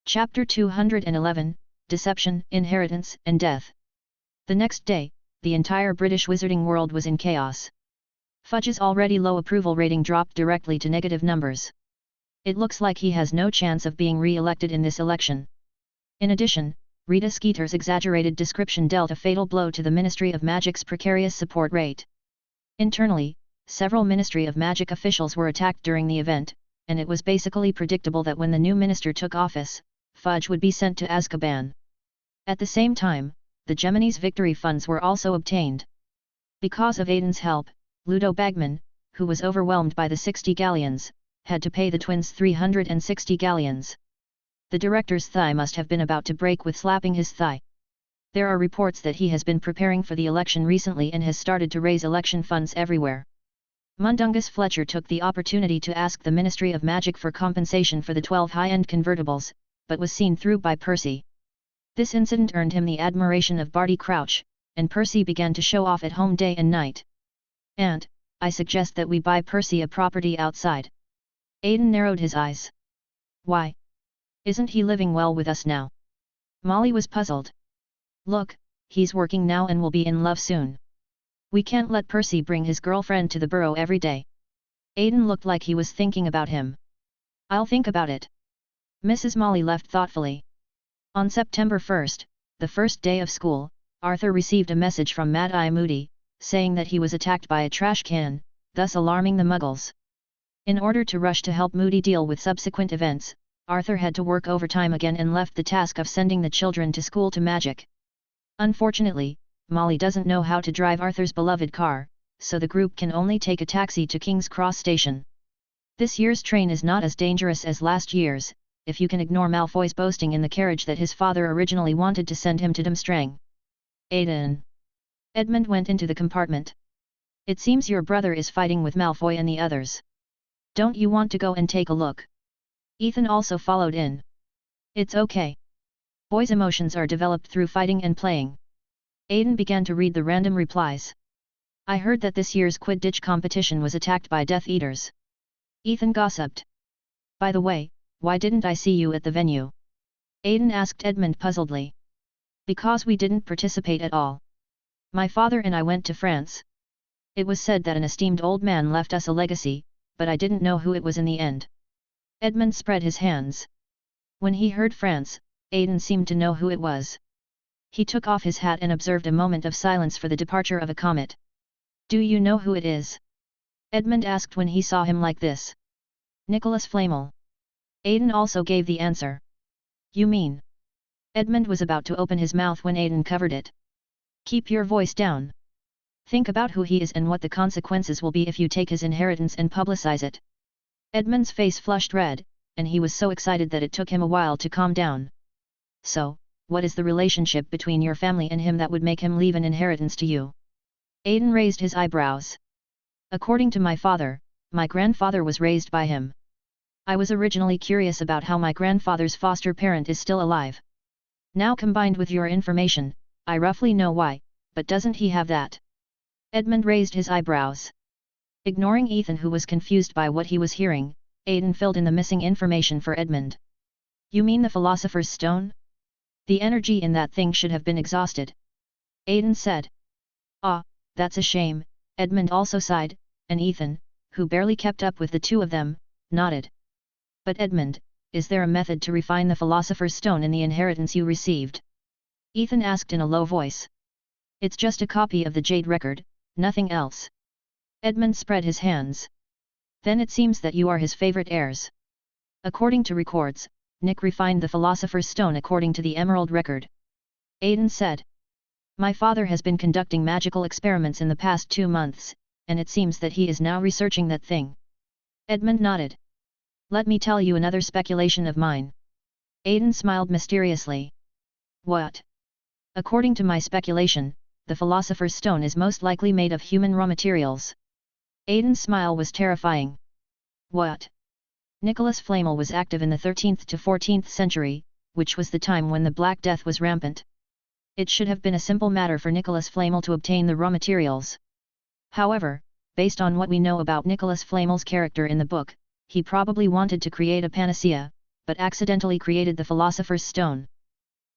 Chapter 211, Deception, Inheritance, and Death. The next day, the entire British wizarding world was in chaos. Fudge's already low approval rating dropped directly to negative numbers. It looks like he has no chance of being re-elected in this election. In addition, Rita Skeeter's exaggerated description dealt a fatal blow to the Ministry of Magic's precarious support rate. Internally, several Ministry of Magic officials were attacked during the event, and it was basically predictable that when the new minister took office, Fudge would be sent to Azkaban. At the same time, the Gemini's victory funds were also obtained. Because of Aiden's help, Ludo Bagman, who was overwhelmed by the 60 galleons, had to pay the twins 360 galleons. The director's thigh must have been about to break with slapping his thigh. There are reports that he has been preparing for the election recently and has started to raise election funds everywhere. Mundungus Fletcher took the opportunity to ask the Ministry of Magic for compensation for the 12 high-end convertibles, but was seen through by Percy. This incident earned him the admiration of Barty Crouch, and Percy began to show off at home day and night. "And, I suggest that we buy Percy a property outside." Aiden narrowed his eyes. "Why? Isn't he living well with us now?" Molly was puzzled. "Look, he's working now and will be in love soon. We can't let Percy bring his girlfriend to the Burrow every day." Aiden looked like he was thinking about him. "I'll think about it." Mrs. Molly left thoughtfully. On September 1st, the first day of school, Arthur received a message from Mad Eye Moody, saying that he was attacked by a trash can, thus alarming the Muggles. In order to rush to help Moody deal with subsequent events, Arthur had to work overtime again and left the task of sending the children to school to magic. Unfortunately, Molly doesn't know how to drive Arthur's beloved car, so the group can only take a taxi to King's Cross Station. This year's train is not as dangerous as last year's, if you can ignore Malfoy's boasting in the carriage that his father originally wanted to send him to Durmstrang. "Aiden." Edmund went into the compartment. "It seems your brother is fighting with Malfoy and the others. Don't you want to go and take a look?" Ethan also followed in. "It's okay. Boys' emotions are developed through fighting and playing." Aiden began to read the random replies. "I heard that this year's Quidditch competition was attacked by Death Eaters." Ethan gossiped. "By the way, why didn't I see you at the venue?" Aiden asked Edmund puzzledly. "Because we didn't participate at all. My father and I went to France. It was said that an esteemed old man left us a legacy, but I didn't know who it was in the end." Edmund spread his hands. When he heard France, Aiden seemed to know who it was. He took off his hat and observed a moment of silence for the departure of a comet. "Do you know who it is?" Edmund asked when he saw him like this. "Nicholas Flamel." Aiden also gave the answer. "You mean?" Edmund was about to open his mouth when Aiden covered it. "Keep your voice down. Think about who he is and what the consequences will be if you take his inheritance and publicize it." Edmund's face flushed red, and he was so excited that it took him a while to calm down. "So, what is the relationship between your family and him that would make him leave an inheritance to you?" Aiden raised his eyebrows. "According to my father, my grandfather was raised by him. I was originally curious about how my grandfather's foster parent is still alive. Now combined with your information, I roughly know why, but doesn't he have that?" Edmund raised his eyebrows. Ignoring Ethan, who was confused by what he was hearing, Aiden filled in the missing information for Edmund. "You mean the Philosopher's Stone? The energy in that thing should have been exhausted." Aiden said. "Ah, that's a shame," Edmund also sighed, and Ethan, who barely kept up with the two of them, nodded. "But Edmund, is there a method to refine the Philosopher's Stone in the inheritance you received?" Ethan asked in a low voice. "It's just a copy of the Jade Record, nothing else." Edmund spread his hands. "Then it seems that you are his favorite heirs." "According to records, Nick refined the Philosopher's Stone according to the Emerald Record." Aiden said. "My father has been conducting magical experiments in the past 2 months, and it seems that he is now researching that thing." Edmund nodded. "Let me tell you another speculation of mine." Aiden smiled mysteriously. "What?" "According to my speculation, the Philosopher's Stone is most likely made of human raw materials." Aiden's smile was terrifying. "What?" Nicholas Flamel was active in the 13th to 14th century, which was the time when the Black Death was rampant. It should have been a simple matter for Nicholas Flamel to obtain the raw materials. However, based on what we know about Nicholas Flamel's character in the book, he probably wanted to create a panacea, but accidentally created the Philosopher's Stone.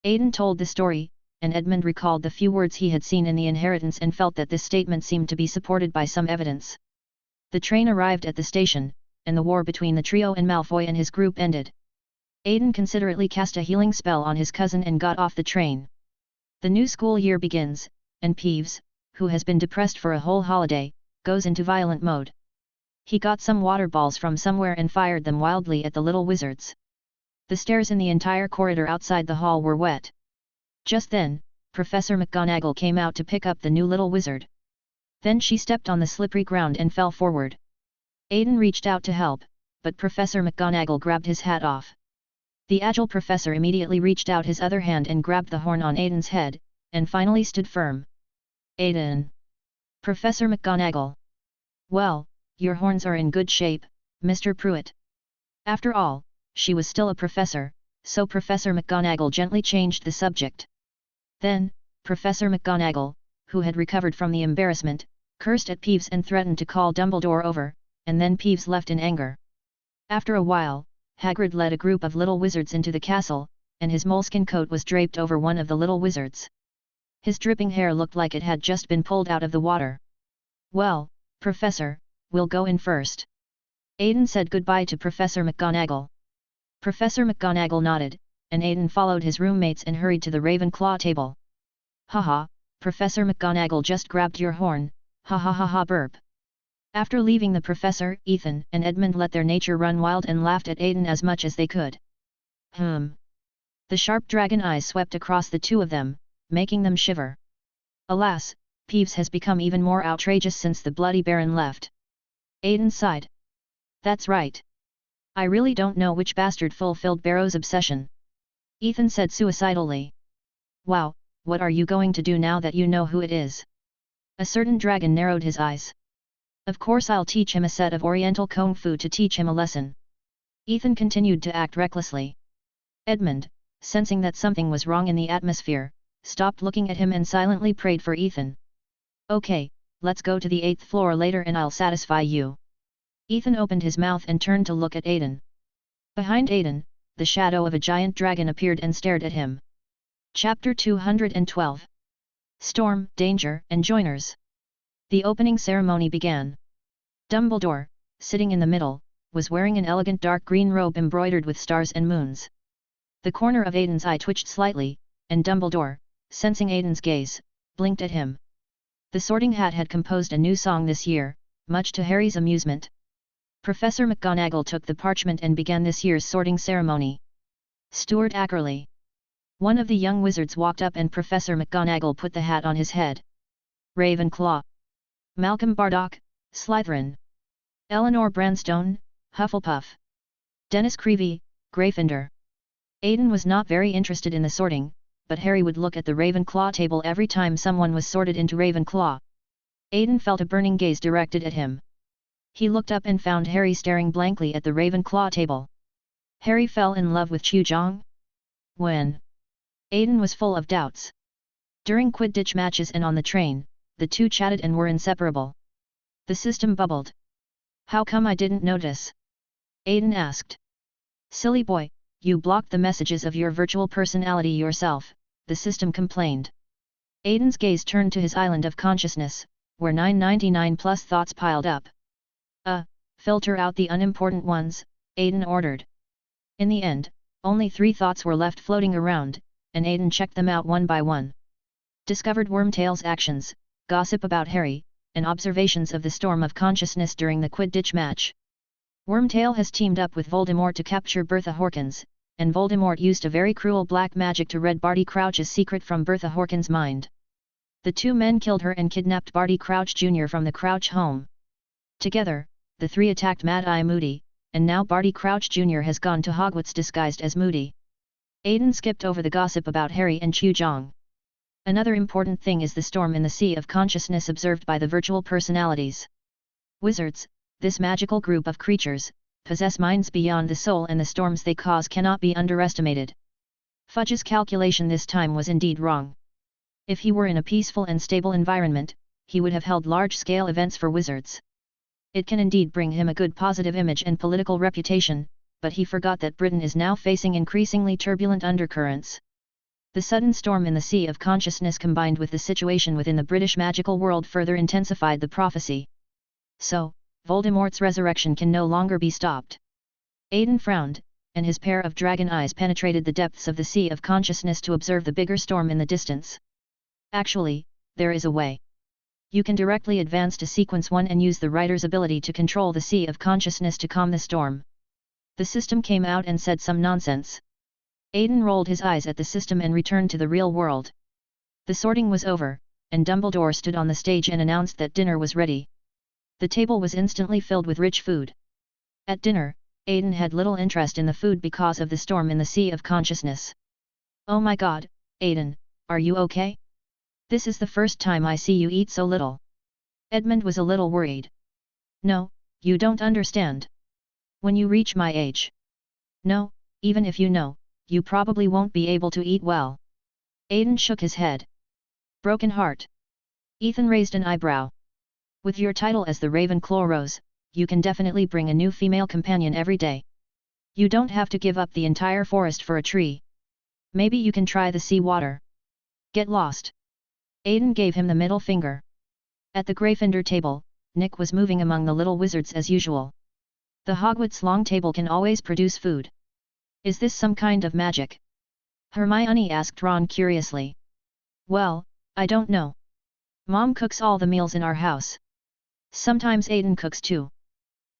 Aidan told the story, and Edmund recalled the few words he had seen in the inheritance and felt that this statement seemed to be supported by some evidence. The train arrived at the station, and the war between the trio and Malfoy and his group ended. Aidan considerately cast a healing spell on his cousin and got off the train. The new school year begins, and Peeves, who has been depressed for a whole holiday, goes into violent mode. He got some water balls from somewhere and fired them wildly at the little wizards. The stairs in the entire corridor outside the hall were wet. Just then, Professor McGonagall came out to pick up the new little wizard. Then she stepped on the slippery ground and fell forward. Aidan reached out to help, but Professor McGonagall grabbed his hat off. The agile professor immediately reached out his other hand and grabbed the horn on Aidan's head, and finally stood firm. Aidan! Professor McGonagall! Well, your horns are in good shape, Mr. Pruitt. After all, she was still a professor, so Professor McGonagall gently changed the subject. Then, Professor McGonagall, who had recovered from the embarrassment, cursed at Peeves and threatened to call Dumbledore over, and then Peeves left in anger. After a while, Hagrid led a group of little wizards into the castle, and his moleskin coat was draped over one of the little wizards. His dripping hair looked like it had just been pulled out of the water. Well, Professor, we'll go in first. Aidan said goodbye to Professor McGonagall. Professor McGonagall nodded, and Aidan followed his roommates and hurried to the Ravenclaw table. Haha, Professor McGonagall just grabbed your horn, ha ha ha ha burp. After leaving the professor, Ethan and Edmund let their nature run wild and laughed at Aidan as much as they could. The sharp dragon eyes swept across the two of them, making them shiver. Alas, Peeves has become even more outrageous since the Bloody Baron left. Aidan sighed. That's right. I really don't know which bastard fulfilled Barrow's obsession. Ethan said suicidally. Wow, what are you going to do now that you know who it is? A certain dragon narrowed his eyes. Of course I'll teach him a set of Oriental Kung Fu to teach him a lesson. Ethan continued to act recklessly. Edmund, sensing that something was wrong in the atmosphere, stopped looking at him and silently prayed for Ethan. Okay, let's go to the 8th floor later and I'll satisfy you. Ethan opened his mouth and turned to look at Aidan. Behind Aidan, the shadow of a giant dragon appeared and stared at him. Chapter 212. Storm, Danger, and Joiners. The opening ceremony began. Dumbledore, sitting in the middle, was wearing an elegant dark green robe embroidered with stars and moons. The corner of Aidan's eye twitched slightly, and Dumbledore, sensing Aidan's gaze, blinked at him. The Sorting Hat had composed a new song this year, much to Harry's amusement. Professor McGonagall took the parchment and began this year's sorting ceremony. Stuart Ackerley. One of the young wizards walked up and Professor McGonagall put the hat on his head. Ravenclaw. Malcolm Bardock, Slytherin. Eleanor Branstone, Hufflepuff. Dennis Creevy, Gryffindor. Aidan was not very interested in the sorting, but Harry would look at the Ravenclaw table every time someone was sorted into Ravenclaw. Aidan felt a burning gaze directed at him. He looked up and found Harry staring blankly at the Ravenclaw table. Harry fell in love with Chu-Jong? When? Aidan was full of doubts. During Quidditch matches and on the train, the two chatted and were inseparable. The system bubbled. How come I didn't notice? Aidan asked. Silly boy, you blocked the messages of your virtual personality yourself, the system complained. Aidan's gaze turned to his island of consciousness, where 999 plus thoughts piled up. Filter out the unimportant ones, Aidan ordered. In the end, only 3 thoughts were left floating around, and Aidan checked them out one by one. Discovered Wormtail's actions, gossip about Harry, and observations of the storm of consciousness during the Quidditch match. Wormtail has teamed up with Voldemort to capture Bertha Horkins, and Voldemort used a very cruel black magic to rid Barty Crouch's secret from Bertha Horkins' mind. The 2 men killed her and kidnapped Barty Crouch Jr. from the Crouch home. Together, the 3 attacked Mad-Eye Moody, and now Barty Crouch Jr. has gone to Hogwarts disguised as Moody. Aidan skipped over the gossip about Harry and Chu-Jong. Another important thing is the storm in the sea of consciousness observed by the virtual personalities. Wizards, this magical group of creatures, possess minds beyond the soul and the storms they cause cannot be underestimated. Fudge's calculation this time was indeed wrong. If he were in a peaceful and stable environment, he would have held large-scale events for wizards. It can indeed bring him a good positive image and political reputation, but he forgot that Britain is now facing increasingly turbulent undercurrents. The sudden storm in the sea of consciousness combined with the situation within the British magical world further intensified the prophecy. So, Voldemort's resurrection can no longer be stopped. Aidan frowned, and his pair of dragon eyes penetrated the depths of the sea of consciousness to observe the bigger storm in the distance. Actually, there is a way. You can directly advance to sequence 1 and use the writer's ability to control the sea of consciousness to calm the storm. The system came out and said some nonsense. Aidan rolled his eyes at the system and returned to the real world. The sorting was over, and Dumbledore stood on the stage and announced that dinner was ready. The table was instantly filled with rich food. At dinner, Aidan had little interest in the food because of the storm in the sea of consciousness. "Oh my god, Aidan, are you okay? This is the first time I see you eat so little." Edmund was a little worried. "No, you don't understand. When you reach my age. No, even if you know, you probably won't be able to eat well." Aidan shook his head. "Broken heart." Ethan raised an eyebrow. "With your title as the Ravenclaw Rose, you can definitely bring a new female companion every day. You don't have to give up the entire forest for a tree. Maybe you can try the sea water. Get lost." Aidan gave him the middle finger. At the Gryffindor table, Nick was moving among the little wizards as usual. The Hogwarts long table can always produce food. "Is this some kind of magic?" Hermione asked Ron curiously. "Well, I don't know. Mom cooks all the meals in our house. Sometimes Aidan cooks too.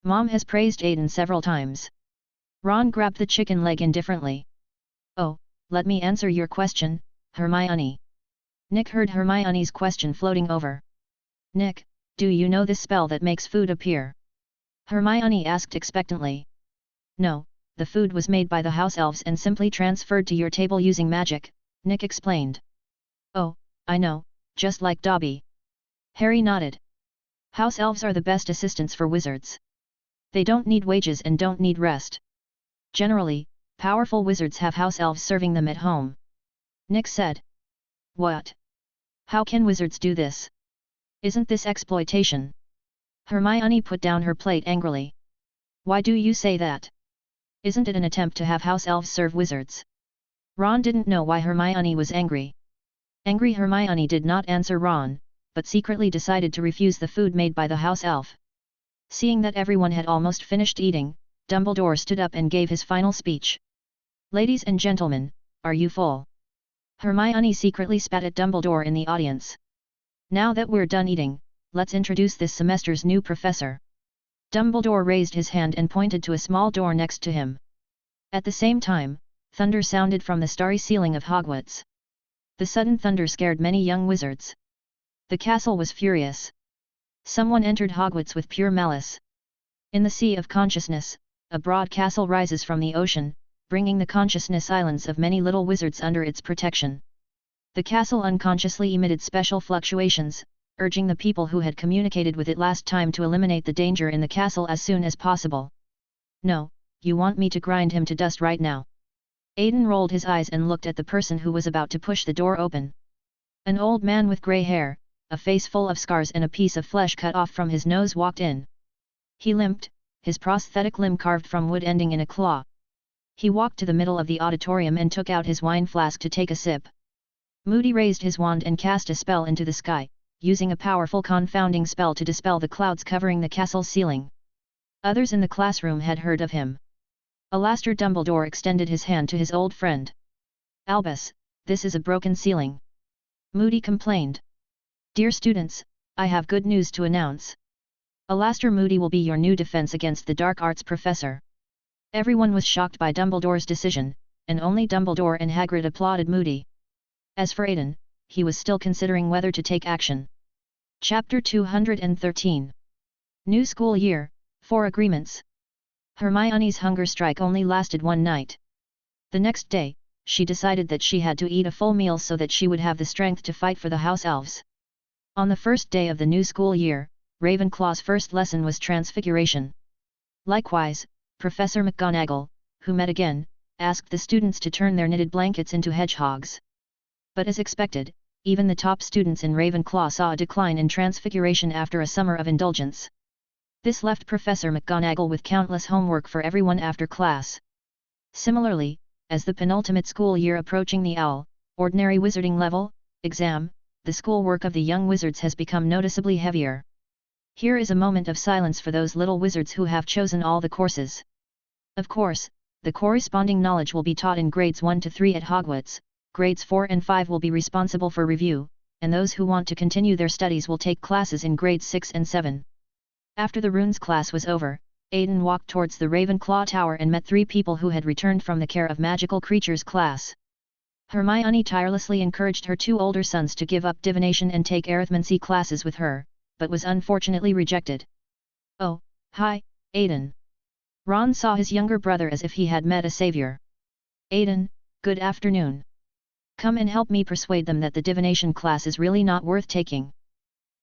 Mom has praised Aidan several times." Ron grabbed the chicken leg indifferently. "Oh, let me answer your question, Hermione." Nick heard Hermione's question floating over. "Nick, do you know this spell that makes food appear?" Hermione asked expectantly. "No, the food was made by the house elves and simply transferred to your table using magic," Nick explained. "Oh, I know, just like Dobby." Harry nodded. "House elves are the best assistants for wizards. They don't need wages and don't need rest. Generally, powerful wizards have house elves serving them at home." Nick said. "What? How can wizards do this? Isn't this exploitation?" Hermione put down her plate angrily. "Why do you say that? Isn't it an attempt to have house elves serve wizards?" Ron didn't know why Hermione was angry. Angry Hermione did not answer Ron, but secretly decided to refuse the food made by the house elf. Seeing that everyone had almost finished eating, Dumbledore stood up and gave his final speech. "Ladies and gentlemen, are you full?" Hermione secretly spat at Dumbledore in the audience. "Now that we're done eating, let's introduce this semester's new professor." Dumbledore raised his hand and pointed to a small door next to him. At the same time, thunder sounded from the starry ceiling of Hogwarts. The sudden thunder scared many young wizards. The castle was furious. Someone entered Hogwarts with pure malice. In the sea of consciousness, a broad castle rises from the ocean, bringing the consciousness islands of many little wizards under its protection. The castle unconsciously emitted special fluctuations, urging the people who had communicated with it last time to eliminate the danger in the castle as soon as possible. "No, you want me to grind him to dust right now?" Aidan rolled his eyes and looked at the person who was about to push the door open. An old man with grey hair, a face full of scars and a piece of flesh cut off from his nose walked in. He limped, his prosthetic limb carved from wood ending in a claw. He walked to the middle of the auditorium and took out his wine flask to take a sip. Moody raised his wand and cast a spell into the sky, using a powerful confounding spell to dispel the clouds covering the castle's ceiling. Others in the classroom had heard of him. Alastor Dumbledore extended his hand to his old friend. "Albus, this is a broken ceiling," Moody complained. "Dear students, I have good news to announce. Alastor Moody will be your new defense against the dark arts professor." Everyone was shocked by Dumbledore's decision, and only Dumbledore and Hagrid applauded Moody. As for Aidan, he was still considering whether to take action. Chapter 213. New School Year, 4 Agreements. Hermione's hunger strike only lasted one night. The next day, she decided that she had to eat a full meal so that she would have the strength to fight for the house elves. On the first day of the new school year, Ravenclaw's first lesson was Transfiguration. Likewise, Professor McGonagall, who met again, asked the students to turn their knitted blankets into hedgehogs. But as expected, even the top students in Ravenclaw saw a decline in Transfiguration after a summer of indulgence. This left Professor McGonagall with countless homework for everyone after class. Similarly, as the penultimate school year approaching the ordinary wizarding level exam, the schoolwork of the young wizards has become noticeably heavier. Here is a moment of silence for those little wizards who have chosen all the courses. Of course, the corresponding knowledge will be taught in grades 1 to 3 at Hogwarts, grades 4 and 5 will be responsible for review, and those who want to continue their studies will take classes in grades 6 and 7. After the runes class was over, Aiden walked towards the Ravenclaw Tower and met 3 people who had returned from the Care of Magical Creatures class. Hermione tirelessly encouraged her 2 older sons to give up divination and take arithmancy classes with her, but was unfortunately rejected. "Oh, hi, Aiden." Ron saw his younger brother as if he had met a savior. "Aiden, good afternoon. Come and help me persuade them that the divination class is really not worth taking.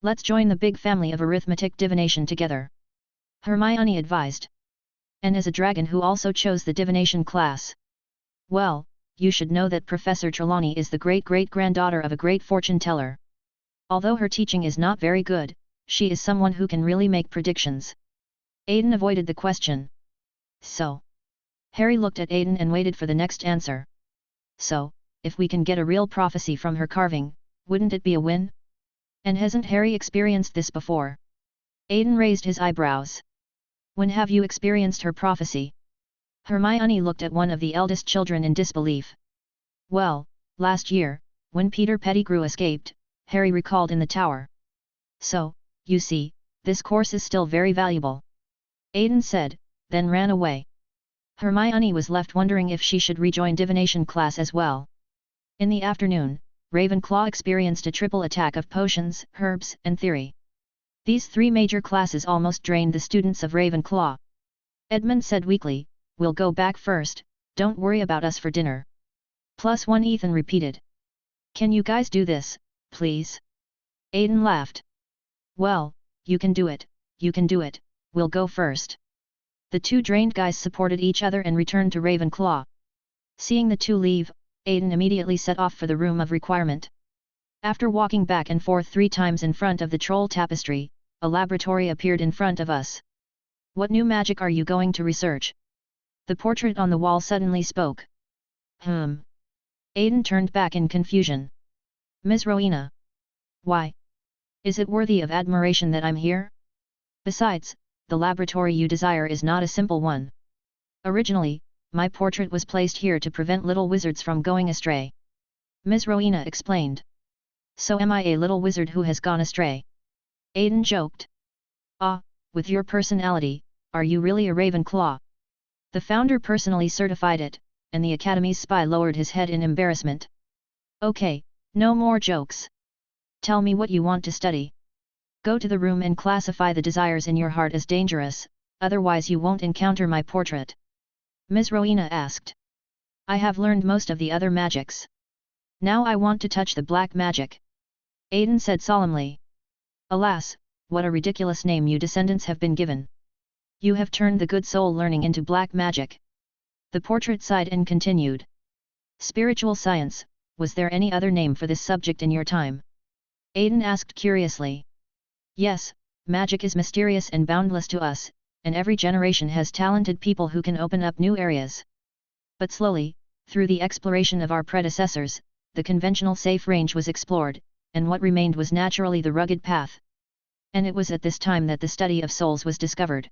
Let's join the big family of arithmetic divination together," Hermione advised. "And as a dragon who also chose the divination class. Well, you should know that Professor Trelawney is the great-great-granddaughter of a great fortune teller. Although her teaching is not very good, she is someone who can really make predictions." Aiden avoided the question. "So?" Harry looked at Aiden and waited for the next answer. "So, if we can get a real prophecy from her carving, wouldn't it be a win? And hasn't Harry experienced this before?" Aiden raised his eyebrows. "When have you experienced her prophecy?" Hermione looked at one of the eldest children in disbelief. "Well, last year, when Peter Pettigrew escaped," Harry recalled in the tower. "So, you see, this course is still very valuable," Aiden said, then ran away. Hermione was left wondering if she should rejoin divination class as well. In the afternoon, Ravenclaw experienced a triple attack of potions, herbs, and theory. These 3 major classes almost drained the students of Ravenclaw. Edmund said weakly, "We'll go back first, don't worry about us for dinner." +1 Ethan repeated. "Can you guys do this, please?" Aiden laughed. "Well, you can do it, we'll go first." The 2 drained guys supported each other and returned to Ravenclaw. Seeing the 2 leave, Aiden immediately set off for the room of requirement. After walking back and forth 3 times in front of the troll tapestry, a laboratory appeared in front of us. "What new magic are you going to research?" The portrait on the wall suddenly spoke. Aiden turned back in confusion. "Ms. Rowena. Why? Is it worthy of admiration that I'm here? Besides, the laboratory you desire is not a simple one. Originally, my portrait was placed here to prevent little wizards from going astray." Ms. Rowena explained. "So am I a little wizard who has gone astray?" Aiden joked. "Ah, with your personality, are you really a Ravenclaw?" The founder personally certified it, and the Academy's spy lowered his head in embarrassment. "Okay, no more jokes. Tell me what you want to study. Go to the room and classify the desires in your heart as dangerous, otherwise you won't encounter my portrait." Ms. Rowena asked. "I have learned most of the other magics. Now I want to touch the black magic," Aiden said solemnly. "Alas, what a ridiculous name you descendants have been given. You have turned the good soul learning into black magic." The portrait sighed and continued. "Spiritual science, was there any other name for this subject in your time?" Aiden asked curiously. "Yes, magic is mysterious and boundless to us, and every generation has talented people who can open up new areas. But slowly, through the exploration of our predecessors, the conventional safe range was explored, and what remained was naturally the rugged path. And it was at this time that the study of souls was discovered.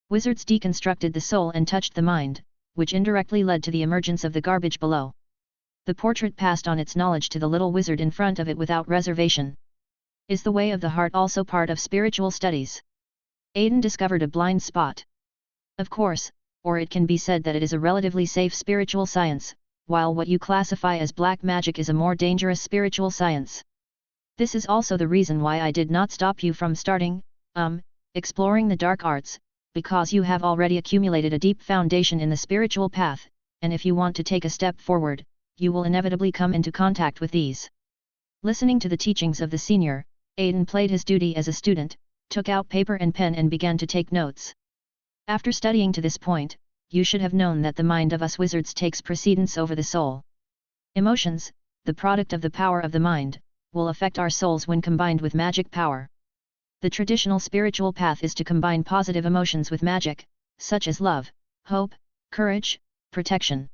Wizards deconstructed the soul and touched the mind, which indirectly led to the emergence of the garbage below." The portrait passed on its knowledge to the little wizard in front of it without reservation. "Is the way of the heart also part of spiritual studies?" Aiden discovered a blind spot. "Of course, or it can be said that it is a relatively safe spiritual science, while what you classify as black magic is a more dangerous spiritual science. This is also the reason why I did not stop you from starting, exploring the dark arts, because you have already accumulated a deep foundation in the spiritual path, and if you want to take a step forward, you will inevitably come into contact with these." Listening to the teachings of the senior, Aiden played his duty as a student, took out paper and pen and began to take notes. "After studying to this point, you should have known that the mind of us wizards takes precedence over the soul. Emotions, the product of the power of the mind, will affect our souls when combined with magic power. The traditional spiritual path is to combine positive emotions with magic, such as love, hope, courage, protection.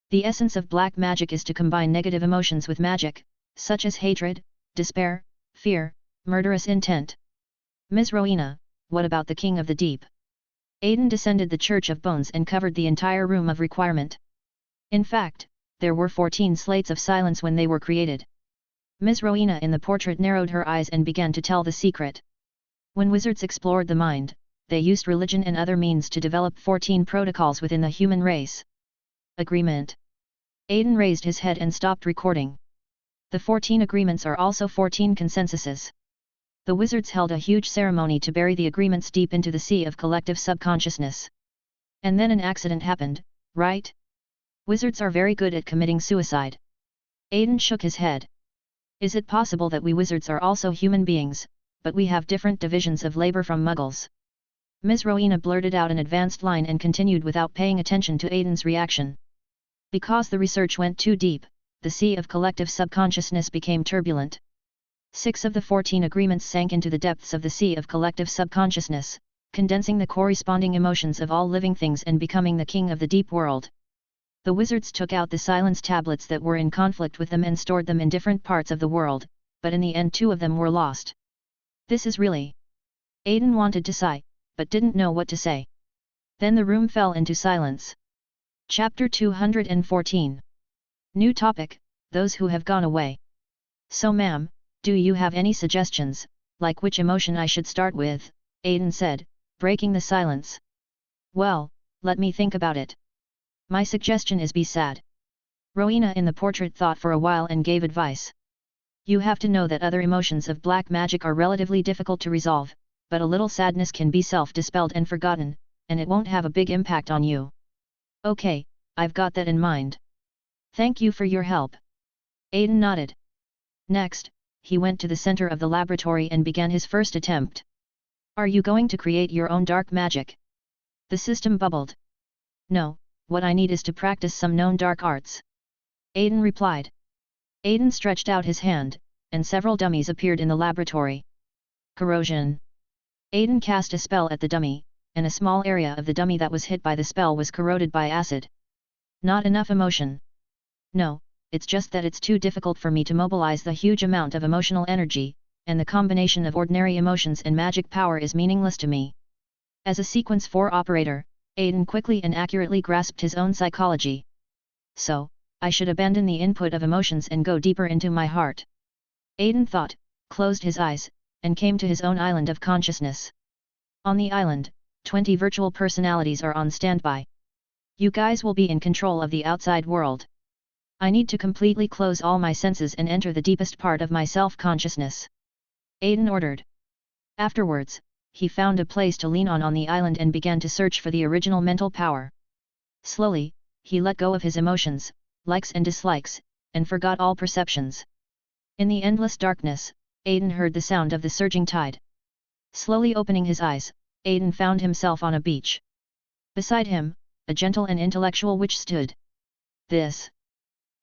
The essence of black magic is to combine negative emotions with magic, such as hatred, despair, fear, murderous intent. Ms. Rowena, what about the King of the Deep? Aiden descended the Church of Bones and covered the entire room of requirement. In fact, there were 14 slates of silence when they were created. Ms. Rowena in the portrait narrowed her eyes and began to tell the secret. When wizards explored the mind, they used religion and other means to develop 14 protocols within the human race. Agreement. Aiden raised his head and stopped recording. The 14 agreements are also 14 consensuses. The wizards held a huge ceremony to bury the agreements deep into the sea of collective subconsciousness. And then an accident happened, right? Wizards are very good at committing suicide. Aiden shook his head. Is it possible that we wizards are also human beings, but we have different divisions of labor from muggles? Ms. Rowena blurted out an advanced line and continued without paying attention to Aiden's reaction. Because the research went too deep, the sea of collective subconsciousness became turbulent. 6 of the 14 agreements sank into the depths of the sea of collective subconsciousness, condensing the corresponding emotions of all living things and becoming the king of the deep world. The wizards took out the silence tablets that were in conflict with them and stored them in different parts of the world, but in the end 2 of them were lost. This is really... Aiden wanted to sigh, but didn't know what to say. Then the room fell into silence. Chapter 214. New topic, those who have gone away. So ma'am, do you have any suggestions, like which emotion I should start with? Aiden said, breaking the silence. Well, let me think about it. My suggestion is be sad. Rowena in the portrait thought for a while and gave advice. You have to know that other emotions of black magic are relatively difficult to resolve, but a little sadness can be self-dispelled and forgotten, and it won't have a big impact on you. Okay, I've got that in mind. Thank you for your help. Aiden nodded. Next, he went to the center of the laboratory and began his first attempt. Are you going to create your own dark magic? The system bubbled. No, what I need is to practice some known dark arts. Aiden replied. Aiden stretched out his hand, and several dummies appeared in the laboratory. Corrosion. Aiden cast a spell at the dummy, and a small area of the dummy that was hit by the spell was corroded by acid. Not enough emotion. No, it's just that it's too difficult for me to mobilize the huge amount of emotional energy, and the combination of ordinary emotions and magic power is meaningless to me. As a Sequence 4 operator, Aiden quickly and accurately grasped his own psychology. So, I should abandon the input of emotions and go deeper into my heart. Aiden thought, closed his eyes, and came to his own island of consciousness. On the island, 20 virtual personalities are on standby. You guys will be in control of the outside world. I need to completely close all my senses and enter the deepest part of my self-consciousness. Aiden ordered. Afterwards, he found a place to lean on the island and began to search for the original mental power. Slowly, he let go of his emotions, likes and dislikes, and forgot all perceptions. In the endless darkness, Aiden heard the sound of the surging tide. Slowly opening his eyes, Aiden found himself on a beach. Beside him, a gentle and intellectual witch stood. This.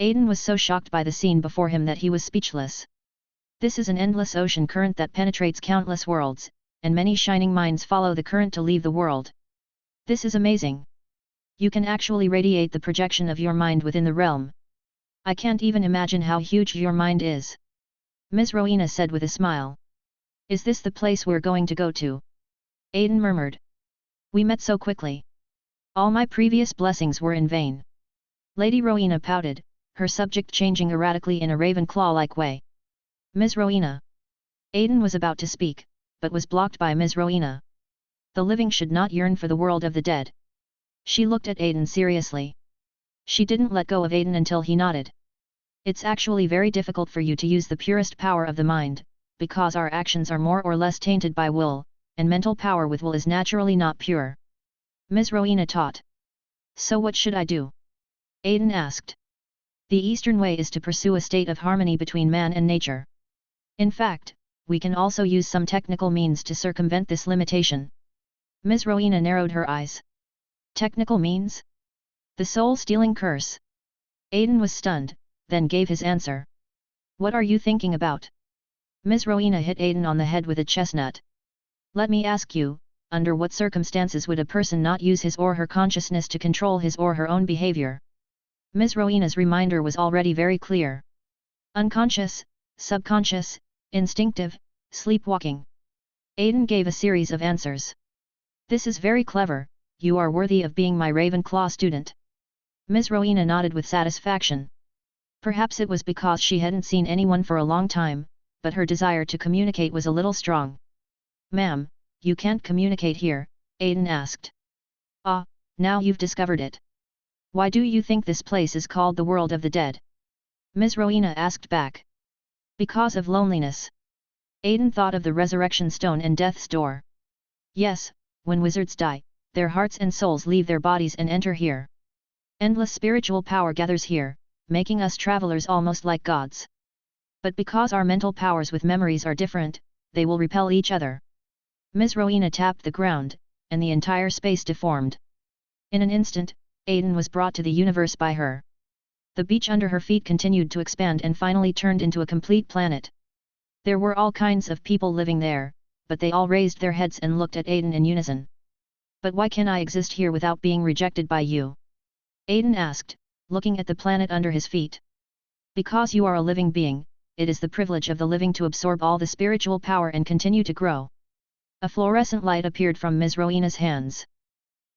Aiden was so shocked by the scene before him that he was speechless. This is an endless ocean current that penetrates countless worlds, and many shining minds follow the current to leave the world. This is amazing. You can actually radiate the projection of your mind within the realm. I can't even imagine how huge your mind is. Ms. Rowena said with a smile. Is this the place we're going to go to? Aiden murmured. We met so quickly. All my previous blessings were in vain. Lady Rowena pouted, her subject changing erratically in a Ravenclaw-like way. Ms. Rowena. Aiden was about to speak, but was blocked by Ms. Rowena. The living should not yearn for the world of the dead. She looked at Aiden seriously. She didn't let go of Aiden until he nodded. It's actually very difficult for you to use the purest power of the mind, because our actions are more or less tainted by will, and mental power with will is naturally not pure. Ms. Rowena taught. So what should I do? Aiden asked. The Eastern way is to pursue a state of harmony between man and nature. In fact, we can also use some technical means to circumvent this limitation. Ms. Rowena narrowed her eyes. Technical means? The soul-stealing curse. Aiden was stunned, then gave his answer. What are you thinking about? Ms. Rowena hit Aiden on the head with a chestnut. Let me ask you, under what circumstances would a person not use his or her consciousness to control his or her own behavior? Ms. Rowena's reminder was already very clear. Unconscious, subconscious, instinctive, sleepwalking. Aiden gave a series of answers. This is very clever, you are worthy of being my Ravenclaw student. Ms. Rowena nodded with satisfaction. Perhaps it was because she hadn't seen anyone for a long time, but her desire to communicate was a little strong. Ma'am, you can't communicate here, Aiden asked. Ah, now you've discovered it. Why do you think this place is called the world of the dead? Ms. Rowena asked back. Because of loneliness. Aiden thought of the resurrection stone and death's door. Yes, when wizards die, their hearts and souls leave their bodies and enter here. Endless spiritual power gathers here, making us travelers almost like gods. But because our mental powers with memories are different, they will repel each other. Ms. Rowena tapped the ground, and the entire space deformed. In an instant, Aiden was brought to the universe by her. The beach under her feet continued to expand and finally turned into a complete planet. There were all kinds of people living there, but they all raised their heads and looked at Aiden in unison. But why can I exist here without being rejected by you? Aiden asked, looking at the planet under his feet. Because you are a living being, it is the privilege of the living to absorb all the spiritual power and continue to grow. A fluorescent light appeared from Ms. Rowena's hands.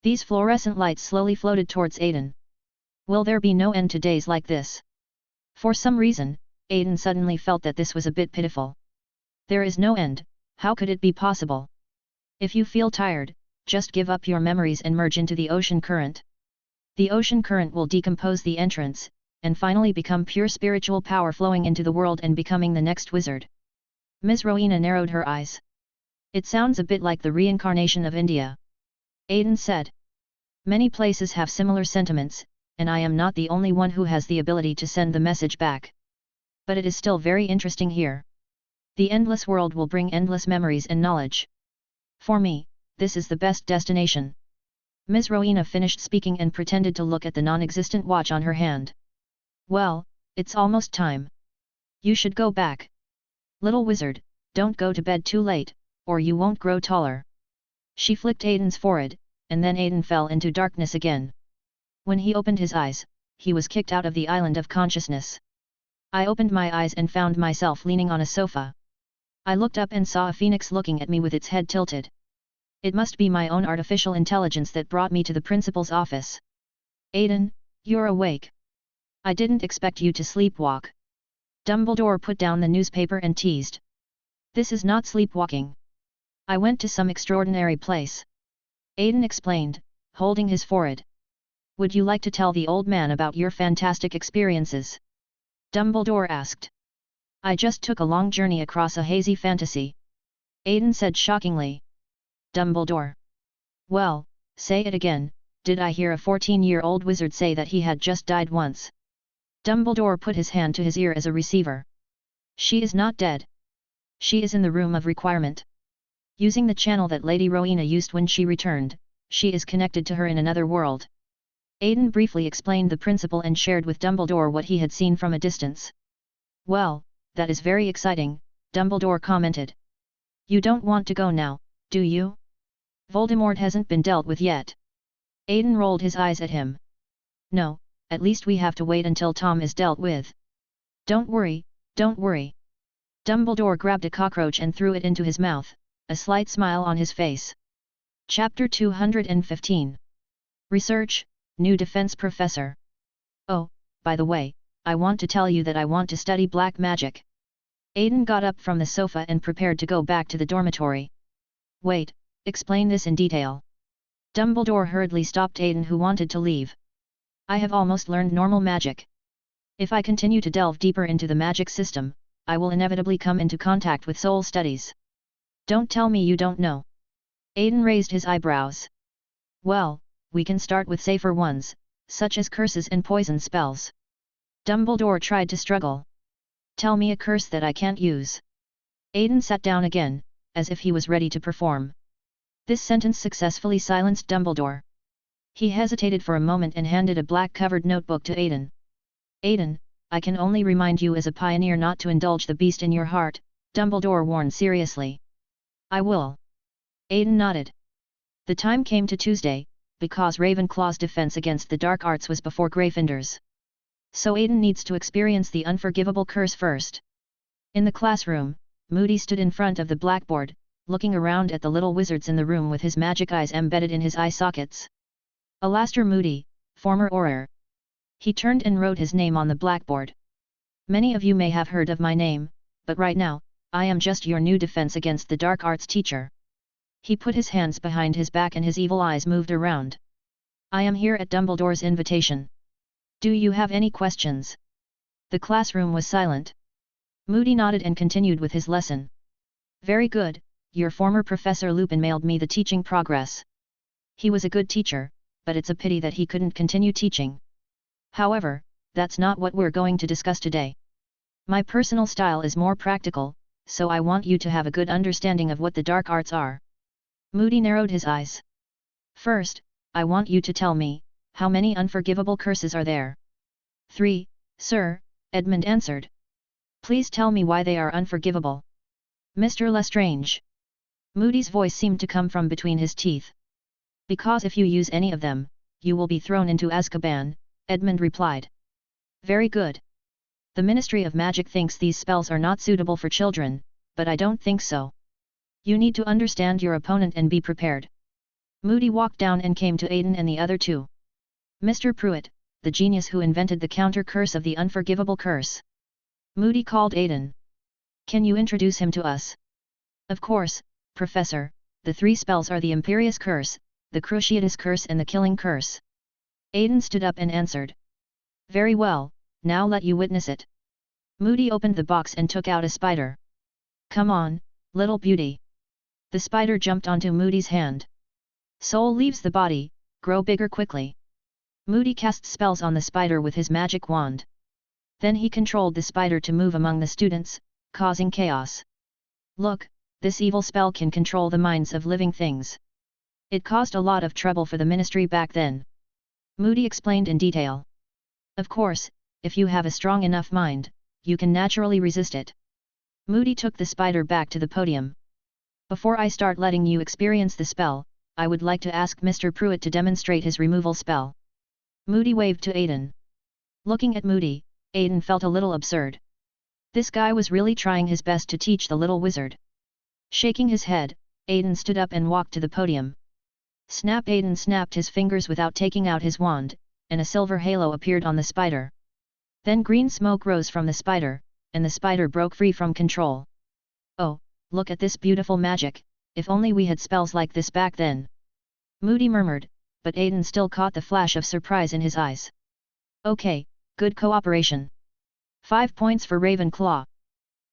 These fluorescent lights slowly floated towards Aiden. Will there be no end to days like this? For some reason, Aiden suddenly felt that this was a bit pitiful. There is no end, how could it be possible? If you feel tired, just give up your memories and merge into the ocean current. The ocean current will decompose the entrance, and finally become pure spiritual power flowing into the world and becoming the next wizard. Ms. Rowena narrowed her eyes. It sounds a bit like the reincarnation of India. Aiden said. Many places have similar sentiments, and I am not the only one who has the ability to send the message back. But it is still very interesting here. The endless world will bring endless memories and knowledge. For me, this is the best destination. Ms. Rowena finished speaking and pretended to look at the non-existent watch on her hand. Well, it's almost time. You should go back. Little wizard, don't go to bed too late, or you won't grow taller. She flicked Aiden's forehead, and then Aiden fell into darkness again. When he opened his eyes, he was kicked out of the island of consciousness. I opened my eyes and found myself leaning on a sofa. I looked up and saw a phoenix looking at me with its head tilted. It must be my own artificial intelligence that brought me to the principal's office. Aiden, you're awake. I didn't expect you to sleepwalk. Dumbledore put down the newspaper and teased. This is not sleepwalking. I went to some extraordinary place. Aiden explained, holding his forehead. Would you like to tell the old man about your fantastic experiences? Dumbledore asked. I just took a long journey across a hazy fantasy. Aiden said shockingly. Dumbledore. Well, say it again, did I hear a 14-year-old wizard say that he had just died once? Dumbledore put his hand to his ear as a receiver. She is not dead. She is in the room of requirement. Using the channel that Lady Rowena used when she returned, she is connected to her in another world. Aiden briefly explained the principle and shared with Dumbledore what he had seen from a distance. Well, that is very exciting, Dumbledore commented. You don't want to go now, do you? Voldemort hasn't been dealt with yet. Aiden rolled his eyes at him. No, at least we have to wait until Tom is dealt with. Don't worry, don't worry. Dumbledore grabbed a cockroach and threw it into his mouth, a slight smile on his face. Chapter 215. Research, New Defense Professor. Oh, by the way, I want to tell you that I want to study black magic. Aiden got up from the sofa and prepared to go back to the dormitory. Wait, explain this in detail. Dumbledore hurriedly stopped Aiden, who wanted to leave. I have almost learned normal magic. If I continue to delve deeper into the magic system, I will inevitably come into contact with soul studies. Don't tell me you don't know. Aiden raised his eyebrows. Well, we can start with safer ones, such as curses and poison spells. Dumbledore tried to struggle. Tell me a curse that I can't use. Aiden sat down again, as if he was ready to perform. This sentence successfully silenced Dumbledore. He hesitated for a moment and handed a black-covered notebook to Aiden. Aiden, I can only remind you as a pioneer not to indulge the beast in your heart, Dumbledore warned seriously. I will. Aiden nodded. The time came to Tuesday, because Ravenclaw's defense against the dark arts was before Gryffindor's. So Aiden needs to experience the unforgivable curse first. In the classroom, Moody stood in front of the blackboard, looking around at the little wizards in the room with his magic eyes embedded in his eye sockets. Alastair Moody, former Auror. He turned and wrote his name on the blackboard. Many of you may have heard of my name, but right now, I am just your new defense against the dark arts teacher. He put his hands behind his back and his evil eyes moved around. I am here at Dumbledore's invitation. Do you have any questions? The classroom was silent. Moody nodded and continued with his lesson. Very good, your former Professor Lupin mailed me the teaching progress. He was a good teacher, but it's a pity that he couldn't continue teaching. However, that's not what we're going to discuss today. My personal style is more practical, so I want you to have a good understanding of what the dark arts are. Moody narrowed his eyes. First, I want you to tell me, how many unforgivable curses are there? 3, sir, Edmund answered. Please tell me why they are unforgivable. Mr. Lestrange. Moody's voice seemed to come from between his teeth. Because if you use any of them, you will be thrown into Azkaban, Edmund replied. Very good. The Ministry of Magic thinks these spells are not suitable for children, but I don't think so. You need to understand your opponent and be prepared. Moody walked down and came to Aiden and the other two. Mr. Pruitt, the genius who invented the counter curse of the unforgivable curse. Moody called Aiden. Can you introduce him to us? Of course, Professor, the 3 spells are the Imperious Curse, the Cruciatus Curse and the Killing Curse. Aiden stood up and answered. Very well, now let you witness it. Moody opened the box and took out a spider. Come on, little beauty. The spider jumped onto Moody's hand. Soul leaves the body, grow bigger quickly. Moody cast spells on the spider with his magic wand. Then he controlled the spider to move among the students, causing chaos. Look, this evil spell can control the minds of living things. It caused a lot of trouble for the Ministry back then. Moody explained in detail. Of course, if you have a strong enough mind, you can naturally resist it. Moody took the spider back to the podium. Before I start letting you experience the spell, I would like to ask Mr. Pruitt to demonstrate his removal spell. Moody waved to Aiden. Looking at Moody, Aiden felt a little absurd. This guy was really trying his best to teach the little wizard. Shaking his head, Aiden stood up and walked to the podium. Snap! Aiden snapped his fingers without taking out his wand, and a silver halo appeared on the spider. Then green smoke rose from the spider, and the spider broke free from control. Oh, look at this beautiful magic, if only we had spells like this back then. Moody murmured, but Aiden still caught the flash of surprise in his eyes. Okay, good cooperation. 5 points for Ravenclaw.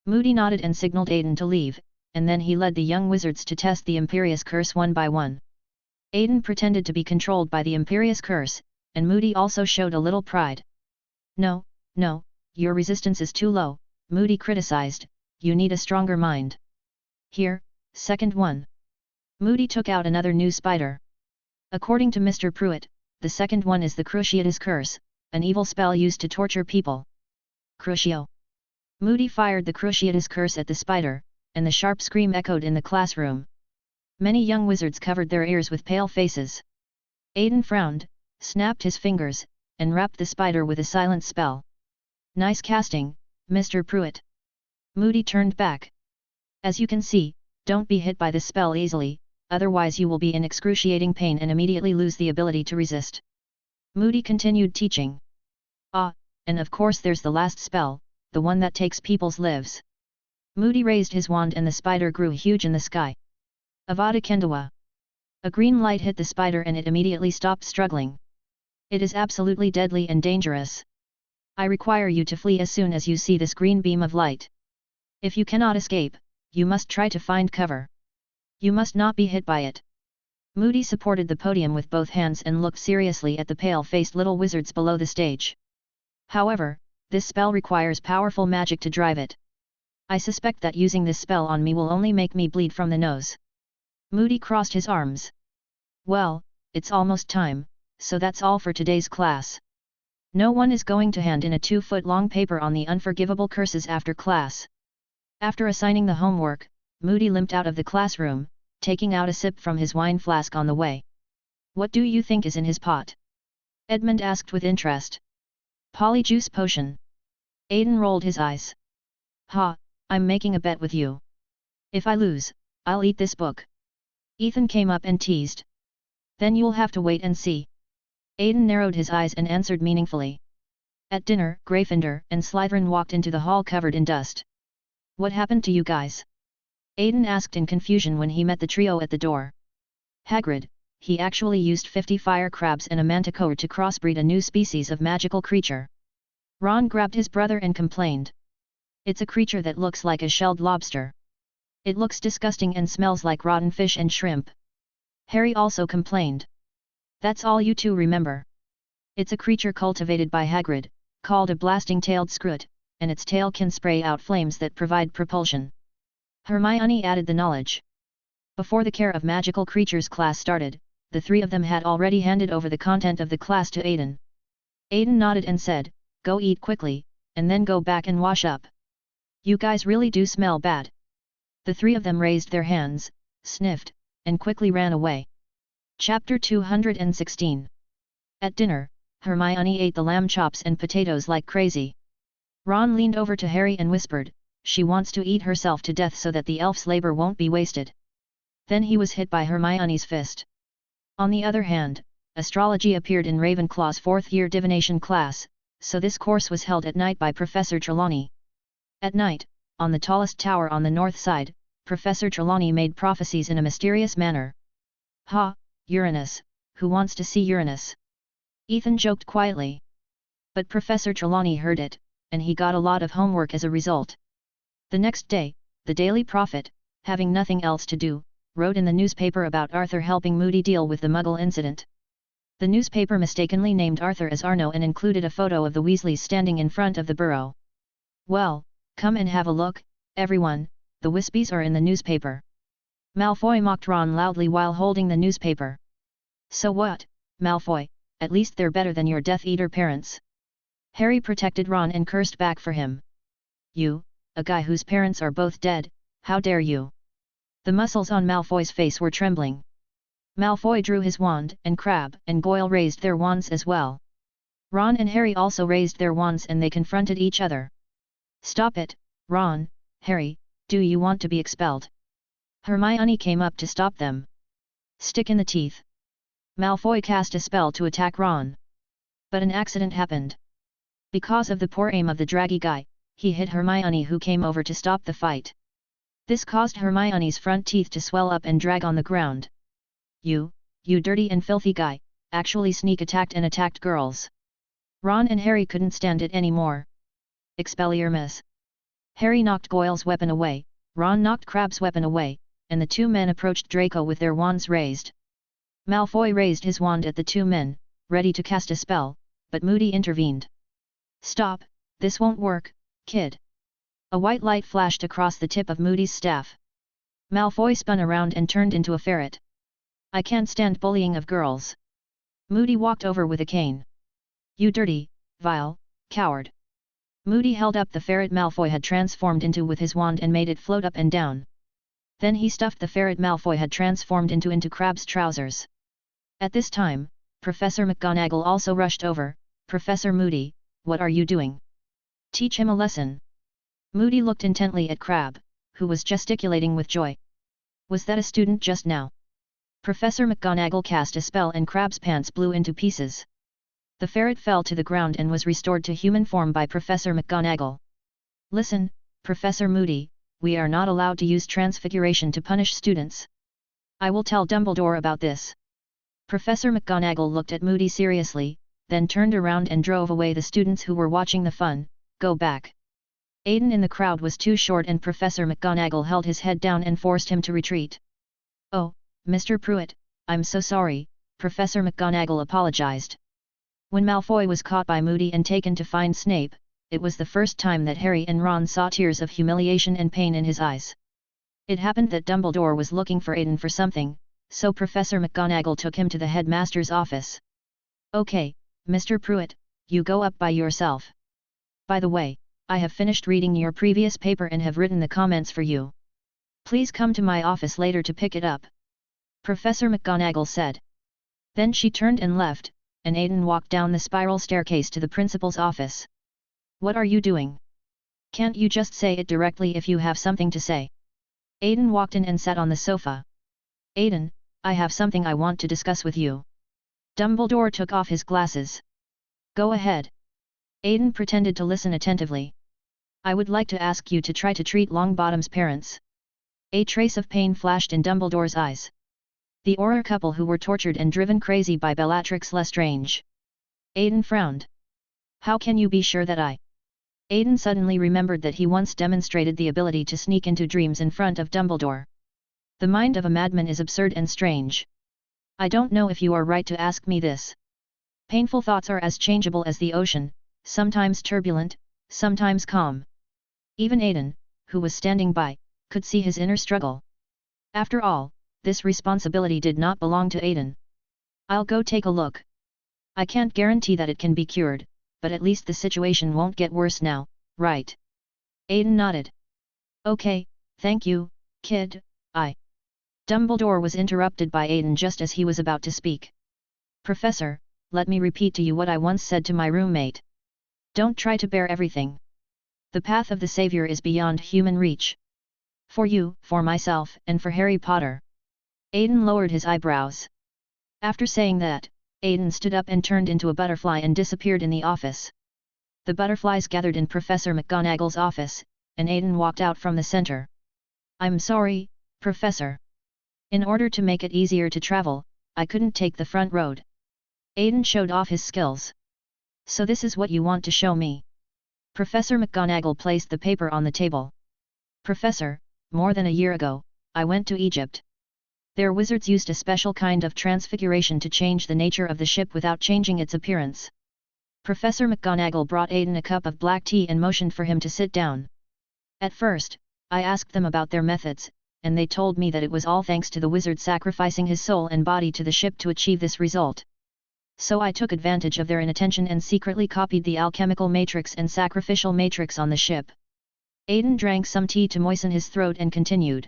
Moody nodded and signaled Aiden to leave, and then he led the young wizards to test the Imperious Curse one by one. Aiden pretended to be controlled by the Imperious Curse, and Moody also showed a little pride. No, your resistance is too low, Moody criticized, you need a stronger mind. Here, second one. Moody took out another new spider. According to Mr. Pruitt, the second one is the Cruciatus Curse, an evil spell used to torture people. Crucio. Moody fired the Cruciatus Curse at the spider, and the sharp scream echoed in the classroom. Many young wizards covered their ears with pale faces. Aiden frowned, snapped his fingers, and wrapped the spider with a silent spell. Nice casting, Mr. Pruitt. Moody turned back. As you can see, don't be hit by this spell easily, otherwise you will be in excruciating pain and immediately lose the ability to resist. Moody continued teaching. Ah, and of course there's the last spell, the one that takes people's lives. Moody raised his wand and the spider grew huge in the sky. Avada Kedavra. A green light hit the spider and it immediately stopped struggling. It is absolutely deadly and dangerous. I require you to flee as soon as you see this green beam of light. If you cannot escape, you must try to find cover. You must not be hit by it. Moody supported the podium with both hands and looked seriously at the pale-faced little wizards below the stage. However, this spell requires powerful magic to drive it. I suspect that using this spell on me will only make me bleed from the nose. Moody crossed his arms. Well, it's almost time, so that's all for today's class. No one is going to hand in a 2-foot-long paper on the unforgivable curses after class. After assigning the homework, Moody limped out of the classroom, taking out a sip from his wine flask on the way. What do you think is in his pot? Edmund asked with interest. Polyjuice potion. Aiden rolled his eyes. Ha, I'm making a bet with you. If I lose, I'll eat this book. Ethan came up and teased. Then you'll have to wait and see. Aiden narrowed his eyes and answered meaningfully. At dinner, Gryffindor and Slytherin walked into the hall covered in dust. What happened to you guys? Aiden asked in confusion when he met the trio at the door. Hagrid, he actually used 50 fire crabs and a manticore to crossbreed a new species of magical creature. Ron grabbed his brother and complained. It's a creature that looks like a shelled lobster. It looks disgusting and smells like rotten fish and shrimp. Harry also complained. That's all you two remember. It's a creature cultivated by Hagrid, called a blasting-tailed scrut, and its tail can spray out flames that provide propulsion. Hermione added the knowledge. Before the Care of Magical Creatures class started, the three of them had already handed over the content of the class to Aiden. Aiden nodded and said, Go eat quickly, and then go back and wash up. You guys really do smell bad. The three of them raised their hands, sniffed, and quickly ran away. Chapter 216. At dinner, Hermione ate the lamb chops and potatoes like crazy. Ron leaned over to Harry and whispered, She wants to eat herself to death so that the elf's labor won't be wasted. Then he was hit by Hermione's fist. On the other hand, astrology appeared in Ravenclaw's fourth-year divination class, so this course was held at night by Professor Trelawney. At night, on the tallest tower on the north side, Professor Trelawney made prophecies in a mysterious manner. Ha, Uranus, who wants to see Uranus? Ethan joked quietly. But Professor Trelawney heard it, and he got a lot of homework as a result. The next day, the Daily Prophet, having nothing else to do, wrote in the newspaper about Arthur helping Moody deal with the Muggle incident. The newspaper mistakenly named Arthur as Arno and included a photo of the Weasleys standing in front of the burrow. Well, come and have a look, everyone, the Wispies are in the newspaper. Malfoy mocked Ron loudly while holding the newspaper. So what, Malfoy, at least they're better than your Death Eater parents. Harry protected Ron and cursed back for him. You, a guy whose parents are both dead, how dare you? The muscles on Malfoy's face were trembling. Malfoy drew his wand, and Crabbe and Goyle raised their wands as well. Ron and Harry also raised their wands and they confronted each other. Stop it, Ron, Harry, do you want to be expelled? Hermione came up to stop them. Stick in the teeth. Malfoy cast a spell to attack Ron. But an accident happened. Because of the poor aim of the draggy guy, he hit Hermione who came over to stop the fight. This caused Hermione's front teeth to swell up and drag on the ground. You dirty and filthy guy, actually sneak attacked girls. Ron and Harry couldn't stand it anymore. Expelliarmus. Harry knocked Goyle's weapon away, Ron knocked Crabbe's weapon away, and the two men approached Draco with their wands raised. Malfoy raised his wand at the two men, ready to cast a spell, but Moody intervened. Stop, this won't work, kid. A white light flashed across the tip of Moody's staff. Malfoy spun around and turned into a ferret. I can't stand bullying of girls. Moody walked over with a cane. You dirty, vile, coward. Moody held up the ferret Malfoy had transformed into with his wand and made it float up and down. Then he stuffed the ferret Malfoy had transformed into Crabbe's trousers. At this time, Professor McGonagall also rushed over. Professor Moody, what are you doing? Teach him a lesson. Moody looked intently at Crabbe, who was gesticulating with joy. Was that a student just now? Professor McGonagall cast a spell and Crabbe's pants blew into pieces. The ferret fell to the ground and was restored to human form by Professor McGonagall. Listen, Professor Moody, we are not allowed to use transfiguration to punish students. I will tell Dumbledore about this. Professor McGonagall looked at Moody seriously, then turned around and drove away the students who were watching the fun. Go back. Aiden in the crowd was too short and Professor McGonagall held his head down and forced him to retreat. Oh, Mr. Pruitt, I'm so sorry, Professor McGonagall apologized. When Malfoy was caught by Moody and taken to find Snape, it was the first time that Harry and Ron saw tears of humiliation and pain in his eyes. It happened that Dumbledore was looking for Aiden for something, so Professor McGonagall took him to the headmaster's office. Okay, Mr. Pruitt, you go up by yourself. By the way, I have finished reading your previous paper and have written the comments for you. Please come to my office later to pick it up, Professor McGonagall said. Then she turned and left, and Aiden walked down the spiral staircase to the principal's office. What are you doing? Can't you just say it directly if you have something to say? Aiden walked in and sat on the sofa. Aiden, I have something I want to discuss with you. Dumbledore took off his glasses. Go ahead. Aiden pretended to listen attentively. I would like to ask you to try to treat Longbottom's parents. A trace of pain flashed in Dumbledore's eyes. The Auror couple who were tortured and driven crazy by Bellatrix Lestrange. Aiden frowned. How can you be sure that I? Aiden suddenly remembered that he once demonstrated the ability to sneak into dreams in front of Dumbledore. The mind of a madman is absurd and strange. I don't know if you are right to ask me this. Painful thoughts are as changeable as the ocean, sometimes turbulent, sometimes calm. Even Aiden, who was standing by, could see his inner struggle. After all, this responsibility did not belong to Aiden. I'll go take a look. I can't guarantee that it can be cured, but at least the situation won't get worse now, right? Aiden nodded. Okay, thank you, kid, Dumbledore was interrupted by Aiden just as he was about to speak. Professor, let me repeat to you what I once said to my roommate. Don't try to bear everything. The path of the Savior is beyond human reach. For you, for myself, and for Harry Potter. Aiden lowered his eyebrows. After saying that, Aiden stood up and turned into a butterfly and disappeared in the office. The butterflies gathered in Professor McGonagall's office, and Aiden walked out from the center. I'm sorry, Professor. In order to make it easier to travel, I couldn't take the front road. Aiden showed off his skills. So this is what you want to show me. Professor McGonagall placed the paper on the table. Professor, more than a year ago, I went to Egypt. Their wizards used a special kind of transfiguration to change the nature of the ship without changing its appearance. Professor McGonagall brought Aiden a cup of black tea and motioned for him to sit down. At first, I asked them about their methods, and they told me that it was all thanks to the wizard sacrificing his soul and body to the ship to achieve this result. So I took advantage of their inattention and secretly copied the alchemical matrix and sacrificial matrix on the ship. Aiden drank some tea to moisten his throat and continued.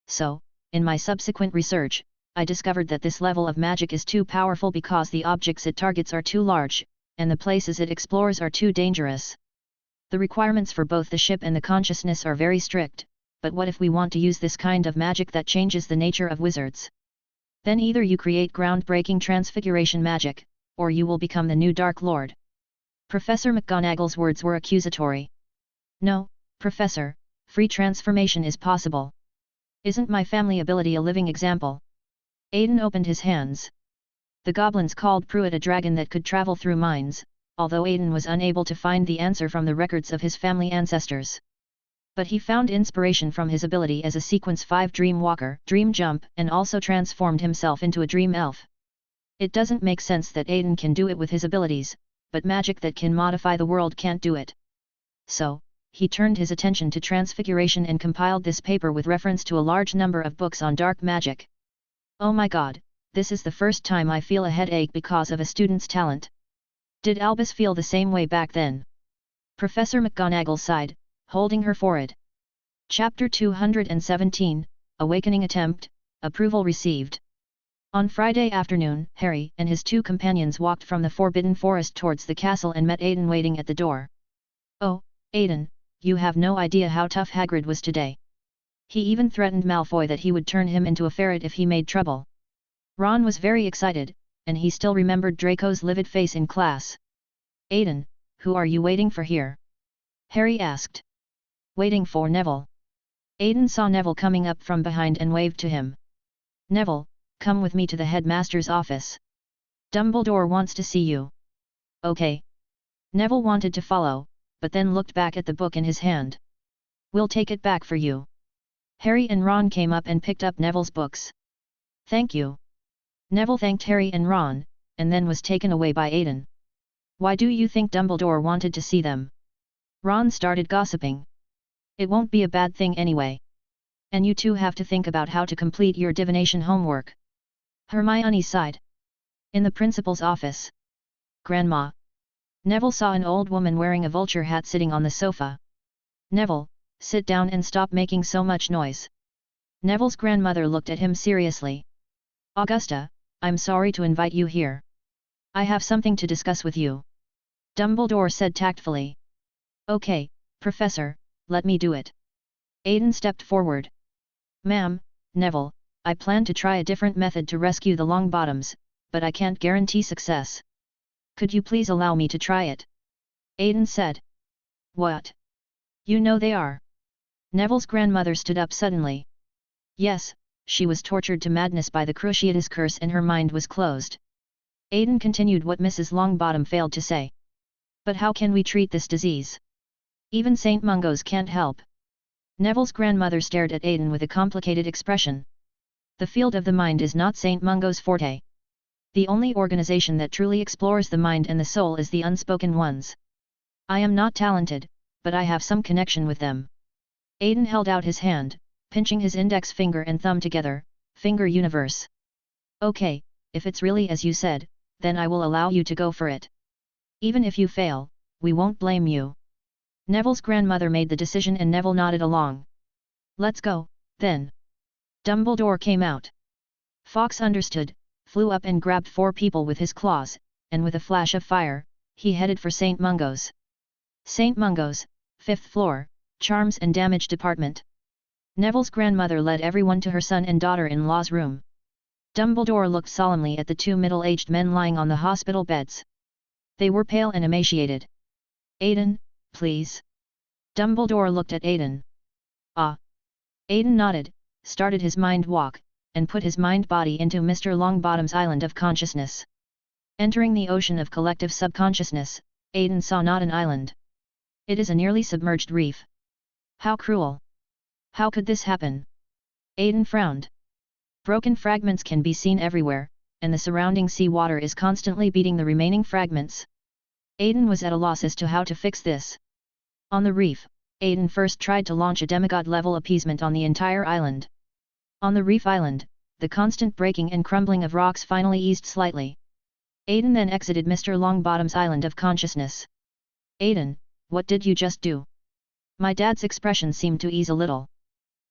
So, in my subsequent research, I discovered that this level of magic is too powerful because the objects it targets are too large, and the places it explores are too dangerous. The requirements for both the ship and the consciousness are very strict, but what if we want to use this kind of magic that changes the nature of wizards? Then either you create groundbreaking transfiguration magic, or you will become the new Dark Lord. Professor McGonagall's words were accusatory. No, Professor, free transformation is possible. Isn't my family ability a living example? Aiden opened his hands. The goblins called Pruitt a dragon that could travel through minds, although Aiden was unable to find the answer from the records of his family ancestors. But he found inspiration from his ability as a Sequence 5 Dream Walker, Dream Jump, and also transformed himself into a Dream Elf. It doesn't make sense that Aiden can do it with his abilities, but magic that can modify the world can't do it. So, he turned his attention to transfiguration and compiled this paper with reference to a large number of books on dark magic. Oh my god, this is the first time I feel a headache because of a student's talent. Did Albus feel the same way back then? Professor McGonagall sighed, holding her forehead. Chapter 217, Awakening Attempt, Approval Received. On Friday afternoon, Harry and his two companions walked from the Forbidden Forest towards the castle and met Aiden waiting at the door. Oh, Aiden, you have no idea how tough Hagrid was today. He even threatened Malfoy that he would turn him into a ferret if he made trouble. Ron was very excited, and he still remembered Draco's livid face in class. Aiden, who are you waiting for here? Harry asked. Waiting for Neville. Aiden saw Neville coming up from behind and waved to him. Neville, come with me to the headmaster's office. Dumbledore wants to see you. Okay. Neville wanted to follow, but then looked back at the book in his hand. We'll take it back for you. Harry and Ron came up and picked up Neville's books. Thank you. Neville thanked Harry and Ron, and then was taken away by Aiden. Why do you think Dumbledore wanted to see them? Ron started gossiping. It won't be a bad thing anyway. And you two have to think about how to complete your divination homework. Hermione sighed. In the principal's office. Grandma. Neville saw an old woman wearing a vulture hat sitting on the sofa. Neville, sit down and stop making so much noise. Neville's grandmother looked at him seriously. Augusta, I'm sorry to invite you here. I have something to discuss with you. Dumbledore said tactfully. Okay, Professor, let me do it. Aiden stepped forward. Ma'am, Neville, I plan to try a different method to rescue the Longbottoms, but I can't guarantee success. Could you please allow me to try it? Aiden said. What? You know they are. Neville's grandmother stood up suddenly. Yes, she was tortured to madness by the Cruciatus curse and her mind was closed. Aiden continued what Mrs. Longbottom failed to say. But how can we treat this disease? Even St. Mungo's can't help. Neville's grandmother stared at Aiden with a complicated expression. The field of the mind is not St. Mungo's forte. The only organization that truly explores the mind and the soul is the Unspoken Ones. I am not talented, but I have some connection with them. Aiden held out his hand, pinching his index finger and thumb together, finger universe. Okay, if it's really as you said, then I will allow you to go for it. Even if you fail, we won't blame you. Neville's grandmother made the decision and Neville nodded along. Let's go, then. Dumbledore came out. Fawkes understood, flew up and grabbed 4 people with his claws, and with a flash of fire, he headed for St. Mungo's. St. Mungo's, 5th floor, Charms and Damage Department. Neville's grandmother led everyone to her son and daughter-in-law's room. Dumbledore looked solemnly at the 2 middle-aged men lying on the hospital beds. They were pale and emaciated. Aiden, please. Dumbledore looked at Aiden. Ah. Aiden nodded, started his mind walk, and put his mind-body into Mr. Longbottom's island of consciousness. Entering the ocean of collective subconsciousness, Aiden saw not an island. It is a nearly submerged reef. How cruel! How could this happen? Aiden frowned. Broken fragments can be seen everywhere, and the surrounding sea water is constantly beating the remaining fragments. Aiden was at a loss as to how to fix this. On the reef, Aiden first tried to launch a demigod-level appeasement on the entire island. On the reef island, the constant breaking and crumbling of rocks finally eased slightly. Aiden then exited Mr. Longbottom's island of consciousness. Aiden, what did you just do? My dad's expression seemed to ease a little.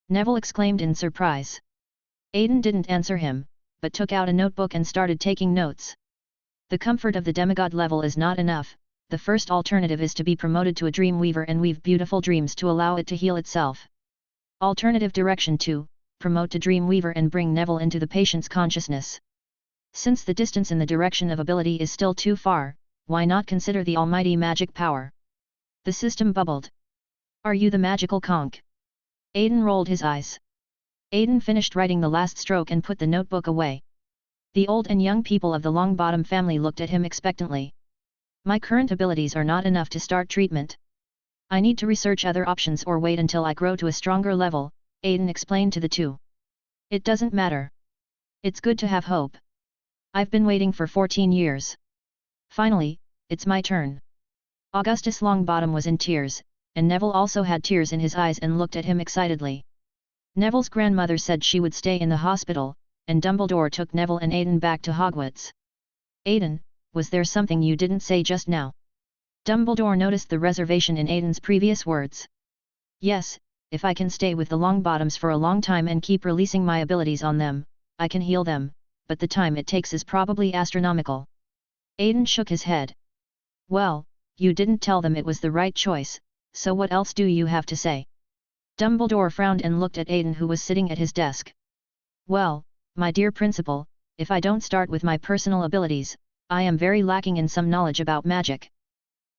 Neville exclaimed in surprise. Aiden didn't answer him, but took out a notebook and started taking notes. The comfort of the demigod level is not enough. The first alternative is to be promoted to a dream weaver and weave beautiful dreams to allow it to heal itself. Alternative direction 2, promote to dream weaver and bring Neville into the patient's consciousness. Since the distance in the direction of ability is still too far, why not consider the almighty magic power? The system bubbled. Are you the magical conch? Aiden rolled his eyes. Aiden finished writing the last stroke and put the notebook away. The old and young people of the Longbottom family looked at him expectantly. My current abilities are not enough to start treatment. I need to research other options or wait until I grow to a stronger level, Aiden explained to the 2. It doesn't matter. It's good to have hope. I've been waiting for 14 years. Finally, it's my turn. Augustus Longbottom was in tears, and Neville also had tears in his eyes and looked at him excitedly. Neville's grandmother said she would stay in the hospital, and Dumbledore took Neville and Aiden back to Hogwarts. Aiden, was there something you didn't say just now? Dumbledore noticed the reservation in Aiden's previous words. Yes, if I can stay with the Longbottoms for a long time and keep releasing my abilities on them, I can heal them, but the time it takes is probably astronomical. Aiden shook his head. Well, you didn't tell them it was the right choice, so what else do you have to say? Dumbledore frowned and looked at Aiden who was sitting at his desk. Well, my dear principal, if I don't start with my personal abilities, I am very lacking in some knowledge about magic.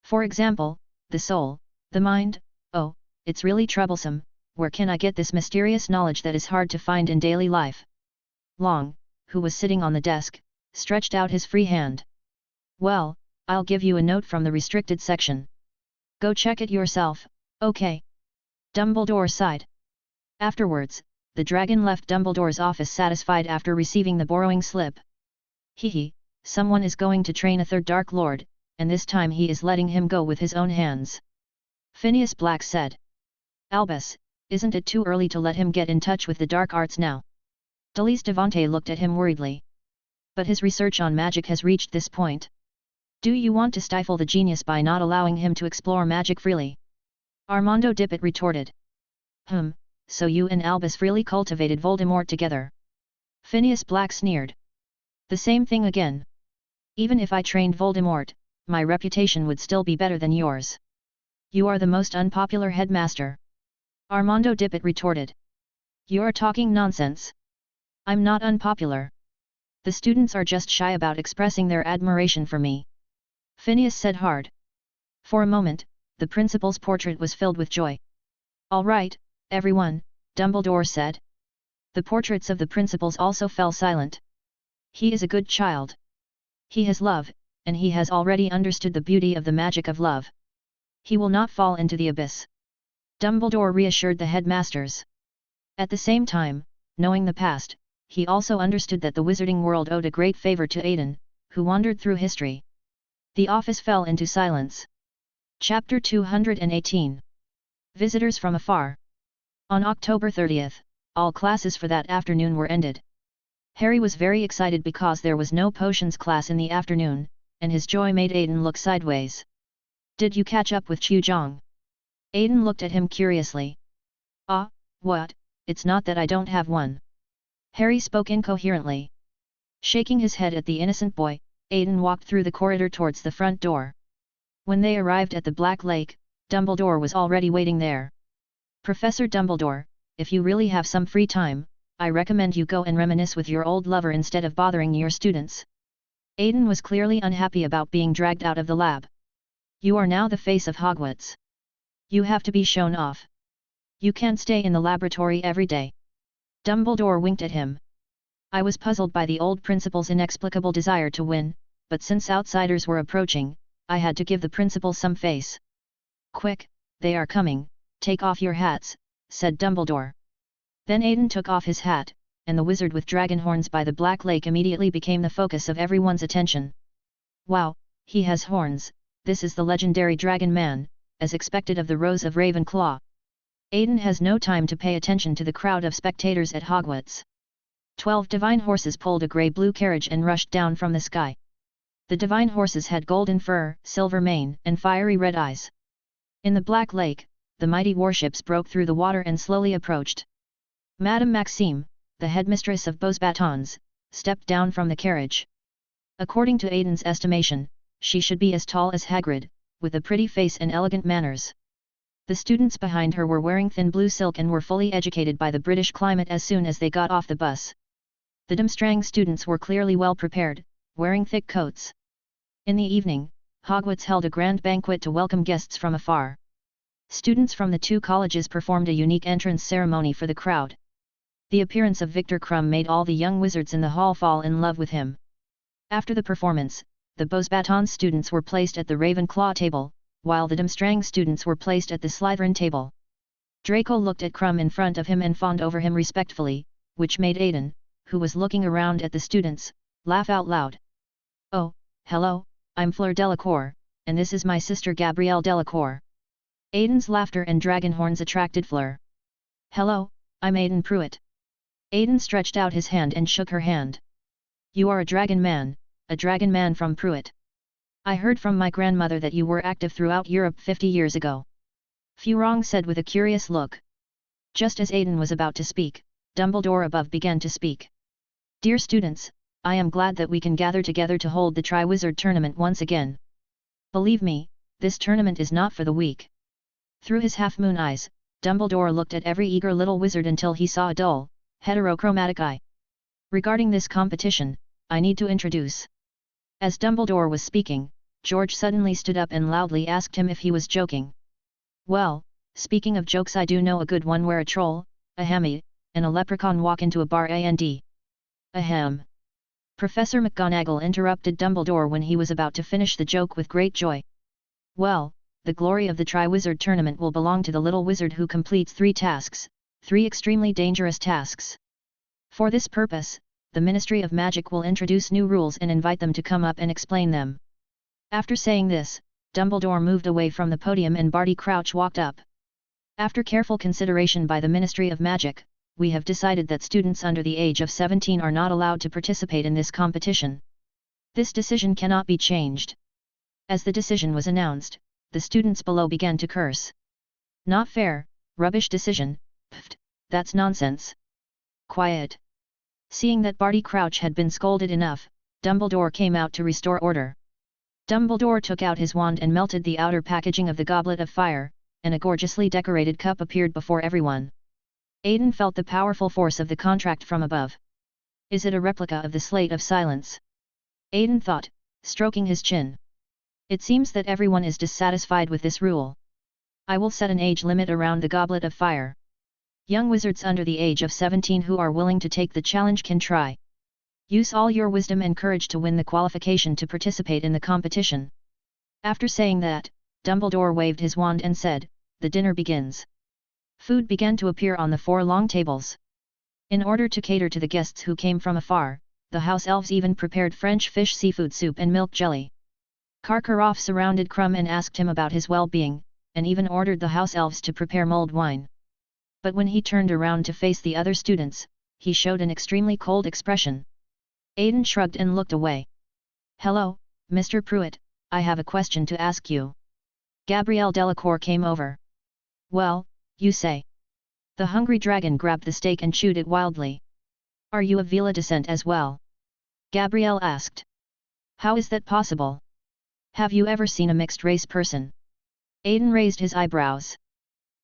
For example, the soul, the mind, oh, it's really troublesome, where can I get this mysterious knowledge that is hard to find in daily life? Long, who was sitting on the desk, stretched out his free hand. Well, I'll give you a note from the restricted section. Go check it yourself, okay? Dumbledore sighed. Afterwards, the dragon left Dumbledore's office satisfied after receiving the borrowing slip. Hehe, someone is going to train a 3rd Dark Lord, and this time he is letting him go with his own hands. Phineas Black said. Albus, isn't it too early to let him get in touch with the dark arts now? Delise Devante looked at him worriedly. But his research on magic has reached this point. Do you want to stifle the genius by not allowing him to explore magic freely? Armando Dippet retorted. so you and Albus freely cultivated Voldemort together. Phineas Black sneered. The same thing again. Even if I trained Voldemort, my reputation would still be better than yours. You are the most unpopular headmaster. Armando Dippet retorted. You're talking nonsense. I'm not unpopular. The students are just shy about expressing their admiration for me. Phineas said hard. For a moment, the principal's portrait was filled with joy. All right, everyone, Dumbledore said. The portraits of the principals also fell silent. He is a good child. He has love, and he has already understood the beauty of the magic of love. He will not fall into the abyss. Dumbledore reassured the headmasters. At the same time, knowing the past, he also understood that the wizarding world owed a great favor to Aiden, who wandered through history. The office fell into silence. Chapter 218. Visitors from afar. On October 30th, all classes for that afternoon were ended. Harry was very excited because there was no potions class in the afternoon, and his joy made Aiden look sideways. Did you catch up with Chu Jong? Aiden looked at him curiously. Ah, what, it's not that I don't have one. Harry spoke incoherently. Shaking his head at the innocent boy, Aiden walked through the corridor towards the front door. When they arrived at the Black Lake, Dumbledore was already waiting there. Professor Dumbledore, if you really have some free time, I recommend you go and reminisce with your old lover instead of bothering your students. Aiden was clearly unhappy about being dragged out of the lab. You are now the face of Hogwarts. You have to be shown off. You can't stay in the laboratory every day. Dumbledore winked at him. I was puzzled by the old principal's inexplicable desire to win, but since outsiders were approaching, I had to give the principal some face. Quick, they are coming, take off your hats, said Dumbledore. Then Aiden took off his hat, and the wizard with dragon horns by the Black Lake immediately became the focus of everyone's attention. Wow, he has horns, this is the legendary Dragon Man, as expected of the Rose of Ravenclaw. Aiden has no time to pay attention to the crowd of spectators at Hogwarts. 12 divine horses pulled a grey-blue carriage and rushed down from the sky. The divine horses had golden fur, silver mane, and fiery red eyes. In the Black Lake, the mighty warships broke through the water and slowly approached. Madame Maxime, the headmistress of Beauxbatons, stepped down from the carriage. According to Aiden's estimation, she should be as tall as Hagrid, with a pretty face and elegant manners. The students behind her were wearing thin blue silk and were fully educated by the British climate as soon as they got off the bus. The Durmstrang students were clearly well prepared, wearing thick coats. In the evening, Hogwarts held a grand banquet to welcome guests from afar. Students from the two colleges performed a unique entrance ceremony for the crowd. The appearance of Victor Krum made all the young wizards in the hall fall in love with him. After the performance, the Beauxbatons students were placed at the Ravenclaw table, while the Durmstrang students were placed at the Slytherin table. Draco looked at Krum in front of him and fawned over him respectfully, which made Aiden, who was looking around at the students, laugh out loud. Oh, hello, I'm Fleur Delacour, and this is my sister Gabrielle Delacour. Aiden's laughter and dragon horns attracted Fleur. Hello, I'm Aiden Pruitt. Aiden stretched out his hand and shook her hand. You are a dragon man from Pruitt. I heard from my grandmother that you were active throughout Europe 50 years ago. Furong said with a curious look. Just as Aiden was about to speak, Dumbledore above began to speak. Dear students, I am glad that we can gather together to hold the Triwizard Tournament once again. Believe me, this tournament is not for the weak. Through his half-moon eyes, Dumbledore looked at every eager little wizard until he saw a dull, heterochromatic eye. Regarding this competition, I need to introduce. As Dumbledore was speaking, George suddenly stood up and loudly asked him if he was joking. Well, speaking of jokes, I do know a good one where a troll, a hammy, and a leprechaun walk into a bar and ahem. Professor McGonagall interrupted Dumbledore when he was about to finish the joke with great joy. Well, the glory of the Triwizard Tournament will belong to the little wizard who completes 3 tasks, 3 extremely dangerous tasks. For this purpose, the Ministry of Magic will introduce new rules and invite them to come up and explain them. After saying this, Dumbledore moved away from the podium and Barty Crouch walked up. After careful consideration by the Ministry of Magic, we have decided that students under the age of 17 are not allowed to participate in this competition. This decision cannot be changed. As the decision was announced, the students below began to curse. Not fair, rubbish decision, pfft, That's nonsense. Quiet. Seeing that Barty Crouch had been scolded enough, Dumbledore came out to restore order. Dumbledore took out his wand and melted the outer packaging of the Goblet of Fire, and a gorgeously decorated cup appeared before everyone. Aiden felt the powerful force of the contract from above. Is it a replica of the Slate of Silence? Aiden thought, stroking his chin. It seems that everyone is dissatisfied with this rule. I will set an age limit around the Goblet of Fire. Young wizards under the age of 17 who are willing to take the challenge can try. Use all your wisdom and courage to win the qualification to participate in the competition. After saying that, Dumbledore waved his wand and said, "The dinner begins." Food began to appear on the 4 long tables. In order to cater to the guests who came from afar, the house elves even prepared French fish seafood soup and milk jelly. Karkaroff surrounded Krum and asked him about his well-being, and even ordered the house elves to prepare mulled wine. But when he turned around to face the other students, he showed an extremely cold expression. Aiden shrugged and looked away. "Hello, Mr. Pruitt, I have a question to ask you." Gabrielle Delacour came over. "Well, you say." The hungry dragon grabbed the steak and chewed it wildly. "Are you of Vila descent as well?" Gabrielle asked. "How is that possible? Have you ever seen a mixed-race person?" Aiden raised his eyebrows.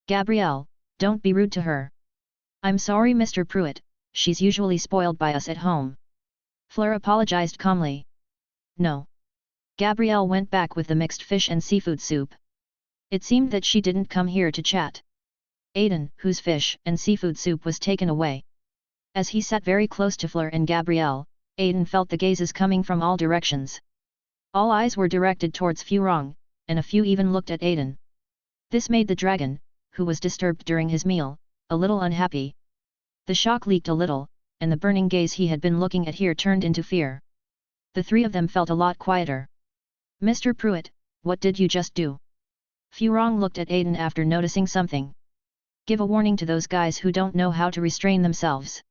"Gabrielle, don't be rude to her." "I'm sorry, Mr. Pruitt, she's usually spoiled by us at home." Fleur apologized calmly. "No." Gabrielle went back with the mixed fish and seafood soup. It seemed that she didn't come here to chat. Aiden, whose fish and seafood soup was taken away. As he sat very close to Fleur and Gabrielle, Aiden felt the gazes coming from all directions. All eyes were directed towards Furong, and a few even looked at Aiden. This made the dragon, who was disturbed during his meal, a little unhappy. The shock leaked a little, and the burning gaze he had been looking at here turned into fear. The 3 of them felt a lot quieter. "Mr. Pruitt, what did you just do?" Furong looked at Aiden after noticing something. "Give a warning to those guys who don't know how to restrain themselves.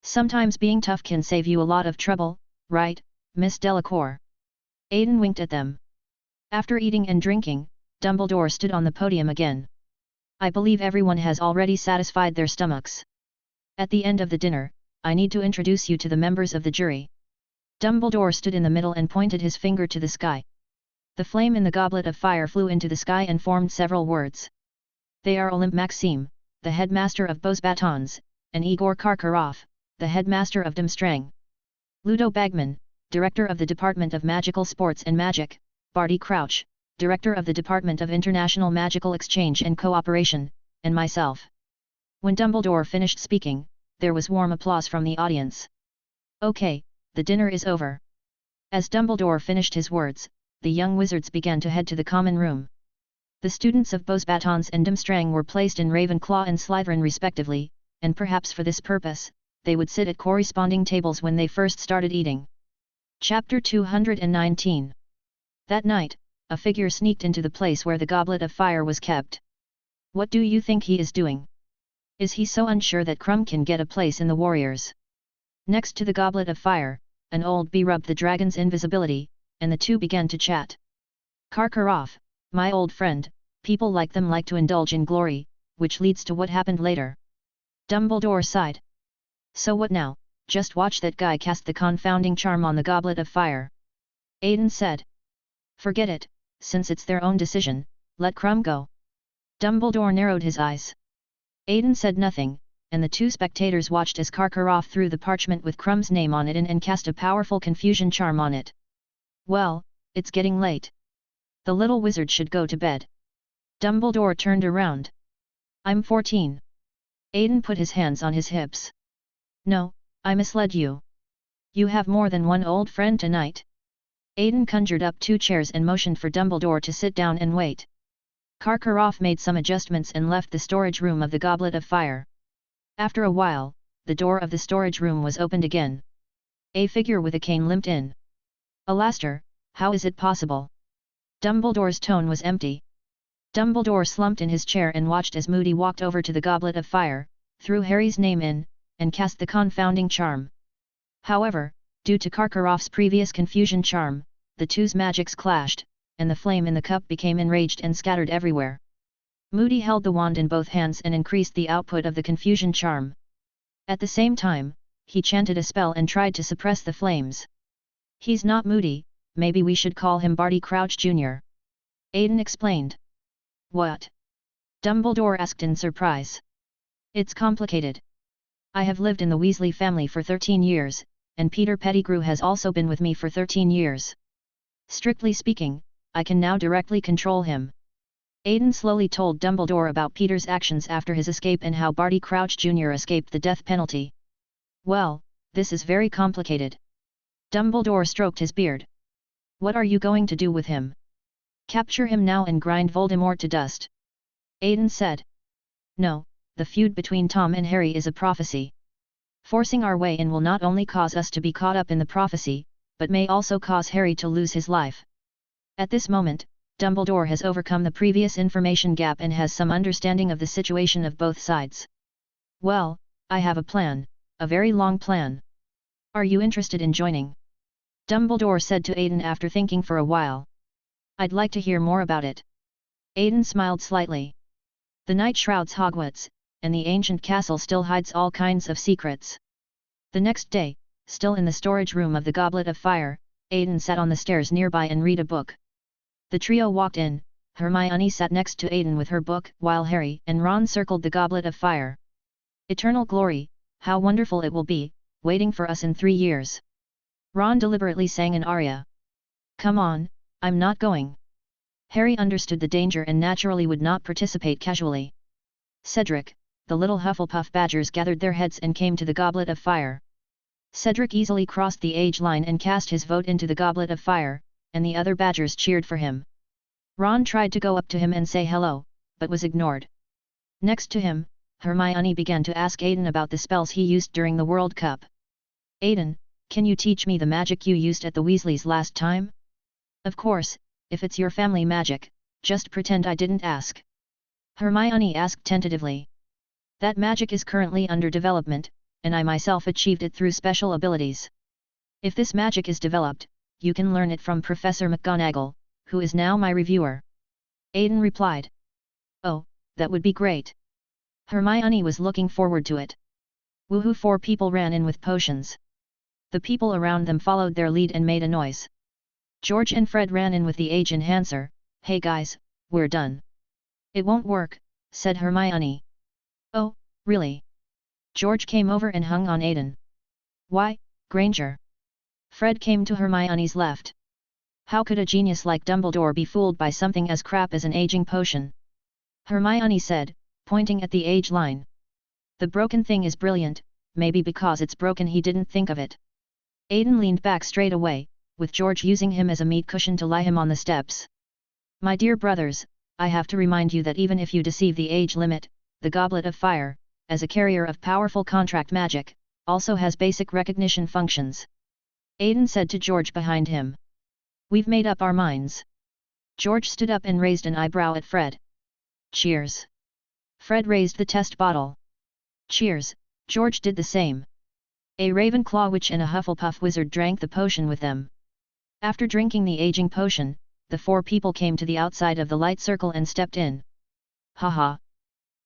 Sometimes being tough can save you a lot of trouble, right, Miss Delacour?" Aiden winked at them. After eating and drinking, Dumbledore stood on the podium again. "I believe everyone has already satisfied their stomachs. At the end of the dinner, I need to introduce you to the members of the jury." Dumbledore stood in the middle and pointed his finger to the sky. The flame in the Goblet of Fire flew into the sky and formed several words. They are Olympe Maxime, the headmaster of Beaux Batons, and Igor Karkaroff, the headmaster of Dumstrang. Ludo Bagman, director of the Department of Magical Sports and Magic, Barty Crouch, director of the Department of International Magical Exchange and Cooperation, and myself. When Dumbledore finished speaking, there was warm applause from the audience. "Okay, the dinner is over." As Dumbledore finished his words, the young wizards began to head to the common room. The students of Beaux Batons and Dumstrang were placed in Ravenclaw and Slytherin respectively, and perhaps for this purpose, they would sit at corresponding tables when they first started eating. Chapter 219. That night, a figure sneaked into the place where the Goblet of Fire was kept. "What do you think he is doing? Is he so unsure that Krum can get a place in the Warriors?" Next to the Goblet of Fire, an old bee rubbed the dragon's invisibility, and the two began to chat. "Karkaroff, my old friend, people like them like to indulge in glory, which leads to what happened later." Dumbledore sighed. "So what now, just watch that guy cast the confounding charm on the Goblet of Fire." Aiden said. "Forget it, since it's their own decision, let Krum go." Dumbledore narrowed his eyes. Aiden said nothing, and the 2 spectators watched as Karkaroff threw the parchment with Krum's name on it and cast a powerful confusion charm on it. "Well, it's getting late. The little wizard should go to bed." Dumbledore turned around. "I'm 14. Aiden put his hands on his hips. "No, I misled you. You have more than one old friend tonight." Aiden conjured up 2 chairs and motioned for Dumbledore to sit down and wait. Karkaroff made some adjustments and left the storage room of the Goblet of Fire. After a while, the door of the storage room was opened again. A figure with a cane limped in. "Alastair, how is it possible?" Dumbledore's tone was empty. Dumbledore slumped in his chair and watched as Moody walked over to the Goblet of Fire, threw Harry's name in, and cast the confounding charm. However, due to Karkaroff's previous confusion charm, the two's magics clashed, and the flame in the cup became enraged and scattered everywhere. Moody held the wand in both hands and increased the output of the confusion charm. At the same time, he chanted a spell and tried to suppress the flames. He's not Moody, maybe we should call him Barty Crouch Jr. Aiden explained. What? Dumbledore asked in surprise. It's complicated. I have lived in the Weasley family for 13 years, and Peter Pettigrew has also been with me for 13 years. Strictly speaking, I can now directly control him. Aiden slowly told Dumbledore about Peter's actions after his escape and how Barty Crouch Jr. escaped the death penalty. Well, this is very complicated. Dumbledore stroked his beard. What are you going to do with him? Capture him now and grind Voldemort to dust. Aiden said. No, the feud between Tom and Harry is a prophecy. Forcing our way in will not only cause us to be caught up in the prophecy, but may also cause Harry to lose his life. At this moment, Dumbledore has overcome the previous information gap and has some understanding of the situation of both sides. Well, I have a plan, a very long plan. Are you interested in joining? Dumbledore said to Aiden after thinking for a while. I'd like to hear more about it. Aiden smiled slightly. The night shrouds Hogwarts, and the ancient castle still hides all kinds of secrets. The next day, still in the storage room of the Goblet of Fire, Aiden sat on the stairs nearby and read a book. The trio walked in. Hermione sat next to Aiden with her book, while Harry and Ron circled the Goblet of Fire. Eternal glory, how wonderful it will be, waiting for us in 3 years. Ron deliberately sang an aria. Come on, I'm not going. Harry understood the danger and naturally would not participate casually. Cedric, the little Hufflepuff badgers gathered their heads and came to the Goblet of Fire. Cedric easily crossed the age line and cast his vote into the Goblet of Fire, and the other badgers cheered for him. Ron tried to go up to him and say hello, but was ignored. Next to him, Hermione began to ask Aiden about the spells he used during the World Cup. Aiden, can you teach me the magic you used at the Weasleys last time? Of course, if it's your family magic, just pretend I didn't ask. Hermione asked tentatively. That magic is currently under development, and I myself achieved it through special abilities. If this magic is developed, you can learn it from Professor McGonagall, who is now my reviewer. Aiden replied. Oh, that would be great. Hermione was looking forward to it. Woohoo! 4 people ran in with potions. The people around them followed their lead and made a noise. George and Fred ran in with the age enhancer. Hey guys, we're done. It won't work, said Hermione. Oh, really? George came over and hung on Aiden. Why, Granger? Fred came to Hermione's left. How could a genius like Dumbledore be fooled by something as crap as an aging potion? Hermione said, pointing at the age line. The broken thing is brilliant, maybe because it's broken he didn't think of it. Aiden leaned back straight away, with George using him as a meat cushion to lie him on the steps. My dear brothers, I have to remind you that even if you deceive the age limit, the Goblet of Fire, as a carrier of powerful contract magic, also has basic recognition functions. Aiden said to George behind him. We've made up our minds. George stood up and raised an eyebrow at Fred. Cheers. Fred raised the test bottle. Cheers, George did the same. A Ravenclaw witch and a Hufflepuff wizard drank the potion with them. After drinking the aging potion, the 4 people came to the outside of the light circle and stepped in. Haha.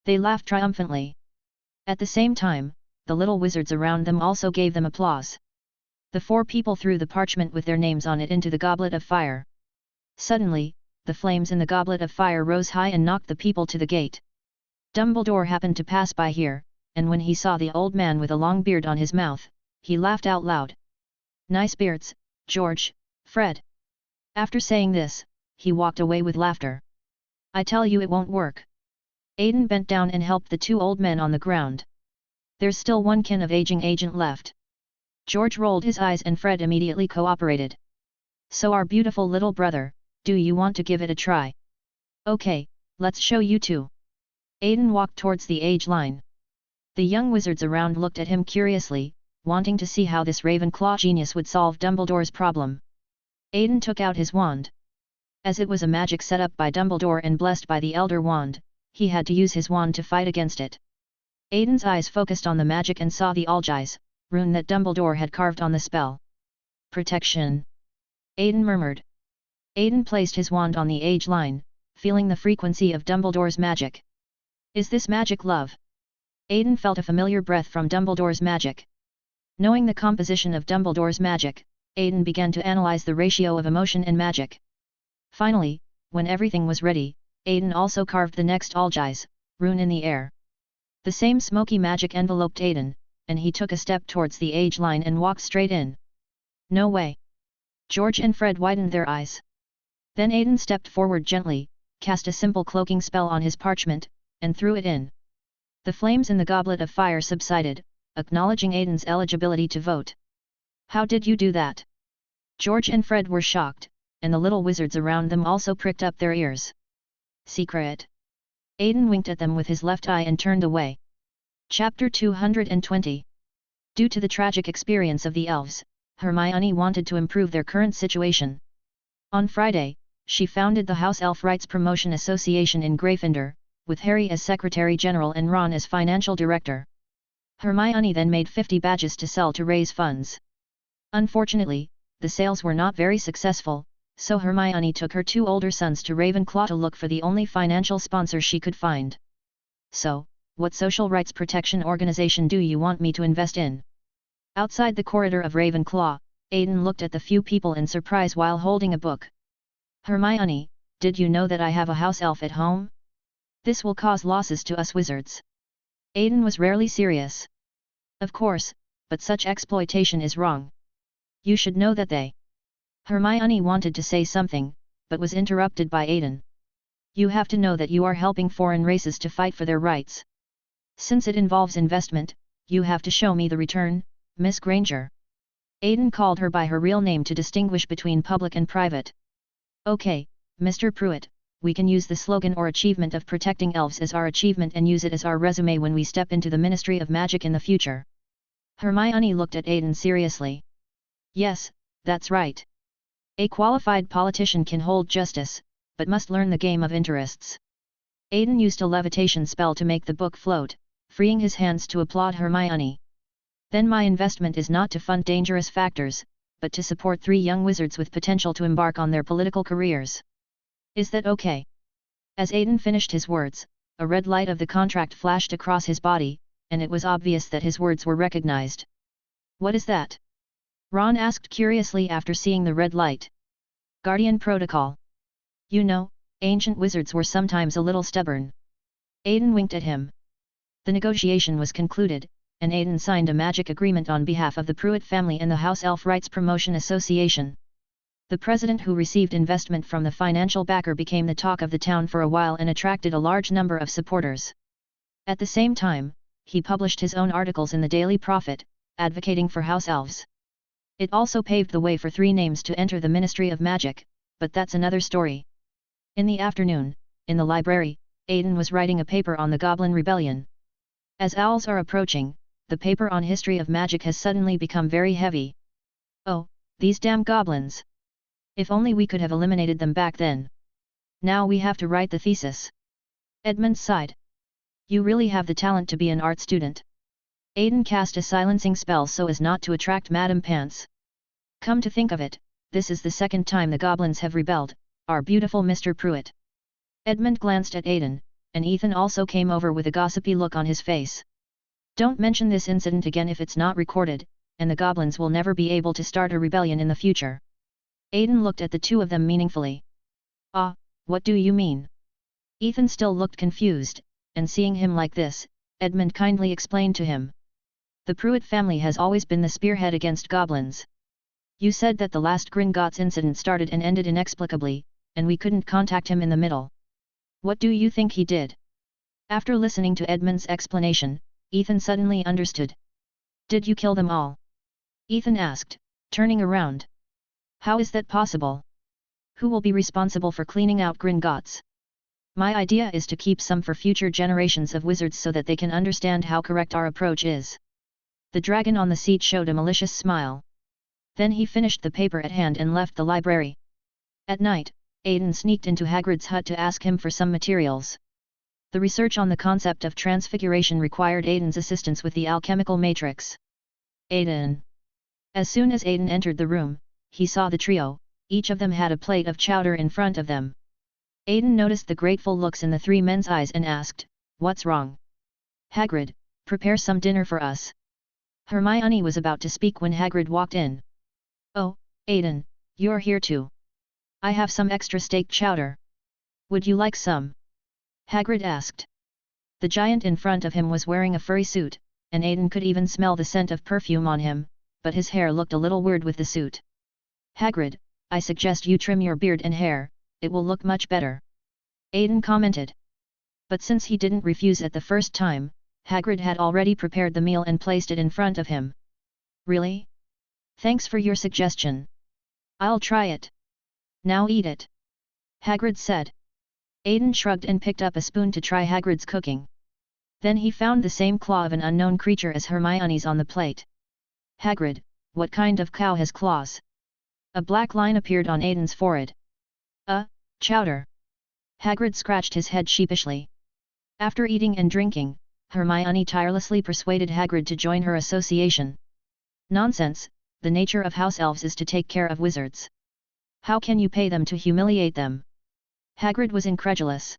They laughed triumphantly. At the same time, the little wizards around them also gave them applause. The 4 people threw the parchment with their names on it into the Goblet of Fire. Suddenly, the flames in the Goblet of Fire rose high and knocked the people to the gate. Dumbledore happened to pass by here, and when he saw the old man with a long beard on his mouth, he laughed out loud. Nice beards, George, Fred. After saying this, he walked away with laughter. I tell you it won't work. Aiden bent down and helped the 2 old men on the ground. There's still 1 kin of aging agent left. George rolled his eyes and Fred immediately cooperated. So our beautiful little brother, do you want to give it a try? Okay, let's show you 2. Aiden walked towards the age line. The young wizards around looked at him curiously, wanting to see how this Ravenclaw genius would solve Dumbledore's problem. Aiden took out his wand. As it was a magic set up by Dumbledore and blessed by the Elder Wand, he had to use his wand to fight against it. Aiden's eyes focused on the magic and saw the Algiz rune that Dumbledore had carved on the spell. Protection. Aiden murmured. Aiden placed his wand on the age line, feeling the frequency of Dumbledore's magic. Is this magic love? Aiden felt a familiar breath from Dumbledore's magic. Knowing the composition of Dumbledore's magic, Aiden began to analyze the ratio of emotion and magic. Finally, when everything was ready, Aiden also carved the next Algi's rune in the air. The same smoky magic enveloped Aiden, and he took a step towards the age line and walked straight in. No way! George and Fred widened their eyes. Then Aiden stepped forward gently, cast a simple cloaking spell on his parchment, and threw it in. The flames in the goblet of fire subsided, acknowledging Aiden's eligibility to vote. How did you do that? George and Fred were shocked, and the little wizards around them also pricked up their ears. Secret. Aiden winked at them with his left eye and turned away. Chapter 220. Due to the tragic experience of the elves, Hermione wanted to improve their current situation. On Friday, she founded the House Elf Rights Promotion Association in Gryffindor, with Harry as Secretary General and Ron as Financial Director. Hermione then made 50 badges to sell to raise funds. Unfortunately, the sales were not very successful, so Hermione took her 2 older sons to Ravenclaw to look for the only financial sponsor she could find. So, what social rights protection organization do you want me to invest in? Outside the corridor of Ravenclaw, Aiden looked at the few people in surprise while holding a book. Hermione, did you know that I have a house elf at home? This will cause losses to us wizards. Aiden was rarely serious. Of course, but such exploitation is wrong. You should know that they... Hermione wanted to say something, but was interrupted by Aiden. You have to know that you are helping foreign races to fight for their rights. Since it involves investment, you have to show me the return, Miss Granger. Aiden called her by her real name to distinguish between public and private. Okay, Mr. Pruitt, we can use the slogan or achievement of protecting elves as our achievement and use it as our resume when we step into the Ministry of Magic in the future. Hermione looked at Aiden seriously. Yes, that's right. A qualified politician can hold justice, but must learn the game of interests. Aiden used a levitation spell to make the book float, freeing his hands to applaud Hermione. Then my investment is not to fund dangerous factors, but to support 3 young wizards with potential to embark on their political careers. Is that okay? As Aiden finished his words, a red light of the contract flashed across his body, and it was obvious that his words were recognized. What is that? Ron asked curiously after seeing the red light. Guardian Protocol. You know, ancient wizards were sometimes a little stubborn. Aiden winked at him. The negotiation was concluded, and Aiden signed a magic agreement on behalf of the Pruitt family and the House Elf Rights Promotion Association. The president who received investment from the financial backer became the talk of the town for a while and attracted a large number of supporters. At the same time, he published his own articles in the Daily Prophet, advocating for house elves. It also paved the way for 3 names to enter the Ministry of Magic, but that's another story. In the afternoon, in the library, Aiden was writing a paper on the Goblin Rebellion. As owls are approaching, the paper on history of magic has suddenly become very heavy. Oh, these damn goblins! If only we could have eliminated them back then. Now we have to write the thesis. Edmund sighed. You really have the talent to be an art student. Aiden cast a silencing spell so as not to attract Madame Pants. Come to think of it, this is the 2nd time the goblins have rebelled, our beautiful Mr. Pruitt. Edmund glanced at Aiden, and Ethan also came over with a gossipy look on his face. Don't mention this incident again if it's not recorded, and the goblins will never be able to start a rebellion in the future. Aiden looked at the 2 of them meaningfully. Ah, what do you mean? Ethan still looked confused, and seeing him like this, Edmund kindly explained to him. The Pruitt family has always been the spearhead against goblins. You said that the last Gringotts incident started and ended inexplicably, and we couldn't contact him in the middle. What do you think he did? After listening to Edmund's explanation, Ethan suddenly understood. Did you kill them all? Ethan asked, turning around. How is that possible? Who will be responsible for cleaning out Gringotts? My idea is to keep some for future generations of wizards so that they can understand how correct our approach is. The dragon on the seat showed a malicious smile. Then he finished the paper at hand and left the library. At night, Aiden sneaked into Hagrid's hut to ask him for some materials. The research on the concept of transfiguration required Aiden's assistance with the alchemical matrix. Aiden. As soon as Aiden entered the room, he saw the trio, each of them had a plate of chowder in front of them. Aiden noticed the grateful looks in the three men's eyes and asked, "What's wrong?" "Hagrid, prepare some dinner for us." Hermione was about to speak when Hagrid walked in. "Oh, Aiden, you're here too. I have some extra steak chowder. Would you like some?" Hagrid asked. The giant in front of him was wearing a furry suit, and Aiden could even smell the scent of perfume on him, but his hair looked a little weird with the suit. "Hagrid, I suggest you trim your beard and hair, it will look much better," Aiden commented. But since he didn't refuse at the first time, Hagrid had already prepared the meal and placed it in front of him. "Really? Thanks for your suggestion. I'll try it. Now eat it," Hagrid said. Aiden shrugged and picked up a spoon to try Hagrid's cooking. Then he found the same claw of an unknown creature as Hermione's on the plate. "Hagrid, what kind of cow has claws?" A black line appeared on Aiden's forehead. Chowder." Hagrid scratched his head sheepishly. After eating and drinking, Hermione tirelessly persuaded Hagrid to join her association. "Nonsense, the nature of house elves is to take care of wizards. How can you pay them to humiliate them?" Hagrid was incredulous.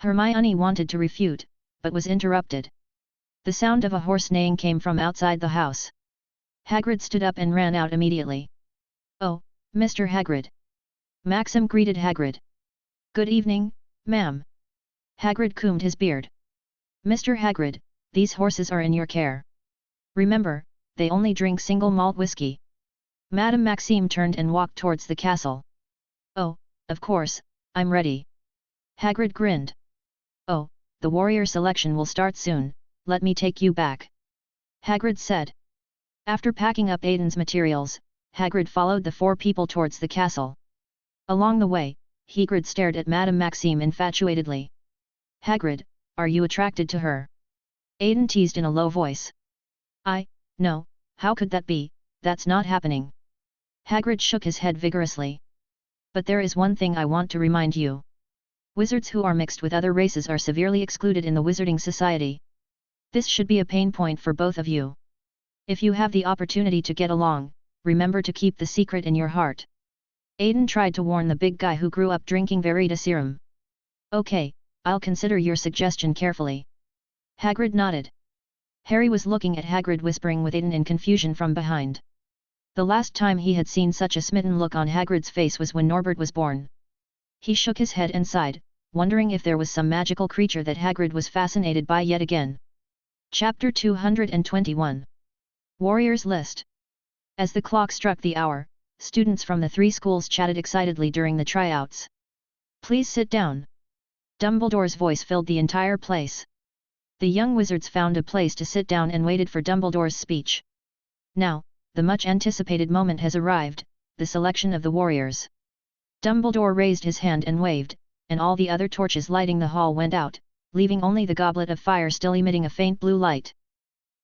Hermione wanted to refute, but was interrupted. The sound of a horse neighing came from outside the house. Hagrid stood up and ran out immediately. "Oh, Mr. Hagrid!" Maxim greeted Hagrid. "Good evening, ma'am." Hagrid combed his beard. "Mr. Hagrid, these horses are in your care. Remember, they only drink single malt whiskey." Madame Maxime turned and walked towards the castle. "Oh, of course, I'm ready." Hagrid grinned. "Oh, the warrior selection will start soon, let me take you back," Hagrid said. After packing up Aiden's materials, Hagrid followed the four people towards the castle. Along the way, Hagrid stared at Madame Maxime infatuatedly. "Hagrid, are you attracted to her?" Aiden teased in a low voice. No, how could that be, that's not happening." Hagrid shook his head vigorously. "But there is one thing I want to remind you. Wizards who are mixed with other races are severely excluded in the Wizarding Society. This should be a pain point for both of you. If you have the opportunity to get along, remember to keep the secret in your heart." Aiden tried to warn the big guy who grew up drinking Verita serum. "Okay, I'll consider your suggestion carefully." Hagrid nodded. Harry was looking at Hagrid whispering with Aiden in confusion from behind. The last time he had seen such a smitten look on Hagrid's face was when Norbert was born. He shook his head and sighed, wondering if there was some magical creature that Hagrid was fascinated by yet again. Chapter 221. Warriors List. As the clock struck the hour, students from the three schools chatted excitedly during the tryouts. "Please sit down." Dumbledore's voice filled the entire place. The young wizards found a place to sit down and waited for Dumbledore's speech. Now, the much-anticipated moment has arrived, the selection of the warriors. Dumbledore raised his hand and waved, and all the other torches lighting the hall went out, leaving only the goblet of fire still emitting a faint blue light.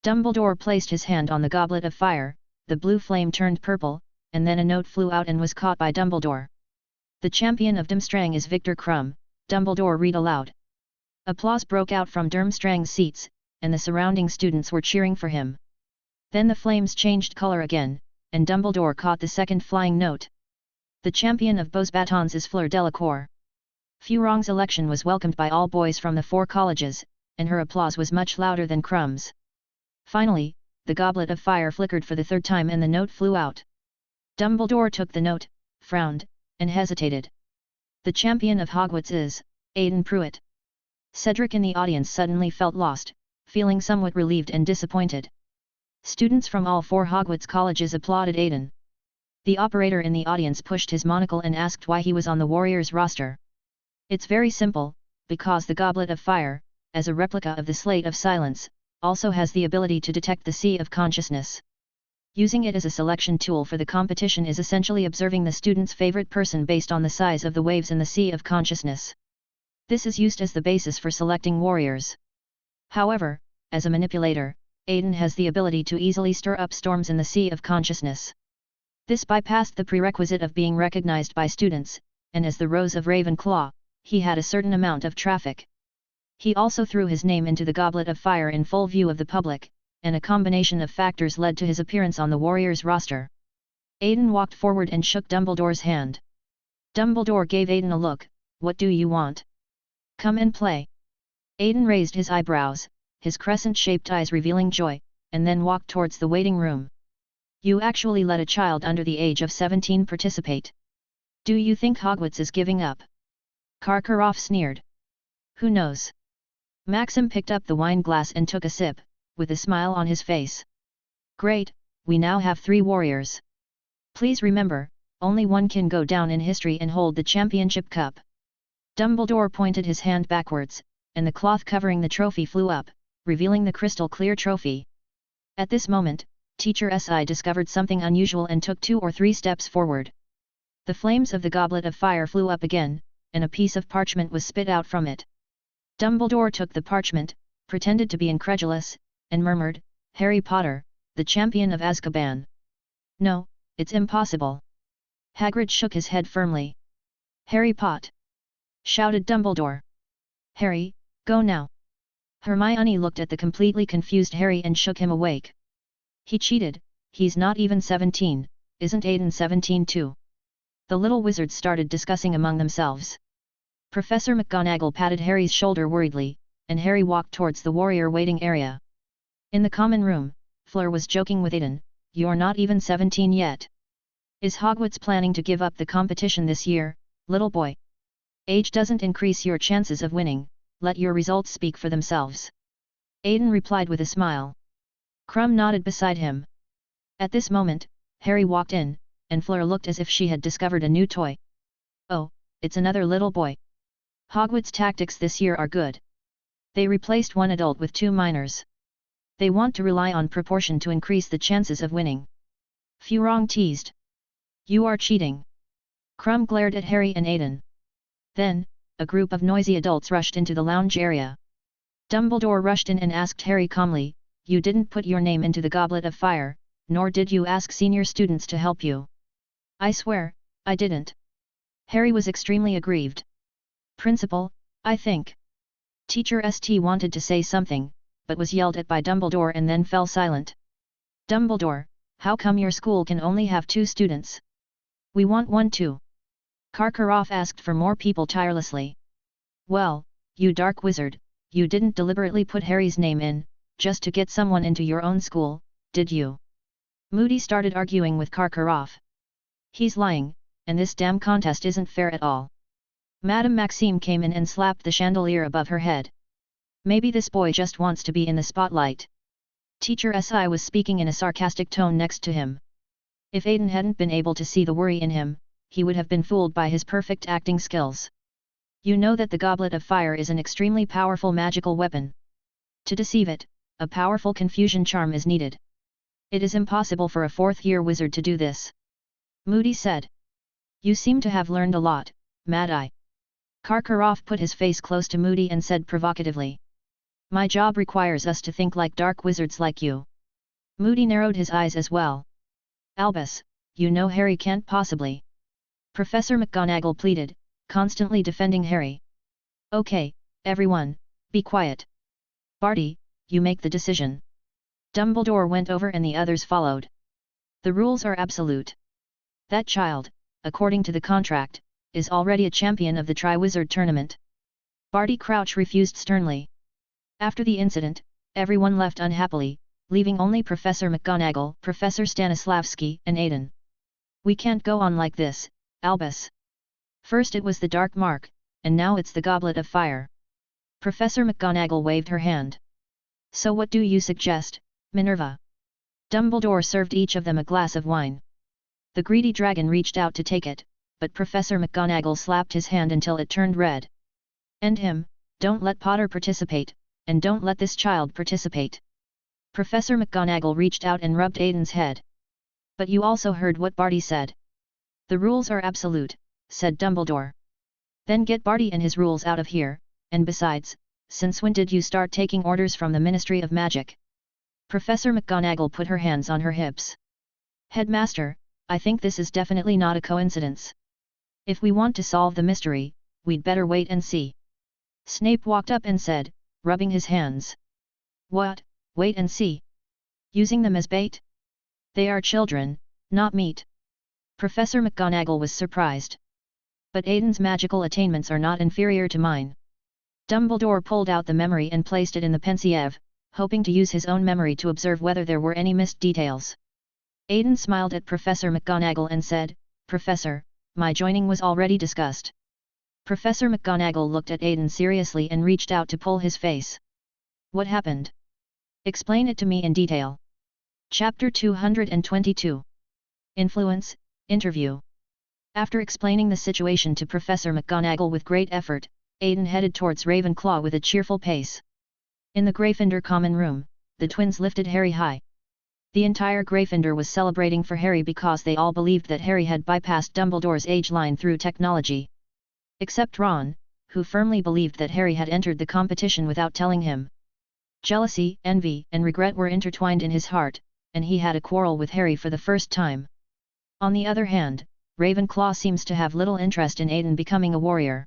Dumbledore placed his hand on the goblet of fire, the blue flame turned purple, and then a note flew out and was caught by Dumbledore. "The champion of Durmstrang is Victor Krum," Dumbledore read aloud. Applause broke out from Durmstrang's seats, and the surrounding students were cheering for him. Then the flames changed color again, and Dumbledore caught the second flying note. "The champion of Beaux Batons is Fleur Delacour." Furong's election was welcomed by all boys from the four colleges, and her applause was much louder than Krum's. Finally, the goblet of fire flickered for the third time and the note flew out. Dumbledore took the note, frowned, and hesitated. "The champion of Hogwarts is Aiden Pruitt." Cedric in the audience suddenly felt lost, feeling somewhat relieved and disappointed. Students from all four Hogwarts colleges applauded Aiden. The operator in the audience pushed his monocle and asked why he was on the Warriors roster. "It's very simple, because the Goblet of Fire, as a replica of the Slate of Silence, also has the ability to detect the Sea of Consciousness. Using it as a selection tool for the competition is essentially observing the student's favorite person based on the size of the waves in the Sea of Consciousness. This is used as the basis for selecting warriors. However, as a manipulator, Aiden has the ability to easily stir up storms in the Sea of Consciousness. This bypassed the prerequisite of being recognized by students, and as the Rose of Ravenclaw, he had a certain amount of traffic. He also threw his name into the Goblet of Fire in full view of the public, and a combination of factors led to his appearance on the Warriors roster." Aiden walked forward and shook Dumbledore's hand. Dumbledore gave Aiden a look, what do you want? Come and play. Aiden raised his eyebrows, his crescent-shaped eyes revealing joy, and then walked towards the waiting room. You actually let a child under the age of 17 participate. Do you think Hogwarts is giving up? Karkaroff sneered. Who knows? Maxim picked up the wine glass and took a sip, with a smile on his face. Great, we now have 3 warriors. Please remember, only one can go down in history and hold the championship cup. Dumbledore pointed his hand backwards, and the cloth covering the trophy flew up, revealing the crystal-clear trophy. At this moment, Teacher Si discovered something unusual and took 2 or 3 steps forward. The flames of the goblet of fire flew up again, and a piece of parchment was spit out from it. Dumbledore took the parchment, pretended to be incredulous, and murmured, Harry Potter, the champion of Azkaban. No, it's impossible. Hagrid shook his head firmly. Harry Pot! Shouted Dumbledore. Harry, go now. Hermione looked at the completely confused Harry and shook him awake. He cheated, he's not even 17, isn't Aiden 17 too? The little wizards started discussing among themselves. Professor McGonagall patted Harry's shoulder worriedly, and Harry walked towards the warrior waiting area. In the common room, Fleur was joking with Aiden, you're not even 17 yet. Is Hogwarts planning to give up the competition this year, little boy? Age doesn't increase your chances of winning, let your results speak for themselves. Aiden replied with a smile. Crumb nodded beside him. At this moment, Harry walked in, and Fleur looked as if she had discovered a new toy. Oh, it's another little boy. Hogwarts tactics this year are good. They replaced 1 adult with 2 minors. They want to rely on proportion to increase the chances of winning. Furong teased. You are cheating. Crumb glared at Harry and Aiden. Then, a group of noisy adults rushed into the lounge area. Dumbledore rushed in and asked Harry calmly, you didn't put your name into the goblet of fire, nor did you ask senior students to help you. I swear, I didn't. Harry was extremely aggrieved. Principal, I think. Teacher St wanted to say something, but was yelled at by Dumbledore and then fell silent. Dumbledore, how come your school can only have 2 students? We want 1 too. Karkaroff asked for more people tirelessly. Well, you dark wizard, you didn't deliberately put Harry's name in, just to get someone into your own school, did you? Moody started arguing with Karkaroff. He's lying, and this damn contest isn't fair at all. Madame Maxime came in and slapped the chandelier above her head. Maybe this boy just wants to be in the spotlight. Teacher Si was speaking in a sarcastic tone next to him. If Aiden hadn't been able to see the worry in him, he would have been fooled by his perfect acting skills. You know that the Goblet of Fire is an extremely powerful magical weapon. To deceive it, a powerful confusion charm is needed. It is impossible for a 4th-year wizard to do this. Moody said. You seem to have learned a lot, Mad-Eye. Karkaroff put his face close to Moody and said provocatively. My job requires us to think like dark wizards like you. Moody narrowed his eyes as well. Albus, you know Harry can't possibly. Professor McGonagall pleaded, constantly defending Harry. Okay, everyone, be quiet. Barty, you make the decision. Dumbledore went over and the others followed. The rules are absolute. That child, according to the contract, is already a champion of the Triwizard Tournament. Barty Crouch refused sternly. After the incident, everyone left unhappily, leaving only Professor McGonagall, Professor Stanislavski, and Aiden. We can't go on like this, Albus. First it was the Dark Mark, and now it's the Goblet of Fire. Professor McGonagall waved her hand. So what do you suggest, Minerva? Dumbledore served each of them a glass of wine. The greedy dragon reached out to take it, but Professor McGonagall slapped his hand until it turned red. End him, don't let Potter participate, and don't let this child participate. Professor McGonagall reached out and rubbed Aiden's head. But you also heard what Barty said. The rules are absolute, said Dumbledore. Then get Barty and his rules out of here, and besides, since when did you start taking orders from the Ministry of Magic? Professor McGonagall put her hands on her hips. Headmaster, I think this is definitely not a coincidence. If we want to solve the mystery, we'd better wait and see. Snape walked up and said, rubbing his hands. What, wait and see? Using them as bait? They are children, not meat. Professor McGonagall was surprised. But Aiden's magical attainments are not inferior to mine. Dumbledore pulled out the memory and placed it in the pensieve, hoping to use his own memory to observe whether there were any missed details. Aiden smiled at Professor McGonagall and said, "Professor, my joining was already discussed." Professor McGonagall looked at Aiden seriously and reached out to pull his face. "What happened? Explain it to me in detail." Chapter 222. Influence, Interview. After explaining the situation to Professor McGonagall with great effort, Aiden headed towards Ravenclaw with a cheerful pace. In the Gryffindor common room, the twins lifted Harry high. The entire Gryffindor was celebrating for Harry because they all believed that Harry had bypassed Dumbledore's age line through technology. Except Ron, who firmly believed that Harry had entered the competition without telling him. Jealousy, envy, and regret were intertwined in his heart, and he had a quarrel with Harry for the first time. On the other hand, Ravenclaw seems to have little interest in Aiden becoming a warrior.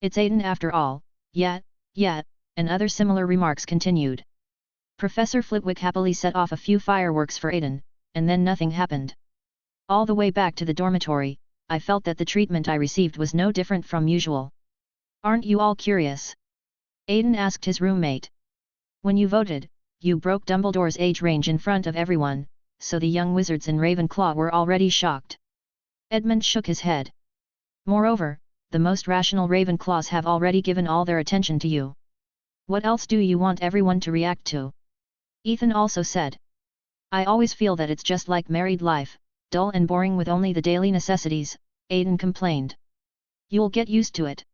"It's Aiden after all, yet," and other similar remarks continued. Professor Flitwick happily set off a few fireworks for Aiden, and then nothing happened. All the way back to the dormitory, I felt that the treatment I received was no different from usual. "Aren't you all curious?" Aiden asked his roommate. "When you voted, you broke Dumbledore's age range in front of everyone, so the young wizards in Ravenclaw were already shocked." Edmund shook his head. "Moreover, the most rational Ravenclaws have already given all their attention to you. What else do you want everyone to react to?" Ethan also said. "I always feel that it's just like married life, dull and boring with only the daily necessities," Aiden complained. "You'll get used to it."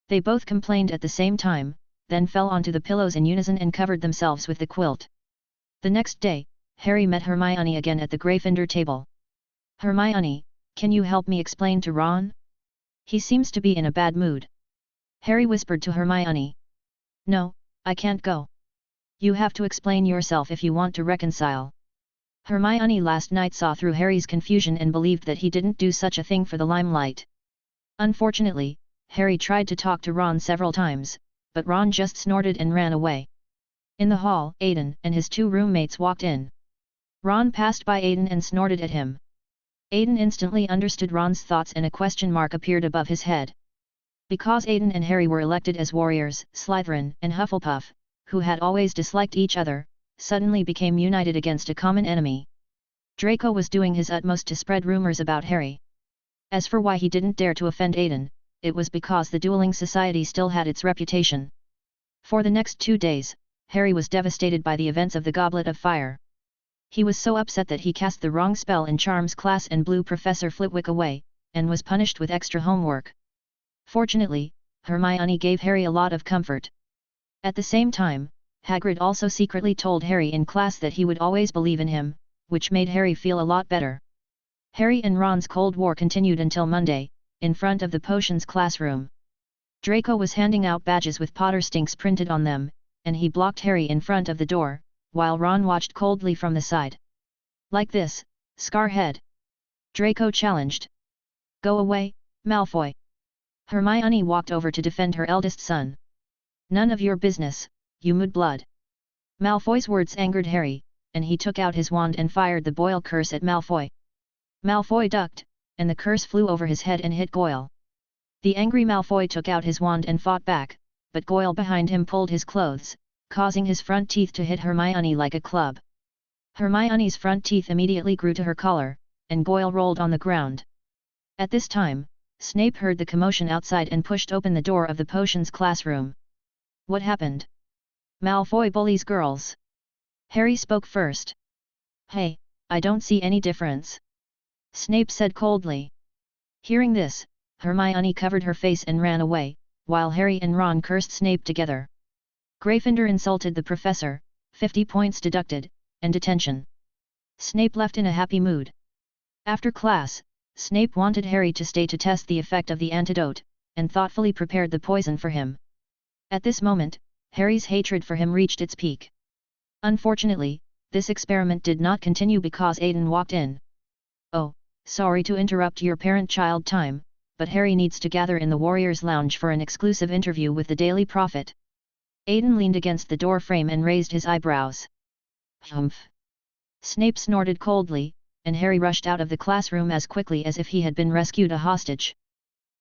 They both complained at the same time, then fell onto the pillows in unison and covered themselves with the quilt. The next day, Harry met Hermione again at the Gryffindor table. "Hermione, can you help me explain to Ron? He seems to be in a bad mood." Harry whispered to Hermione. "No, I can't go. You have to explain yourself if you want to reconcile." Hermione last night saw through Harry's confusion and believed that he didn't do such a thing for the limelight. Unfortunately, Harry tried to talk to Ron several times, but Ron just snorted and ran away. In the hall, Aiden and his two roommates walked in. Ron passed by Aiden and snorted at him. Aiden instantly understood Ron's thoughts and a question mark appeared above his head. Because Aiden and Harry were elected as warriors, Slytherin and Hufflepuff, who had always disliked each other, suddenly became united against a common enemy. Draco was doing his utmost to spread rumors about Harry. As for why he didn't dare to offend Aiden, it was because the dueling society still had its reputation. For the next 2 days, Harry was devastated by the events of the Goblet of Fire. He was so upset that he cast the wrong spell in Charms class and blew Professor Flitwick away, and was punished with extra homework. Fortunately, Hermione gave Harry a lot of comfort. At the same time, Hagrid also secretly told Harry in class that he would always believe in him, which made Harry feel a lot better. Harry and Ron's Cold War continued until Monday, in front of the potions classroom. Draco was handing out badges with Potter Stinks printed on them, and he blocked Harry in front of the door, while Ron watched coldly from the side. "Like this, Scarhead?" Draco challenged. "Go away, Malfoy." Hermione walked over to defend her eldest son. "None of your business, you mudblood." Malfoy's words angered Harry, and he took out his wand and fired the Boyle curse at Malfoy. Malfoy ducked, and the curse flew over his head and hit Goyle. The angry Malfoy took out his wand and fought back, but Goyle behind him pulled his clothes, causing his front teeth to hit Hermione like a club. Hermione's front teeth immediately grew to her collar, and Goyle rolled on the ground. At this time, Snape heard the commotion outside and pushed open the door of the potions classroom. "What happened?" "Malfoy bullies girls." Harry spoke first. "Hey, I don't see any difference," Snape said coldly. Hearing this, Hermione covered her face and ran away, while Harry and Ron cursed Snape together. Gryffindor insulted the professor, 50 points deducted, and detention. Snape left in a happy mood. After class, Snape wanted Harry to stay to test the effect of the antidote, and thoughtfully prepared the poison for him. At this moment, Harry's hatred for him reached its peak. Unfortunately, this experiment did not continue because Aiden walked in. "Oh, sorry to interrupt your parent-child time, but Harry needs to gather in the Warriors' Lounge for an exclusive interview with the Daily Prophet." Aiden leaned against the door frame and raised his eyebrows. "Humph!" Snape snorted coldly, and Harry rushed out of the classroom as quickly as if he had been rescued a hostage.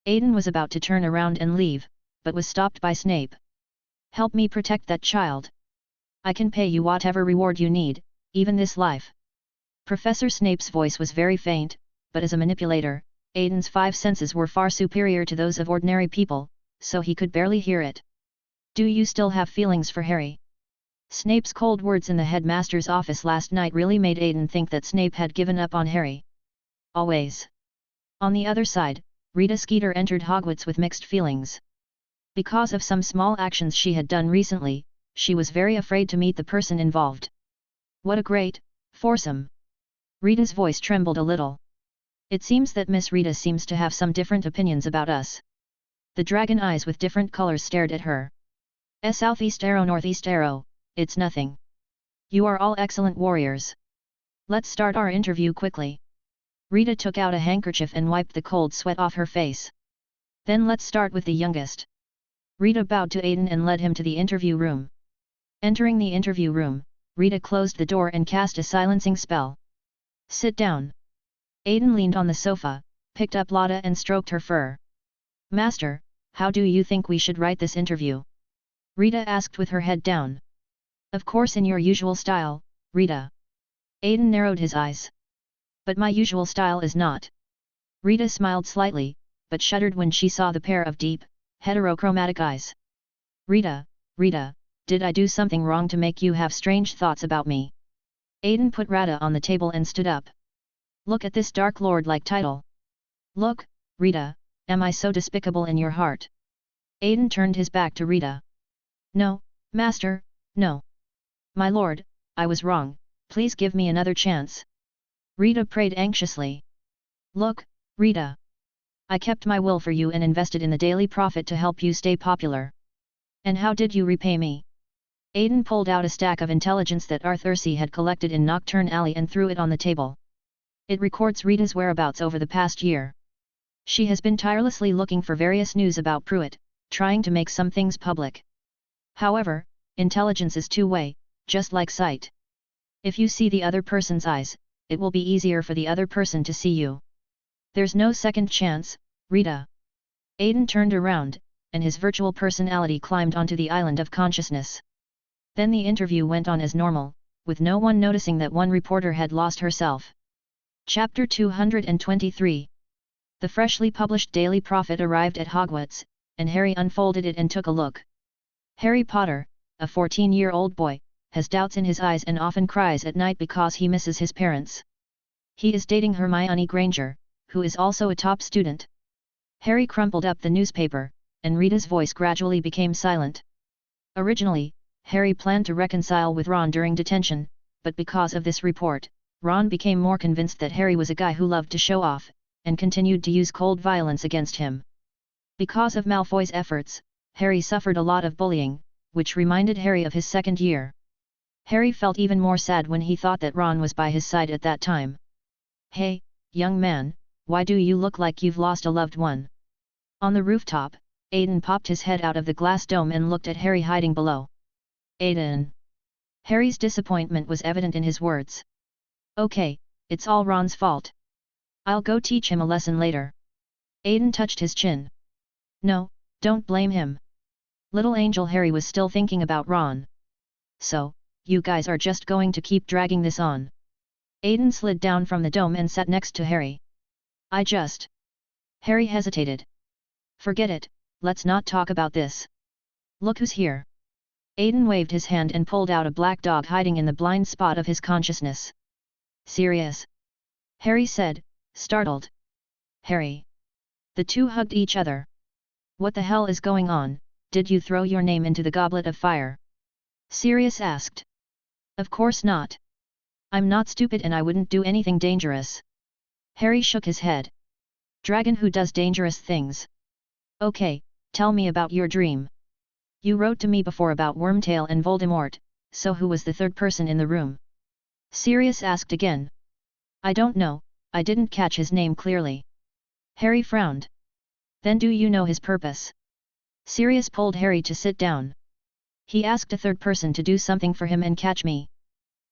Aiden was about to turn around and leave, but was stopped by Snape. "Help me protect that child. I can pay you whatever reward you need, even this life." Professor Snape's voice was very faint, but as a manipulator, Aiden's 5 senses were far superior to those of ordinary people, so he could barely hear it. "Do you still have feelings for Harry?" Snape's cold words in the headmaster's office last night really made Aiden think that Snape had given up on Harry. Always. On the other side, Rita Skeeter entered Hogwarts with mixed feelings. Because of some small actions she had done recently, she was very afraid to meet the person involved. "What a great foursome!" Rita's voice trembled a little. "It seems that Miss Rita seems to have some different opinions about us." The dragon eyes with different colors stared at her. "Southeast arrow, northeast arrow, it's nothing. You are all excellent warriors. Let's start our interview quickly." Rita took out a handkerchief and wiped the cold sweat off her face. "Then let's start with the youngest." Rita bowed to Aiden and led him to the interview room. Entering the interview room, Rita closed the door and cast a silencing spell. "Sit down." Aiden leaned on the sofa, picked up Lotta and stroked her fur. "Master, how do you think we should write this interview?" Rita asked with her head down. "Of course in your usual style, Rita." Aiden narrowed his eyes. "But my usual style is not." Rita smiled slightly, but shuddered when she saw the pair of deep, heterochromatic eyes. "Rita, Rita, did I do something wrong to make you have strange thoughts about me?" Aiden put Rita on the table and stood up. "Look at this Dark Lord-like title. Look, Rita, am I so despicable in your heart?" Aiden turned his back to Rita. "No, Master, no. My lord, I was wrong, please give me another chance." Rita prayed anxiously. "Look, Rita. I kept my will for you and invested in the Daily Prophet to help you stay popular. And how did you repay me?" Aiden pulled out a stack of intelligence that Arthur C. had collected in Nocturne Alley and threw it on the table. It records Rita's whereabouts over the past year. She has been tirelessly looking for various news about Pruitt, trying to make some things public. However, intelligence is two-way, just like sight. If you see the other person's eyes, it will be easier for the other person to see you. There's no second chance, Rita." Aiden turned around, and his virtual personality climbed onto the island of consciousness. Then the interview went on as normal, with no one noticing that one reporter had lost herself. Chapter 223. The freshly published Daily Prophet arrived at Hogwarts, and Harry unfolded it and took a look. Harry Potter, a 14-year-old boy, has doubts in his eyes and often cries at night because he misses his parents. He is dating Hermione Granger, who is also a top student. Harry crumpled up the newspaper, and Rita's voice gradually became silent. Originally, Harry planned to reconcile with Ron during detention, but because of this report, Ron became more convinced that Harry was a guy who loved to show off, and continued to use cold violence against him. Because of Malfoy's efforts, Harry suffered a lot of bullying, which reminded Harry of his second year. Harry felt even more sad when he thought that Ron was by his side at that time. "Hey, young man, why do you look like you've lost a loved one?" On the rooftop, Aiden popped his head out of the glass dome and looked at Harry hiding below. "Aiden." Harry's disappointment was evident in his words. "Okay, it's all Ron's fault. I'll go teach him a lesson later." Aiden touched his chin. "No, don't blame him." Little Angel Harry was still thinking about Ron. "So, you guys are just going to keep dragging this on?" Aiden slid down from the dome and sat next to Harry. "I just..." Harry hesitated. "Forget it, let's not talk about this. Look who's here." Aiden waved his hand and pulled out a black dog hiding in the blind spot of his consciousness. "Serious?" Harry said, startled. "Harry." The two hugged each other. "What the hell is going on, did you throw your name into the goblet of fire?" Sirius asked. "Of course not. I'm not stupid and I wouldn't do anything dangerous." Harry shook his head. "Dragon who does dangerous things. Okay, tell me about your dream. You wrote to me before about Wormtail and Voldemort, so who was the third person in the room?" Sirius asked again. "I don't know, I didn't catch his name clearly." Harry frowned. "Then do you know his purpose?" Sirius pulled Harry to sit down. "He asked a third person to do something for him and catch me."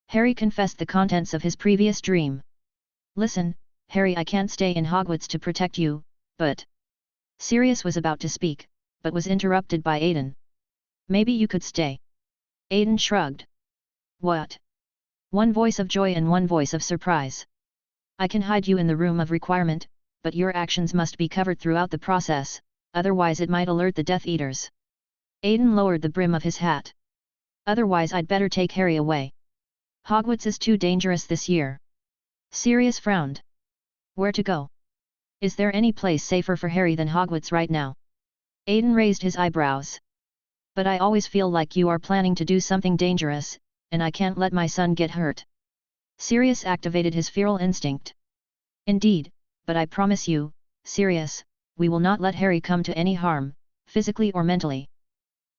Harry confessed the contents of his previous dream. "Listen, Harry, I can't stay in Hogwarts to protect you, but..." Sirius was about to speak, but was interrupted by Aiden. Maybe you could stay. Aiden shrugged. What? One voice of joy and one voice of surprise. I can hide you in the room of requirement, but your actions must be covered throughout the process, otherwise it might alert the Death Eaters. Aiden lowered the brim of his hat. Otherwise I'd better take Harry away. Hogwarts is too dangerous this year. Sirius frowned. Where to go? Is there any place safer for Harry than Hogwarts right now? Aiden raised his eyebrows. But I always feel like you are planning to do something dangerous, and I can't let my son get hurt. Sirius activated his feral instinct. Indeed, but I promise you, Sirius, we will not let Harry come to any harm, physically or mentally.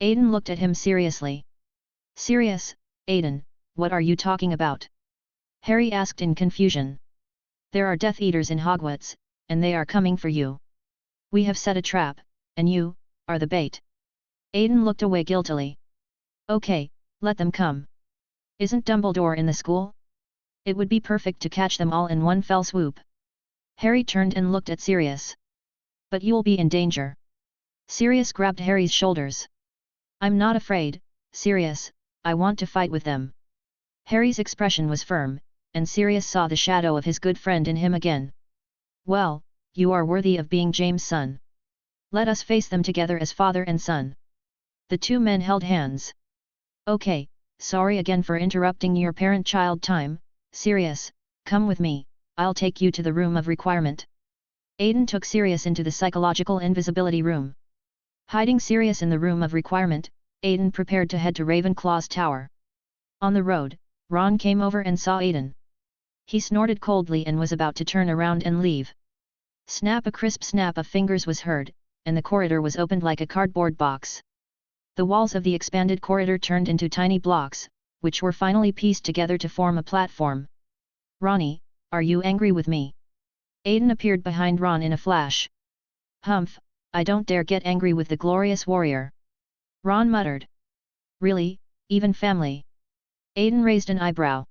Aiden looked at him seriously. Sirius, Aiden, what are you talking about? Harry asked in confusion. There are Death Eaters in Hogwarts, and they are coming for you. We have set a trap, and you are the bait. Aiden looked away guiltily. Okay, let them come. Isn't Dumbledore in the school? It would be perfect to catch them all in one fell swoop. Harry turned and looked at Sirius. But you'll be in danger. Sirius grabbed Harry's shoulders. I'm not afraid, Sirius, I want to fight with them. Harry's expression was firm, and Sirius saw the shadow of his good friend in him again. Well, you are worthy of being James' son. Let us face them together as father and son. The two men held hands. Okay, sorry again for interrupting your parent-child time, Sirius, come with me, I'll take you to the room of requirement. Aiden took Sirius into the psychological invisibility room. Hiding Sirius in the room of requirement, Aiden prepared to head to Ravenclaw's tower. On the road, Ron came over and saw Aiden. He snorted coldly and was about to turn around and leave. Snap! A crisp snap of fingers was heard, and the corridor was opened like a cardboard box. The walls of the expanded corridor turned into tiny blocks, which were finally pieced together to form a platform. Ronnie, are you angry with me? Aiden appeared behind Ron in a flash. Humph, I don't dare get angry with the glorious warrior. Ron muttered. Really, even family? Aiden raised an eyebrow.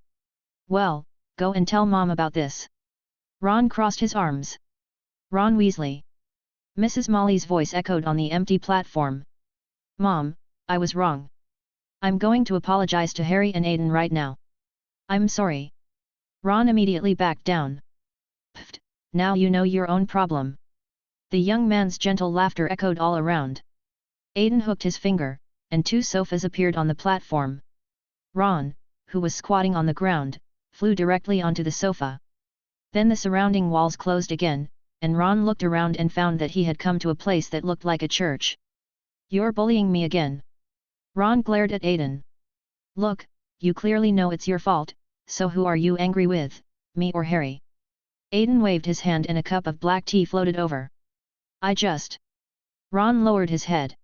Well, go and tell Mom about this. Ron crossed his arms. Ron Weasley. Mrs. Molly's voice echoed on the empty platform. Mom, I was wrong. I'm going to apologize to Harry and Aiden right now. I'm sorry. Ron immediately backed down. Pfft, now you know your own problem. The young man's gentle laughter echoed all around. Aiden hooked his finger, and two sofas appeared on the platform. Ron, who was squatting on the ground, flew directly onto the sofa. Then the surrounding walls closed again, and Ron looked around and found that he had come to a place that looked like a church. You're bullying me again. Ron glared at Aiden. Look, you clearly know it's your fault, so who are you angry with, me or Harry? Aiden waved his hand and a cup of black tea floated over. I just... Ron lowered his head.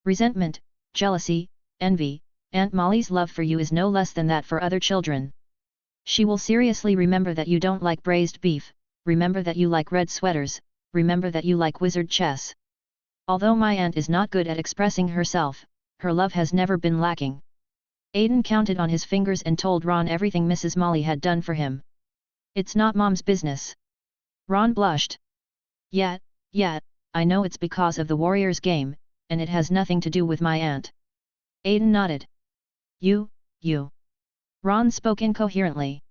Resentment, jealousy, envy, Aunt Molly's love for you is no less than that for other children. She will seriously remember that you don't like braised beef, remember that you like red sweaters, remember that you like wizard chess. Although my aunt is not good at expressing herself, her love has never been lacking. Aiden counted on his fingers and told Ron everything Mrs. Molly had done for him. It's not Mom's business. Ron blushed. Yet, I know it's because of the Warriors game, and it has nothing to do with my aunt. Aiden nodded. You. Ron spoke incoherently.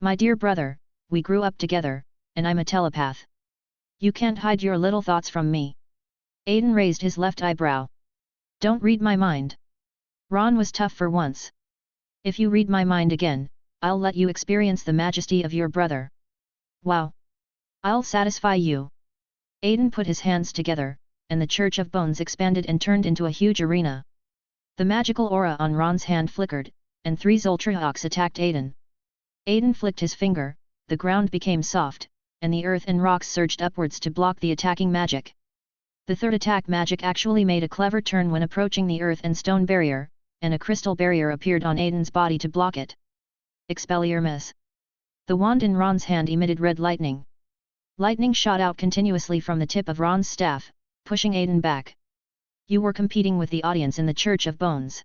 My dear brother, we grew up together, and I'm a telepath. You can't hide your little thoughts from me. Aiden raised his left eyebrow. Don't read my mind. Ron was tough for once. If you read my mind again, I'll let you experience the majesty of your brother. Wow! I'll satisfy you. Aiden put his hands together, and the Church of Bones expanded and turned into a huge arena. The magical aura on Ron's hand flickered, and 3 Zoltryhoks attacked Aiden. Aiden flicked his finger, the ground became soft, and the earth and rocks surged upwards to block the attacking magic. The third attack magic actually made a clever turn when approaching the earth and stone barrier, and a crystal barrier appeared on Aiden's body to block it. Expelliarmus. The wand in Ron's hand emitted red lightning. Lightning shot out continuously from the tip of Ron's staff, pushing Aiden back. You were competing with the audience in the Church of Bones.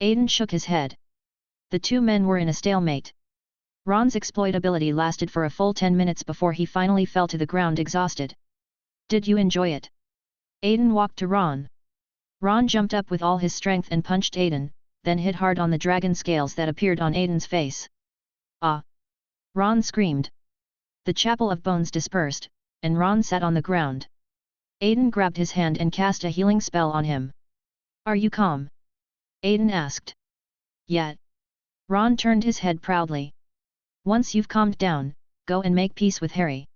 Aiden shook his head. The two men were in a stalemate. Ron's exploitability lasted for a full 10 minutes before he finally fell to the ground exhausted. Did you enjoy it? Aiden walked to Ron. Ron jumped up with all his strength and punched Aiden, then hit hard on the dragon scales that appeared on Aiden's face. Ah! Ron screamed. The chapel of bones dispersed, and Ron sat on the ground. Aiden grabbed his hand and cast a healing spell on him. Are you calm? Aiden asked. Yet. Ron turned his head proudly. Once you've calmed down, go and make peace with Harry.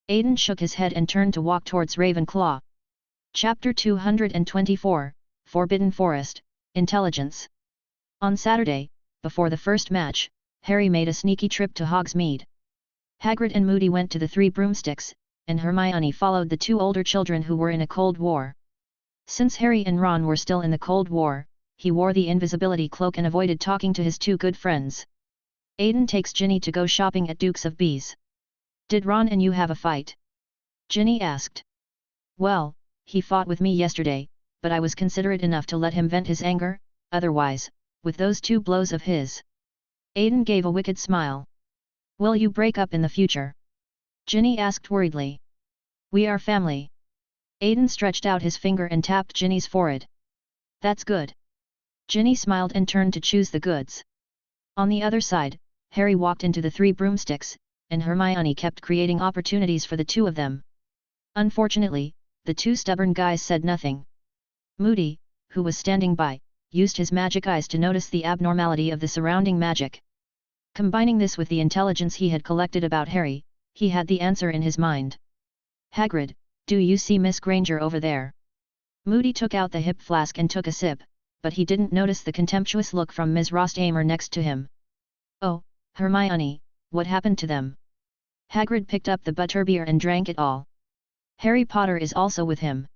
Aiden shook his head and turned to walk towards Ravenclaw. Chapter 224, Forbidden Forest, Intelligence. On Saturday, before the first match, Harry made a sneaky trip to Hogsmeade. Hagrid and Moody went to the Three Broomsticks, and Hermione followed the two older children who were in a Cold War. Since Harry and Ron were still in the Cold War, he wore the invisibility cloak and avoided talking to his two good friends. Aiden takes Ginny to go shopping at Dukes of Bees. Did Ron and you have a fight? Ginny asked. Well, he fought with me yesterday, but I was considerate enough to let him vent his anger, otherwise, with those two blows of his. Aiden gave a wicked smile. Will you break up in the future? Ginny asked worriedly. We are family. Aiden stretched out his finger and tapped Ginny's forehead. That's good. Ginny smiled and turned to choose the goods. On the other side, Harry walked into the Three Broomsticks, and Hermione kept creating opportunities for the two of them. Unfortunately, the two stubborn guys said nothing. Moody, who was standing by, used his magic eyes to notice the abnormality of the surrounding magic. Combining this with the intelligence he had collected about Harry, he had the answer in his mind. Hagrid, do you see Miss Granger over there? Moody took out the hip flask and took a sip, but he didn't notice the contemptuous look from Ms. Rostamer next to him. Oh, Hermione, what happened to them? Hagrid picked up the butterbeer and drank it all. Harry Potter is also with him.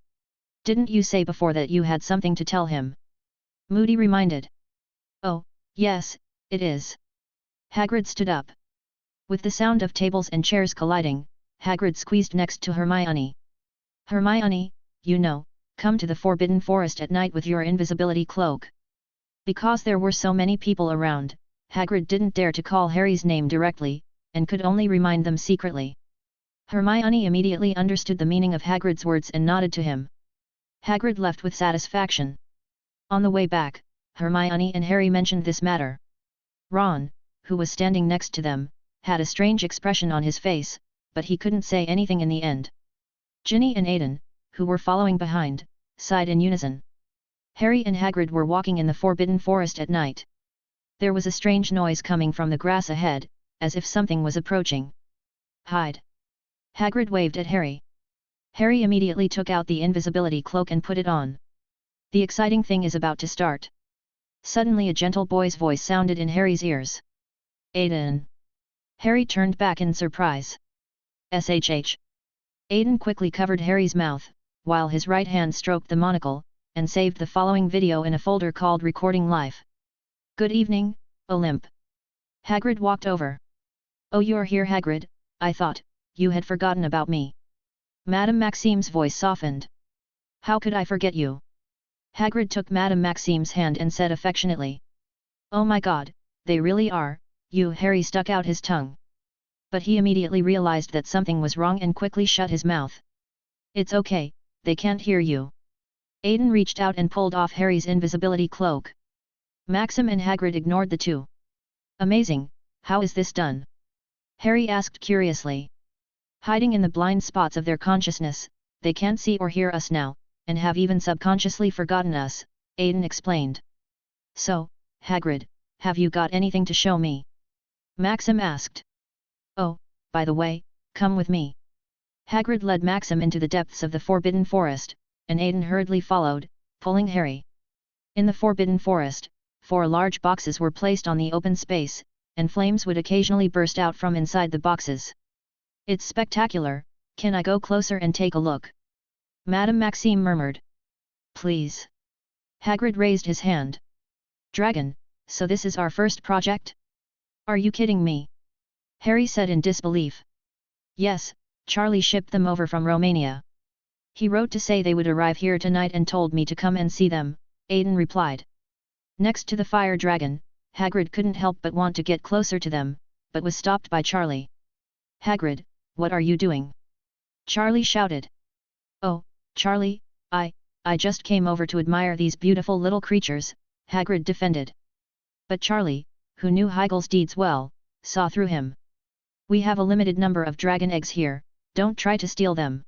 Didn't you say before that you had something to tell him? Moody reminded. Oh, yes, it is. Hagrid stood up. With the sound of tables and chairs colliding, Hagrid squeezed next to Hermione. Hermione, you know, come to the Forbidden Forest at night with your invisibility cloak. Because there were so many people around, Hagrid didn't dare to call Harry's name directly, and could only remind them secretly. Hermione immediately understood the meaning of Hagrid's words and nodded to him. Hagrid left with satisfaction. On the way back, Hermione and Harry mentioned this matter. Ron, who was standing next to them, had a strange expression on his face, but he couldn't say anything in the end. Ginny and Aiden, who were following behind, sighed in unison. Harry and Hagrid were walking in the Forbidden Forest at night. There was a strange noise coming from the grass ahead, as if something was approaching. Hide! Hagrid waved at Harry. Harry immediately took out the invisibility cloak and put it on. The exciting thing is about to start. Suddenly a gentle boy's voice sounded in Harry's ears. Aiden! Harry turned back in surprise. SHH! Aiden quickly covered Harry's mouth, while his right hand stroked the monocle, and saved the following video in a folder called Recording Life. Good evening, Olymp. Hagrid walked over. Oh, you're here, Hagrid, I thought you had forgotten about me. Madame Maxime's voice softened. How could I forget you? Hagrid took Madame Maxime's hand and said affectionately. Oh my god, they really are, you. Harry stuck out his tongue. But he immediately realized that something was wrong and quickly shut his mouth. It's okay, they can't hear you. Aiden reached out and pulled off Harry's invisibility cloak. Maxim and Hagrid ignored the two. Amazing, how is this done? Harry asked curiously. Hiding in the blind spots of their consciousness, they can't see or hear us now, and have even subconsciously forgotten us, Aiden explained. So, Hagrid, have you got anything to show me? Maxim asked. Oh, by the way, come with me. Hagrid led Maxim into the depths of the Forbidden Forest, and Aiden hurriedly followed, pulling Harry. In the Forbidden Forest, 4 large boxes were placed on the open space, and flames would occasionally burst out from inside the boxes. It's spectacular, can I go closer and take a look? Madame Maxime murmured. Please. Hagrid raised his hand. Dragon, so this is our first project? Are you kidding me? Harry said in disbelief. Yes, Charlie shipped them over from Romania. He wrote to say they would arrive here tonight and told me to come and see them, Aiden replied. Next to the fire dragon, Hagrid couldn't help but want to get closer to them, but was stopped by Charlie. Hagrid, what are you doing? Charlie shouted. Oh, Charlie, I just came over to admire these beautiful little creatures, Hagrid defended. But Charlie, who knew Heigl's deeds well, saw through him. We have a limited number of dragon eggs here, don't try to steal them.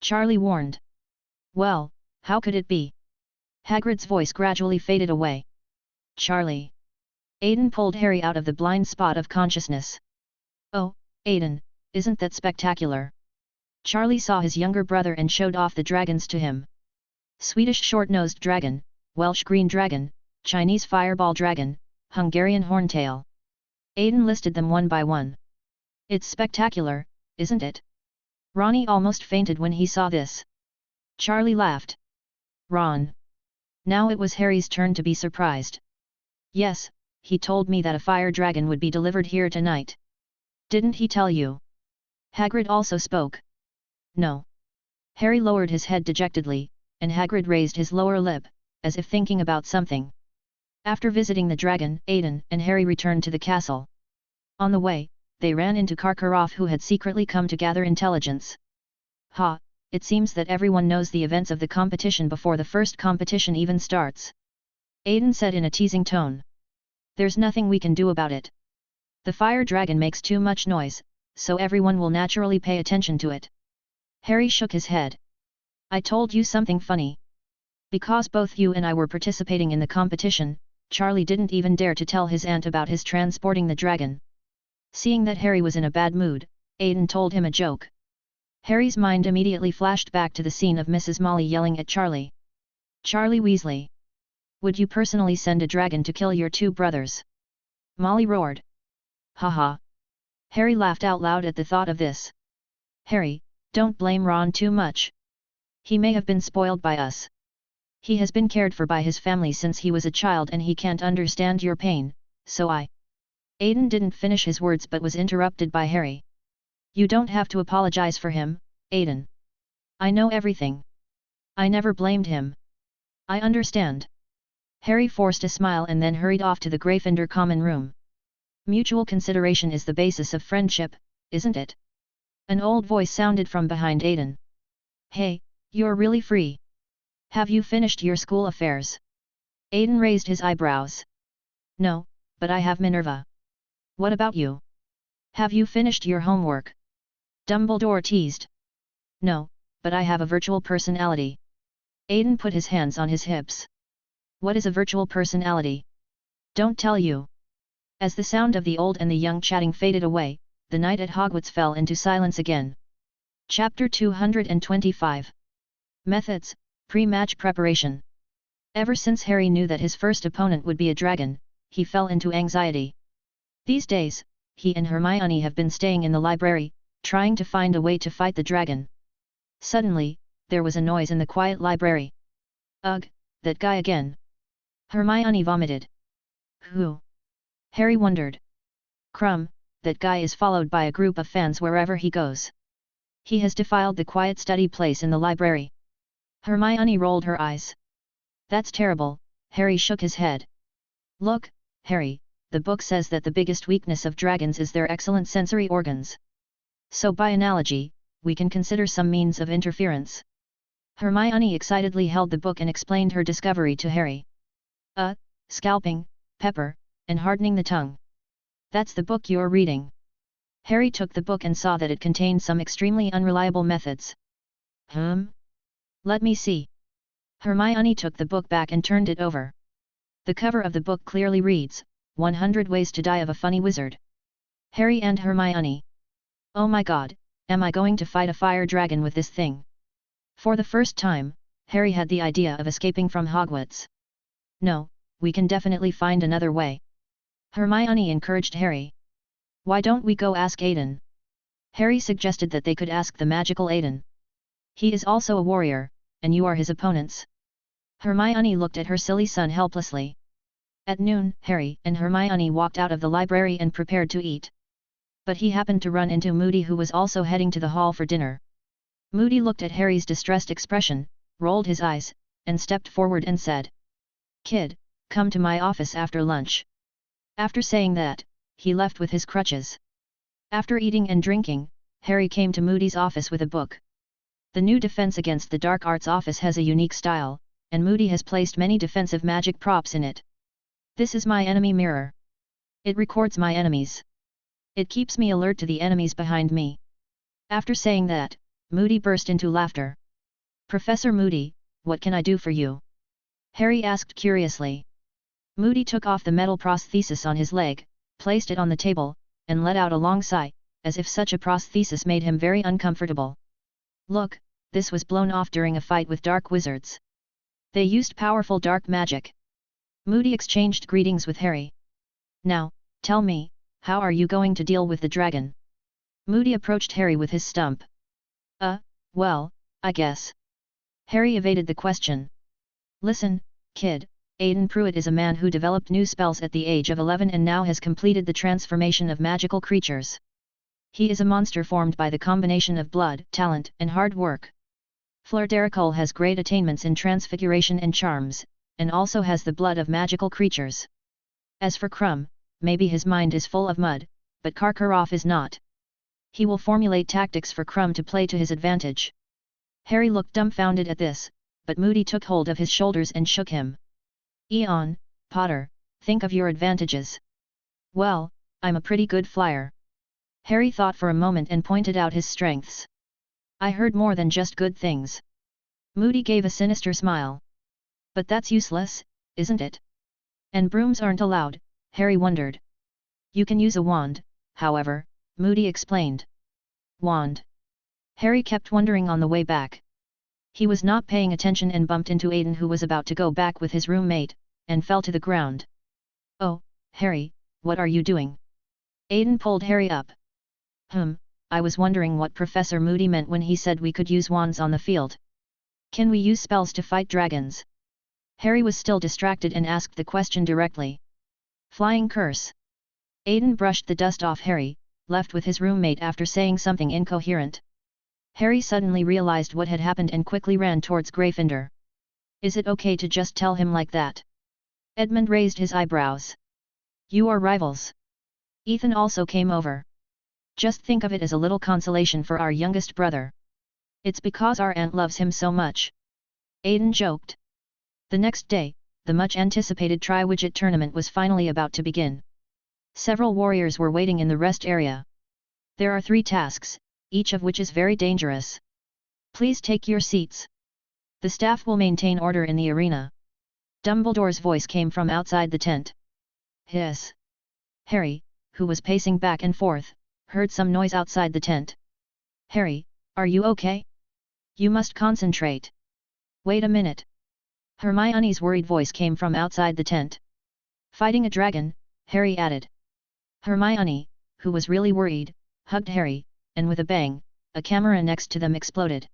Charlie warned. Well, how could it be? Hagrid's voice gradually faded away. Charlie. Aiden pulled Harry out of the blind spot of consciousness. Oh, Aiden, isn't that spectacular? Charlie saw his younger brother and showed off the dragons to him. Swedish short-nosed dragon, Welsh green dragon, Chinese fireball dragon, Hungarian horntail. Aiden listed them one by one. It's spectacular, isn't it? Ronnie almost fainted when he saw this. Charlie laughed. Ron. Now it was Harry's turn to be surprised. Yes, he told me that a fire dragon would be delivered here tonight. Didn't he tell you? Hagrid also spoke. No. Harry lowered his head dejectedly, and Hagrid raised his lower lip, as if thinking about something. After visiting the dragon, Aiden and Harry returned to the castle. On the way, they ran into Karkaroff, who had secretly come to gather intelligence. Ha, it seems that everyone knows the events of the competition before the first competition even starts. Aiden said in a teasing tone. There's nothing we can do about it. The fire dragon makes too much noise, so everyone will naturally pay attention to it. Harry shook his head. I told you something funny. Because both you and I were participating in the competition, Charlie didn't even dare to tell his aunt about his transporting the dragon. Seeing that Harry was in a bad mood, Aiden told him a joke. Harry's mind immediately flashed back to the scene of Mrs. Molly yelling at Charlie. Charlie Weasley. Would you personally send a dragon to kill your two brothers? Molly roared. Haha. Harry laughed out loud at the thought of this. Harry, don't blame Ron too much. He may have been spoiled by us. He has been cared for by his family since he was a child and he can't understand your pain, so Aiden didn't finish his words but was interrupted by Harry. You don't have to apologize for him, Aiden. I know everything. I never blamed him. I understand. Harry forced a smile and then hurried off to the Gryffindor common room. Mutual consideration is the basis of friendship, isn't it? An old voice sounded from behind Aiden. Hey, you're really free. Have you finished your school affairs? Aiden raised his eyebrows. No, but I have Minerva. What about you? Have you finished your homework? Dumbledore teased. No, but I have a virtual personality. Aiden put his hands on his hips. What is a virtual personality? Don't tell you. As the sound of the old and the young chatting faded away, the night at Hogwarts fell into silence again. Chapter 225. Methods, Pre-match preparation. Ever since Harry knew that his first opponent would be a dragon, he fell into anxiety. These days, he and Hermione have been staying in the library, trying to find a way to fight the dragon. Suddenly, there was a noise in the quiet library. Ugh, that guy again. Hermione vomited. Who? Harry wondered. Crumb, that guy is followed by a group of fans wherever he goes. He has defiled the quiet study place in the library. Hermione rolled her eyes. That's terrible, Harry shook his head. Look, Harry, the book says that the biggest weakness of dragons is their excellent sensory organs. So by analogy, we can consider some means of interference. Hermione excitedly held the book and explained her discovery to Harry. Scalping, pepper, and hardening the tongue. That's the book you're reading. Harry took the book and saw that it contained some extremely unreliable methods. Let me see. Hermione took the book back and turned it over. The cover of the book clearly reads, 100 Ways to Die of a Funny Wizard. Harry and Hermione. Oh my god, am I going to fight a fire dragon with this thing? For the first time, Harry had the idea of escaping from Hogwarts. No, we can definitely find another way. Hermione encouraged Harry. Why don't we go ask Aiden? Harry suggested that they could ask the magical Aiden. He is also a warrior, and you are his opponents. Hermione looked at her silly son helplessly. At noon, Harry and Hermione walked out of the library and prepared to eat. But he happened to run into Moody, who was also heading to the hall for dinner. Moody looked at Harry's distressed expression, rolled his eyes, and stepped forward and said, Kid, come to my office after lunch. After saying that, he left with his crutches. After eating and drinking, Harry came to Moody's office with a book. The new Defense Against the Dark Arts office has a unique style, and Moody has placed many defensive magic props in it. This is my enemy mirror. It records my enemies. It keeps me alert to the enemies behind me. After saying that, Moody burst into laughter. Professor Moody, what can I do for you? Harry asked curiously. Moody took off the metal prosthesis on his leg, placed it on the table, and let out a long sigh, as if such a prosthesis made him very uncomfortable. Look, this was blown off during a fight with dark wizards. They used powerful dark magic. Moody exchanged greetings with Harry. Now, tell me, how are you going to deal with the dragon? Moody approached Harry with his stump. Well, I guess. Harry evaded the question. Listen, kid, Aiden Pruitt is a man who developed new spells at the age of 11 and now has completed the transformation of magical creatures. He is a monster formed by the combination of blood, talent, and hard work. Fleur Derricolle has great attainments in transfiguration and charms, and also has the blood of magical creatures. As for Crumb, maybe his mind is full of mud, but Karkaroff is not. He will formulate tactics for Crumb to play to his advantage. Harry looked dumbfounded at this, but Moody took hold of his shoulders and shook him. Eon, Potter, think of your advantages. Well, I'm a pretty good flyer. Harry thought for a moment and pointed out his strengths. I heard more than just good things. Moody gave a sinister smile. But that's useless, isn't it? And brooms aren't allowed, Harry wondered. You can use a wand, however, Moody explained. Wand. Harry kept wondering on the way back. He was not paying attention and bumped into Aiden, who was about to go back with his roommate, and fell to the ground. Oh, Harry, what are you doing? Aiden pulled Harry up. I was wondering what Professor Moody meant when he said we could use wands on the field. Can we use spells to fight dragons? Harry was still distracted and asked the question directly. Flying curse. Aiden brushed the dust off Harry, left with his roommate after saying something incoherent. Harry suddenly realized what had happened and quickly ran towards Gryffindor. Is it okay to just tell him like that? Edmund raised his eyebrows. You are rivals. Ethan also came over. Just think of it as a little consolation for our youngest brother. It's because our aunt loves him so much. Aiden joked. The next day, the much-anticipated Tri-Widget tournament was finally about to begin. Several warriors were waiting in the rest area. There are 3 tasks, each of which is very dangerous. Please take your seats. The staff will maintain order in the arena. Dumbledore's voice came from outside the tent. Hiss. Harry, who was pacing back and forth, heard some noise outside the tent. Harry, are you okay? You must concentrate. Wait a minute. Hermione's worried voice came from outside the tent. Fighting a dragon, Harry added. Hermione, who was really worried, hugged Harry, and with a bang, a camera next to them exploded.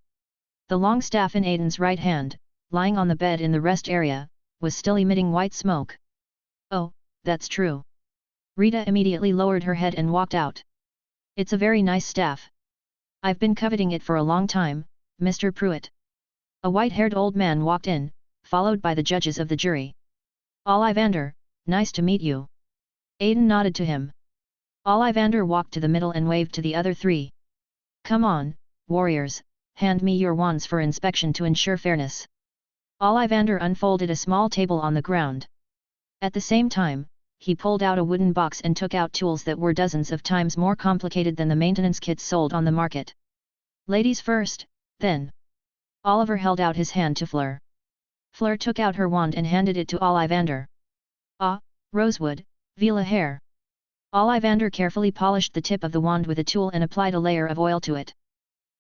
The long staff in Aiden's right hand, lying on the bed in the rest area, was still emitting white smoke. Oh, that's true. Rita immediately lowered her head and walked out. It's a very nice staff. I've been coveting it for a long time, Mr. Pruitt. A white-haired old man walked in, followed by the judges of the jury. Ollivander, nice to meet you. Aiden nodded to him. Ollivander walked to the middle and waved to the other 3. Come on, warriors, hand me your wands for inspection to ensure fairness. Ollivander unfolded a small table on the ground. At the same time, he pulled out a wooden box and took out tools that were dozens of times more complicated than the maintenance kits sold on the market. Ladies first, then. Oliver held out his hand to Fleur. Fleur took out her wand and handed it to Ollivander. Ah, rosewood, Vila hair. Ollivander carefully polished the tip of the wand with a tool and applied a layer of oil to it.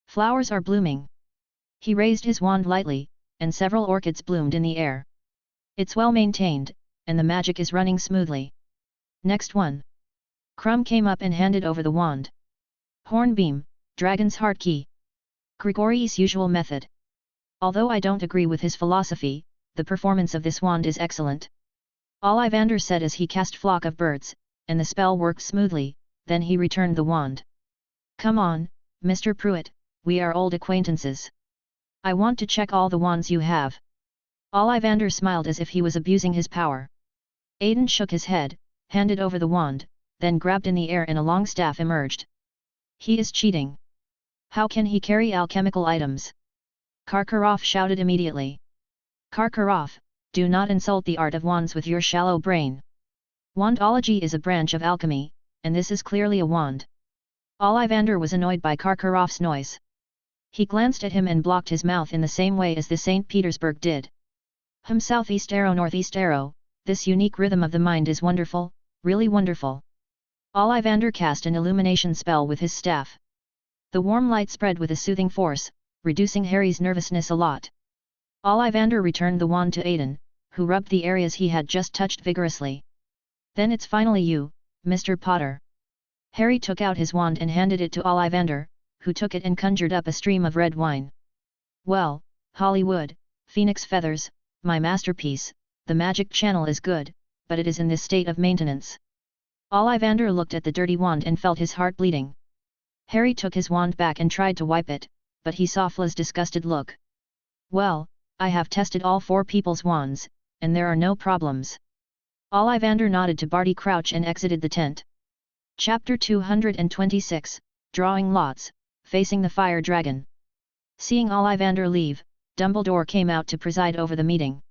Flowers are blooming. He raised his wand lightly, and several orchids bloomed in the air. It's well maintained, and the magic is running smoothly. Next one. Crumb came up and handed over the wand. Hornbeam, Dragon's Heart Key. Grigory's usual method. Although I don't agree with his philosophy, the performance of this wand is excellent. Ollivander said as he cast Flock of Birds, and the spell worked smoothly, then he returned the wand. Come on, Mr. Pruitt, we are old acquaintances. I want to check all the wands you have. Ollivander smiled as if he was abusing his power. Aiden shook his head, handed over the wand, then grabbed in the air and a long staff emerged. He is cheating. How can he carry alchemical items? Karkaroff shouted immediately. Karkaroff, do not insult the art of wands with your shallow brain. Wandology is a branch of alchemy, and this is clearly a wand. Ollivander was annoyed by Karkaroff's noise. He glanced at him and blocked his mouth in the same way as the St. Petersburg did. Southeast arrow northeast arrow, this unique rhythm of the mind is wonderful, really wonderful. Ollivander cast an illumination spell with his staff. The warm light spread with a soothing force, reducing Harry's nervousness a lot. Ollivander returned the wand to Aiden, who rubbed the areas he had just touched vigorously. Then it's finally you, Mr. Potter. Harry took out his wand and handed it to Ollivander, who took it and conjured up a stream of red wine. Well, Hollywood, Phoenix Feathers, my masterpiece, the magic channel is good, but it is in this state of maintenance. Ollivander looked at the dirty wand and felt his heart bleeding. Harry took his wand back and tried to wipe it, but he saw Fla's disgusted look. Well, I have tested all 4 people's wands, and there are no problems. Ollivander nodded to Barty Crouch and exited the tent. Chapter 226, Drawing Lots, Facing the Fire Dragon. Seeing Ollivander leave, Dumbledore came out to preside over the meeting.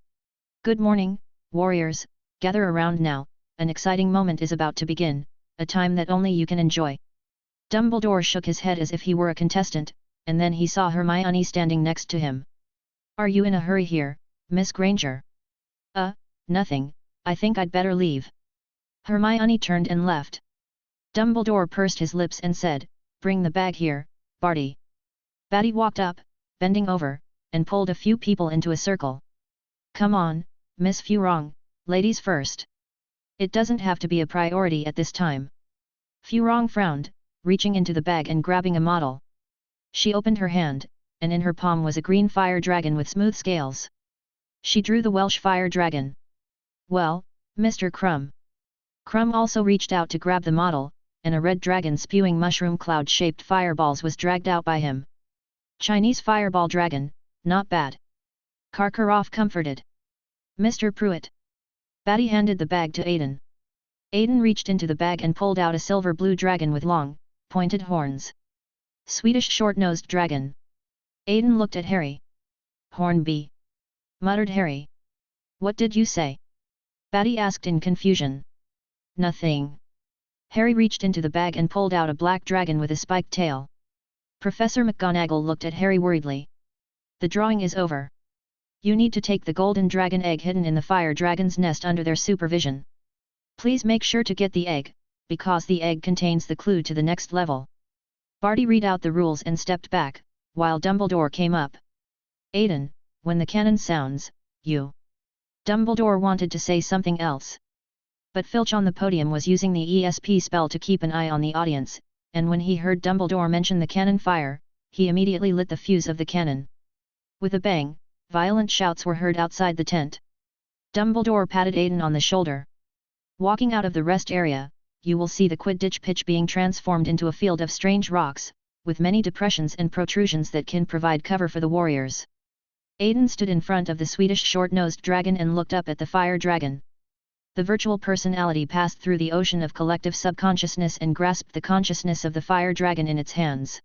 Good morning, warriors, gather around now, an exciting moment is about to begin, a time that only you can enjoy. Dumbledore shook his head as if he were a contestant, and then he saw Hermione standing next to him. Are you in a hurry here, Miss Granger? Nothing, I think I'd better leave. Hermione turned and left. Dumbledore pursed his lips and said, bring the bag here, Barty. Barty walked up, bending over, and pulled a few people into a circle. Come on, Miss Furong, ladies first. It doesn't have to be a priority at this time. Furong frowned, reaching into the bag and grabbing a model. She opened her hand, and in her palm was a green fire dragon with smooth scales. She drew the Welsh fire dragon. Well, Mr. Crumb. Crumb also reached out to grab the model, and a red dragon spewing mushroom cloud-shaped fireballs was dragged out by him. Chinese fireball dragon, not bad. Karkaroff comforted. Mr. Pruitt. Batty handed the bag to Aiden. Aiden reached into the bag and pulled out a silver-blue dragon with long, pointed horns. Swedish short-nosed dragon. Aiden looked at Harry. Hornby. Muttered Harry. What did you say? Batty asked in confusion. Nothing. Harry reached into the bag and pulled out a black dragon with a spiked tail. Professor McGonagall looked at Harry worriedly. The drawing is over. You need to take the golden dragon egg hidden in the fire dragon's nest under their supervision. Please make sure to get the egg, because the egg contains the clue to the next level. Barty read out the rules and stepped back, while Dumbledore came up. Aiden, when the cannon sounds, you... Dumbledore wanted to say something else. But Filch on the podium was using the ESP spell to keep an eye on the audience, and when he heard Dumbledore mention the cannon fire, he immediately lit the fuse of the cannon. With a bang, violent shouts were heard outside the tent. Dumbledore patted Aiden on the shoulder. Walking out of the rest area, you will see the Quidditch pitch being transformed into a field of strange rocks, with many depressions and protrusions that can provide cover for the warriors. Aiden stood in front of the Swedish short-nosed dragon and looked up at the fire dragon. The virtual personality passed through the ocean of collective subconsciousness and grasped the consciousness of the fire dragon in its hands.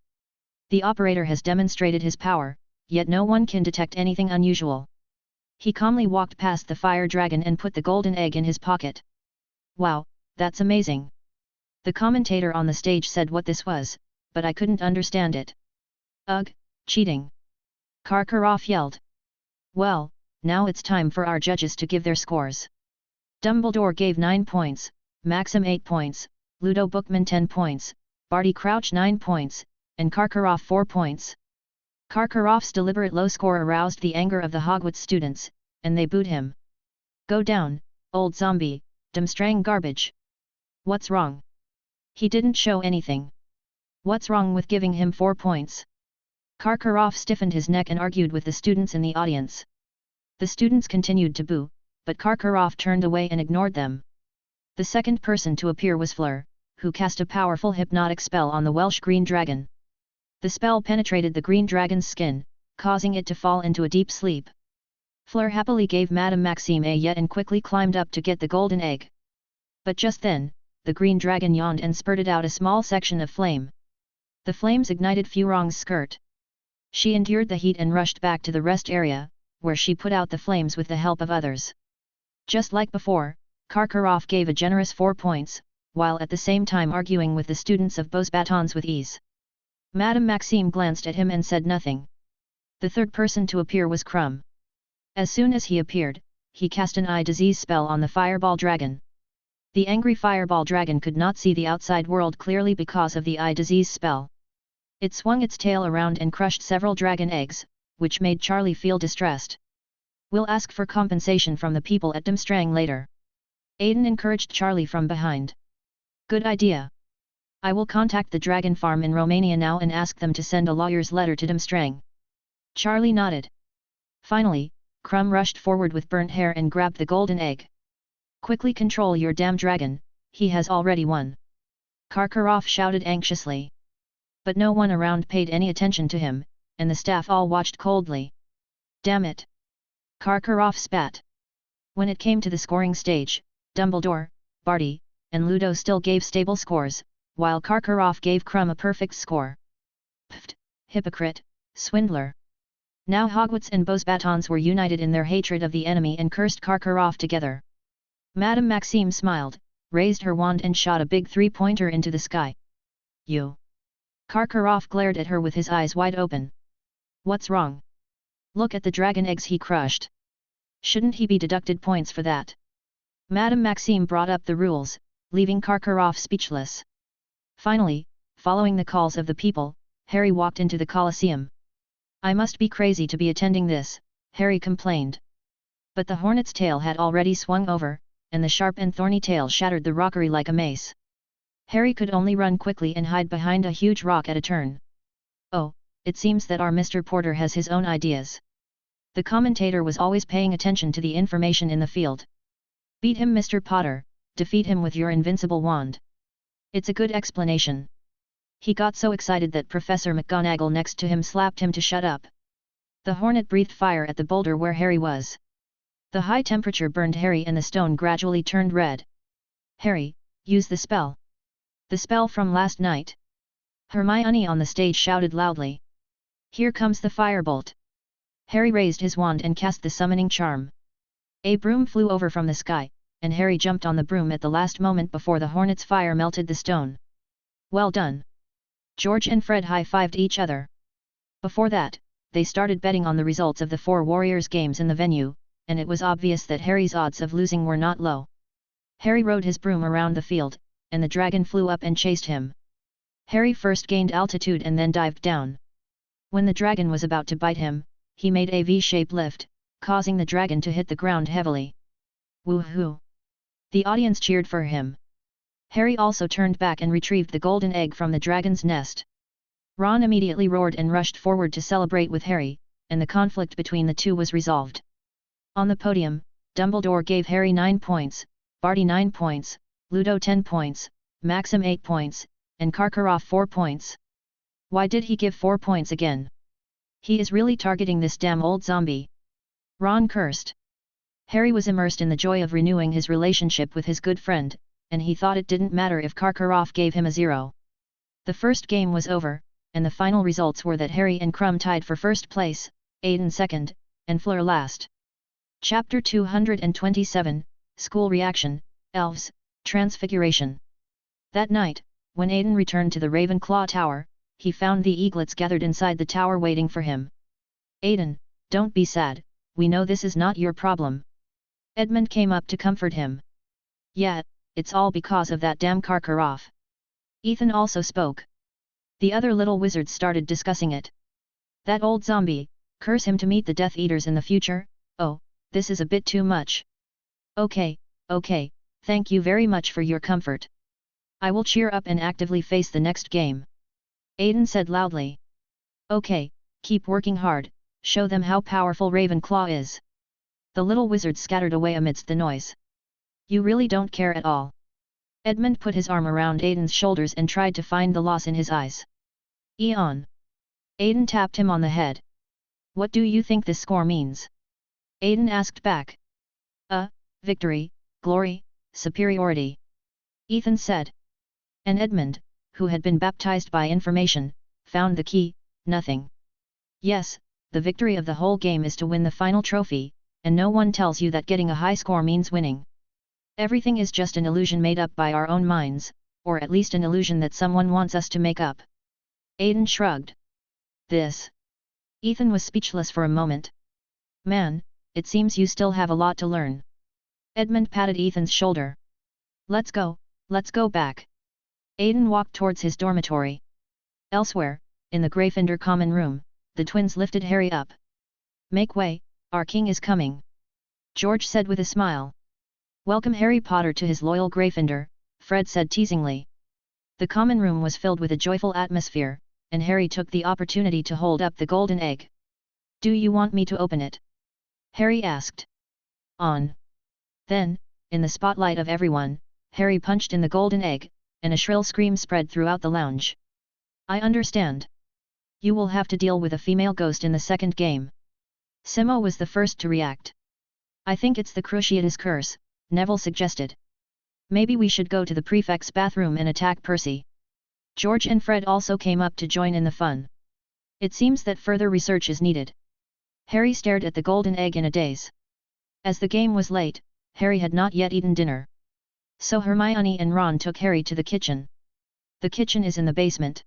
The operator has demonstrated his power, yet no one can detect anything unusual. He calmly walked past the fire dragon and put the golden egg in his pocket. Wow, that's amazing. The commentator on the stage said what this was, but I couldn't understand it. Ugh, cheating. Karkaroff yelled. Well, now it's time for our judges to give their scores. Dumbledore gave 9 points, Maxim 8 points, Ludo Bookman 10 points, Barty Crouch 9 points, and Karkaroff 4 points. Karkaroff's deliberate low score aroused the anger of the Hogwarts students, and they booed him. Go down, old zombie, dumstrang garbage. What's wrong? He didn't show anything. What's wrong with giving him 4 points? Karkaroff stiffened his neck and argued with the students in the audience. The students continued to boo, but Karkaroff turned away and ignored them. The second person to appear was Fleur, who cast a powerful hypnotic spell on the Welsh green dragon. The spell penetrated the green dragon's skin, causing it to fall into a deep sleep. Fleur happily gave Madame Maxime a yet and quickly climbed up to get the golden egg. But just then, the green dragon yawned and spurted out a small section of flame. The flames ignited Furong's skirt. She endured the heat and rushed back to the rest area, where she put out the flames with the help of others. Just like before, Karkaroff gave a generous 4 points, while at the same time arguing with the students of Beau's batons with ease. Madame Maxime glanced at him and said nothing. The third person to appear was Crumb. As soon as he appeared, he cast an eye disease spell on the fireball dragon. The angry fireball dragon could not see the outside world clearly because of the eye disease spell. It swung its tail around and crushed several dragon eggs, which made Charlie feel distressed. "We'll ask for compensation from the people at Dumstrang later." Aiden encouraged Charlie from behind. "Good idea. I will contact the dragon farm in Romania now and ask them to send a lawyer's letter to Dumstrang." Charlie nodded. Finally, Crumb rushed forward with burnt hair and grabbed the golden egg. "Quickly control your damn dragon, he has already won!" Karkaroff shouted anxiously. But no one around paid any attention to him, and the staff all watched coldly. "Damn it!" Karkaroff spat. When it came to the scoring stage, Dumbledore, Barty, and Ludo still gave stable scores, while Karkaroff gave Crumb a perfect score. Pfft! Hypocrite, swindler! Now Hogwarts and Beau's batons were united in their hatred of the enemy and cursed Karkaroff together. Madame Maxime smiled, raised her wand and shot a big 3-pointer into the sky. "You!" Karkaroff glared at her with his eyes wide open. "What's wrong? Look at the dragon eggs he crushed. Shouldn't he be deducted points for that?" Madame Maxime brought up the rules, leaving Karkaroff speechless. Finally, following the calls of the people, Harry walked into the Colosseum. "I must be crazy to be attending this," Harry complained. But the hornet's tail had already swung over, and the sharp and thorny tail shattered the rockery like a mace. Harry could only run quickly and hide behind a huge rock at a turn. "Oh, it seems that our Mr. Porter has his own ideas." The commentator was always paying attention to the information in the field. "Beat him, Mr. Potter, defeat him with your invincible wand. It's a good explanation." He got so excited that Professor McGonagall next to him slapped him to shut up. The hornet breathed fire at the boulder where Harry was. The high temperature burned Harry and the stone gradually turned red. "Harry, use the spell. The spell from last night." Hermione on the stage shouted loudly. "Here comes the firebolt." Harry raised his wand and cast the summoning charm. A broom flew over from the sky, and Harry jumped on the broom at the last moment before the hornet's fire melted the stone. "Well done!" George and Fred high-fived each other. Before that, they started betting on the results of the 4 Warriors games in the venue, and it was obvious that Harry's odds of losing were not low. Harry rode his broom around the field, and the dragon flew up and chased him. Harry first gained altitude and then dived down. When the dragon was about to bite him, he made a V-shaped lift, causing the dragon to hit the ground heavily. "Woohoo!" The audience cheered for him. Harry also turned back and retrieved the golden egg from the dragon's nest. Ron immediately roared and rushed forward to celebrate with Harry, and the conflict between the two was resolved. On the podium, Dumbledore gave Harry 9 points, Barty 9 points, Ludo 10 points, Maxim 8 points, and Karkaroff 4 points. Why did he give 4 points again? He is really targeting this damn old zombie. Ron cursed. Harry was immersed in the joy of renewing his relationship with his good friend, and he thought it didn't matter if Karkaroff gave him a 0. The first game was over, and the final results were that Harry and Crumb tied for first place, Aiden second, and Fleur last. Chapter 227, School Reaction, Elves, Transfiguration. That night, when Aiden returned to the Ravenclaw Tower, he found the eaglets gathered inside the tower waiting for him. "Aiden, don't be sad, we know this is not your problem." Edmund came up to comfort him. "Yeah, it's all because of that damn Karkaroff." Ethan also spoke. The other little wizards started discussing it. "That old zombie, curse him to meet the Death Eaters in the future. Oh, this is a bit too much." Okay, thank you very much for your comfort. I will cheer up and actively face the next game," Aiden said loudly. "Okay, keep working hard, show them how powerful Ravenclaw is." The little wizards scattered away amidst the noise. "You really don't care at all." Edmund put his arm around Aiden's shoulders and tried to find the loss in his eyes. "Eon." Aiden tapped him on the head. "What do you think this score means?" Aiden asked back. Victory, glory, superiority," Ethan said. And Edmund, who had been baptized by information, found the key: nothing. Yes, the victory of the whole game is to win the final trophy, and no one tells you that getting a high score means winning. Everything is just an illusion made up by our own minds, or at least an illusion that someone wants us to make up. Aiden shrugged. This. Ethan was speechless for a moment. Man, it seems you still have a lot to learn. Edmund patted Ethan's shoulder. Let's go back. Aiden walked towards his dormitory. Elsewhere, in the Gryffindor common room, the twins lifted Harry up. Make way, our king is coming. George said with a smile. Welcome Harry Potter to his loyal Gryffindor, Fred said teasingly. The common room was filled with a joyful atmosphere, and Harry took the opportunity to hold up the golden egg. Do you want me to open it? Harry asked. On. Then, in the spotlight of everyone, Harry punched in the golden egg, and a shrill scream spread throughout the lounge. I understand. You will have to deal with a female ghost in the second game. Simo was the first to react. I think it's the Cruciatus curse, Neville suggested. Maybe we should go to the prefect's bathroom and attack Percy. George and Fred also came up to join in the fun. It seems that further research is needed. Harry stared at the golden egg in a daze. As the game was late, Harry had not yet eaten dinner. So Hermione and Ron took Harry to the kitchen. The kitchen is in the basement.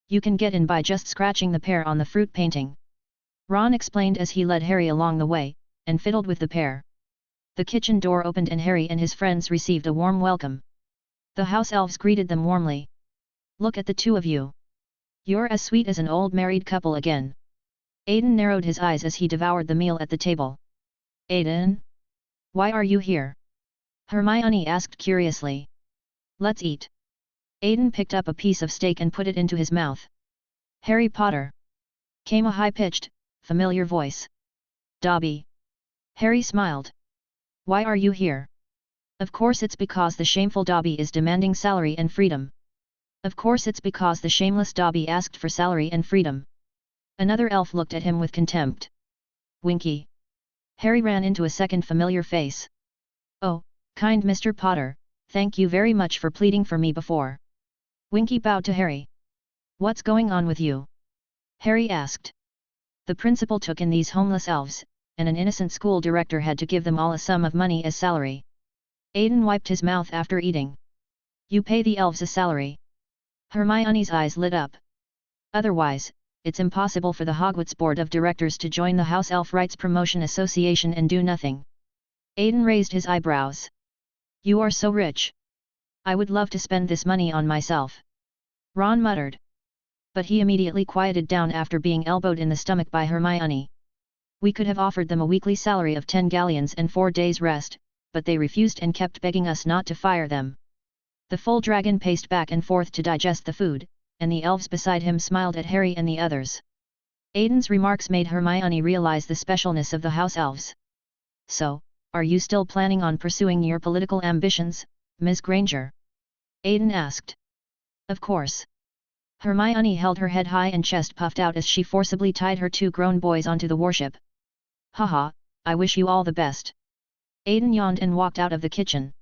You can get in by just scratching the pear on the fruit painting. Ron explained as he led Harry along the way, and fiddled with the pear. The kitchen door opened and Harry and his friends received a warm welcome. The house elves greeted them warmly. Look at the two of you. You're as sweet as an old married couple again. Aiden narrowed his eyes as he devoured the meal at the table. Aiden? Why are you here? Hermione asked curiously. Let's eat. Aiden picked up a piece of steak and put it into his mouth. Harry Potter. Came a high-pitched, familiar voice. Dobby. Harry smiled. Why are you here? Of course it's because the shameful Dobby is demanding salary and freedom. Of course it's because the shameless Dobby asked for salary and freedom. Another elf looked at him with contempt. Winky. Harry ran into a second familiar face. Oh, kind Mr. Potter, thank you very much for pleading for me before. Winky bowed to Harry. What's going on with you? Harry asked. The principal took in these homeless elves, and an innocent school director had to give them all a sum of money as salary. Aiden wiped his mouth after eating. You pay the elves a salary. Hermione's eyes lit up. Otherwise, it's impossible for the Hogwarts Board of Directors to join the House Elf Rights Promotion Association and do nothing. Aiden raised his eyebrows. You are so rich. I would love to spend this money on myself. Ron muttered. But he immediately quieted down after being elbowed in the stomach by Hermione. We could have offered them a weekly salary of 10 galleons and 4 days rest, but they refused and kept begging us not to fire them. The full dragon paced back and forth to digest the food, and the elves beside him smiled at Harry and the others. Aiden's remarks made Hermione realize the specialness of the house elves. So, are you still planning on pursuing your political ambitions, Ms. Granger? Aiden asked. Of course. Hermione held her head high and chest puffed out as she forcibly tied her 2 grown boys onto the warship. Haha, I wish you all the best. Aiden yawned and walked out of the kitchen.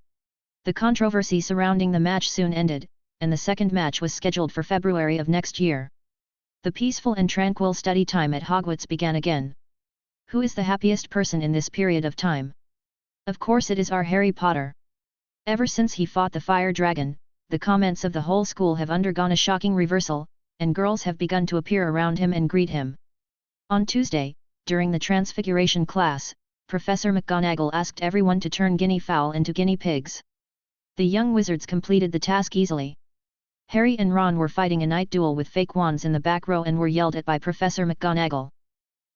The controversy surrounding the match soon ended, and the second match was scheduled for February of next year. The peaceful and tranquil study time at Hogwarts began again. Who is the happiest person in this period of time? Of course it is our Harry Potter. Ever since he fought the fire dragon, the comments of the whole school have undergone a shocking reversal, and girls have begun to appear around him and greet him. On Tuesday, during the Transfiguration class, Professor McGonagall asked everyone to turn guinea fowl into guinea pigs. The young wizards completed the task easily. Harry and Ron were fighting a night duel with fake wands in the back row and were yelled at by Professor McGonagall.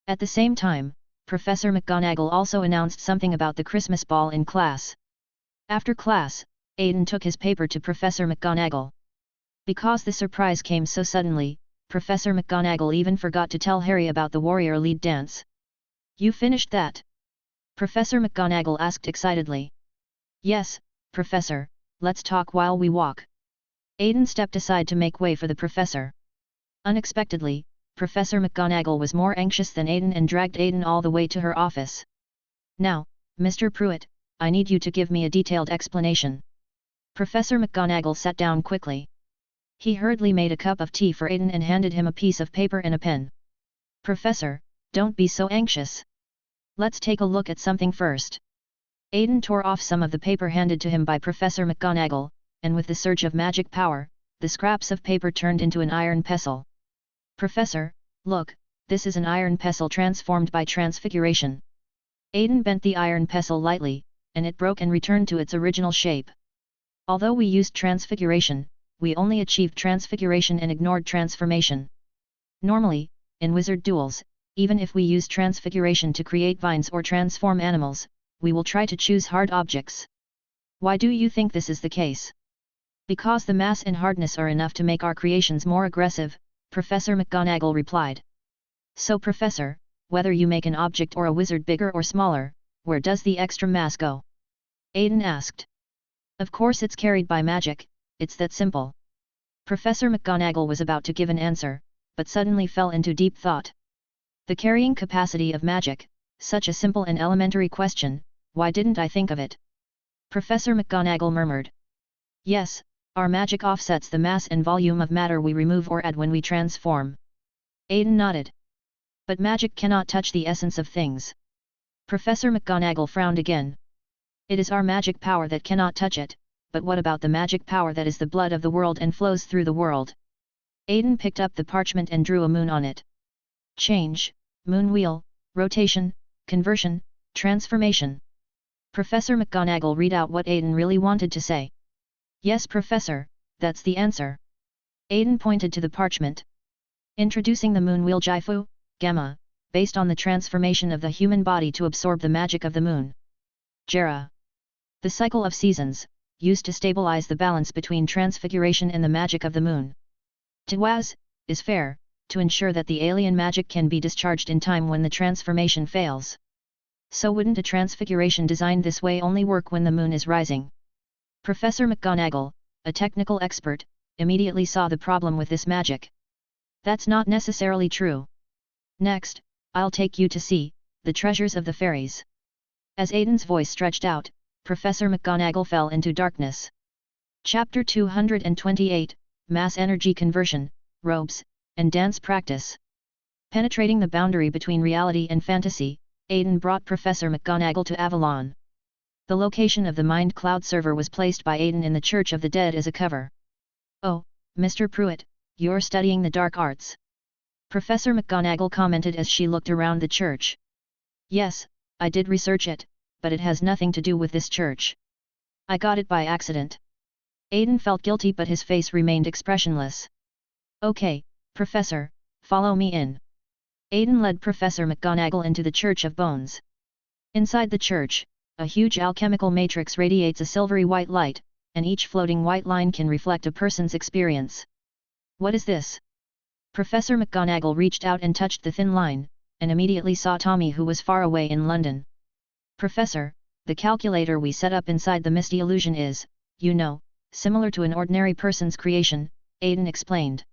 At the same time, Professor McGonagall also announced something about the Christmas ball in class. After class, Aiden took his paper to Professor McGonagall. Because the surprise came so suddenly, Professor McGonagall even forgot to tell Harry about the warrior lead dance. You finished that? Professor McGonagall asked excitedly. Yes, Professor, let's talk while we walk. Aiden stepped aside to make way for the professor. Unexpectedly, Professor McGonagall was more anxious than Aiden and dragged Aiden all the way to her office. Now, Mr. Pruitt, I need you to give me a detailed explanation. Professor McGonagall sat down quickly. He hurriedly made a cup of tea for Aiden and handed him a piece of paper and a pen. Professor, don't be so anxious. Let's take a look at something first. Aiden tore off some of the paper handed to him by Professor McGonagall, and with the surge of magic power, the scraps of paper turned into an iron pestle. Professor, look, this is an iron pestle transformed by transfiguration. Aiden bent the iron pestle lightly, and it broke and returned to its original shape. Although we used transfiguration, we only achieved transfiguration and ignored transformation. Normally, in wizard duels, even if we use transfiguration to create vines or transform animals, we will try to choose hard objects. Why do you think this is the case? Because the mass and hardness are enough to make our creations more aggressive, Professor McGonagall replied. So Professor, whether you make an object or a wizard bigger or smaller, where does the extra mass go? Aiden asked. Of course it's carried by magic, it's that simple. Professor McGonagall was about to give an answer, but suddenly fell into deep thought. The carrying capacity of magic, such a simple and elementary question, why didn't I think of it? Professor McGonagall murmured. Yes, our magic offsets the mass and volume of matter we remove or add when we transform. Aiden nodded. But magic cannot touch the essence of things. Professor McGonagall frowned again. It is our magic power that cannot touch it, but what about the magic power that is the blood of the world and flows through the world? Aiden picked up the parchment and drew a moon on it. Change, moon wheel, rotation, conversion, transformation. Professor McGonagall read out what Aiden really wanted to say. Yes, Professor, that's the answer. Aiden pointed to the parchment. Introducing the moon wheel Jifu, Gamma, based on the transformation of the human body to absorb the magic of the moon. Jera. The cycle of seasons, used to stabilize the balance between transfiguration and the magic of the moon. Tawaz, is fair, to ensure that the alien magic can be discharged in time when the transformation fails. So wouldn't a transfiguration designed this way only work when the moon is rising? Professor McGonagall, a technical expert, immediately saw the problem with this magic. That's not necessarily true. Next, I'll take you to see the treasures of the fairies. As Aiden's voice stretched out, Professor McGonagall fell into darkness. Chapter 228, Mass Energy Conversion, Robes, and Dance Practice. Penetrating the boundary between reality and fantasy, Aiden brought Professor McGonagall to Avalon. The location of the Mind Cloud server was placed by Aiden in the Church of the Dead as a cover. Oh, Mr. Pruitt, you're studying the dark arts. Professor McGonagall commented as she looked around the church. Yes, I did research it, but it has nothing to do with this church. I got it by accident. Aiden felt guilty but his face remained expressionless. Okay, Professor, follow me in. Aiden led Professor McGonagall into the Church of Bones. Inside the church, a huge alchemical matrix radiates a silvery white light, and each floating white line can reflect a person's experience. What is this? Professor McGonagall reached out and touched the thin line, and immediately saw Tommy, who was far away in London. Professor, the calculator we set up inside the misty illusion is, you know, similar to an ordinary person's creation, Aiden explained.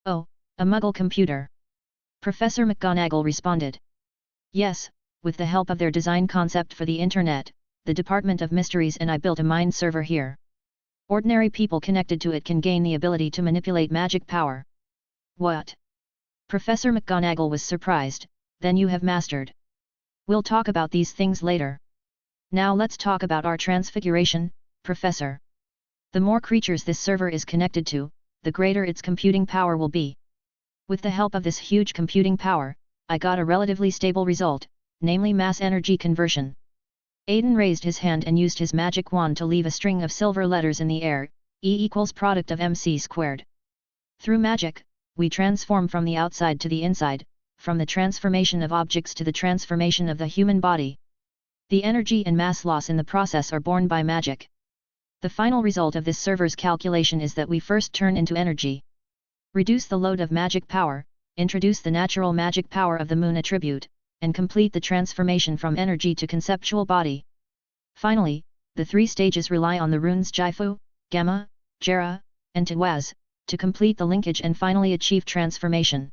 Oh, a Muggle computer. Professor McGonagall responded. Yes, with the help of their design concept for the Internet, the Department of Mysteries and I built a mind server here. Ordinary people connected to it can gain the ability to manipulate magic power. What? Professor McGonagall was surprised. Then you have mastered. We'll talk about these things later. Now let's talk about our transfiguration, Professor. The more creatures this server is connected to, the greater its computing power will be. With the help of this huge computing power, I got a relatively stable result, namely mass energy conversion. Aiden raised his hand and used his magic wand to leave a string of silver letters in the air, E equals product of MC squared. Through magic, we transform from the outside to the inside, from the transformation of objects to the transformation of the human body. The energy and mass loss in the process are borne by magic. The final result of this server's calculation is that we first turn into energy. Reduce the load of magic power, introduce the natural magic power of the moon attribute, and complete the transformation from energy to conceptual body. Finally, the three stages rely on the runes Jifu, Gamma, Jera, and Tawaz, to complete the linkage and finally achieve transformation.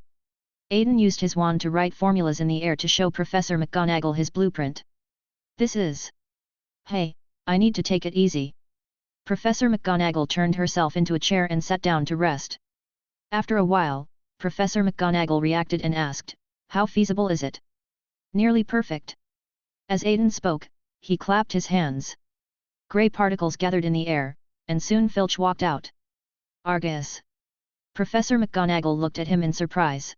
Aiden used his wand to write formulas in the air to show Professor McGonagall his blueprint. This is... Hey, I need to take it easy. Professor McGonagall turned herself into a chair and sat down to rest. After a while, Professor McGonagall reacted and asked, How feasible is it? Nearly perfect. As Aiden spoke, he clapped his hands. Grey particles gathered in the air, and soon Filch walked out. Argus. Professor McGonagall looked at him in surprise.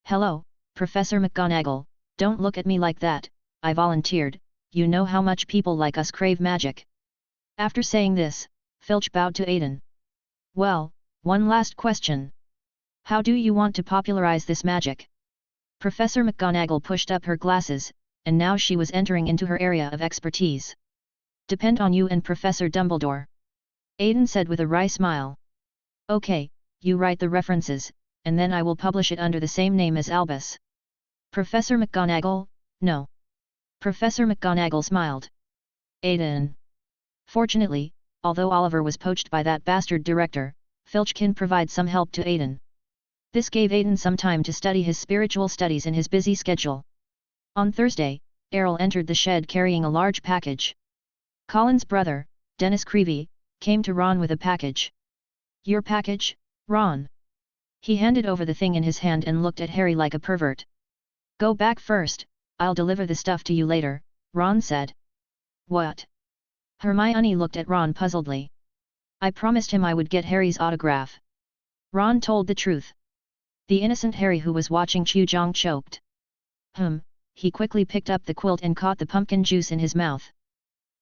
Hello, Professor McGonagall, don't look at me like that, I volunteered, you know how much people like us crave magic. After saying this, Filch bowed to Aiden. Well, one last question. How do you want to popularize this magic? Professor McGonagall pushed up her glasses, and now she was entering into her area of expertise. Depend on you and Professor Dumbledore. Aiden said with a wry smile. Okay, you write the references, and then I will publish it under the same name as Albus. Professor McGonagall, no. Professor McGonagall smiled. Aiden. Fortunately, although Oliver was poached by that bastard director, Filch can provide some help to Aiden. This gave Aiden some time to study his spiritual studies in his busy schedule. On Thursday, Errol entered the shed carrying a large package. Colin's brother, Dennis Creevy, came to Ron with a package. Your package, Ron? He handed over the thing in his hand and looked at Harry like a pervert. Go back first, I'll deliver the stuff to you later, Ron said. What? Hermione looked at Ron puzzledly. I promised him I would get Harry's autograph. Ron told the truth. The innocent Harry who was watching Chujong choked. He quickly picked up the quilt and caught the pumpkin juice in his mouth.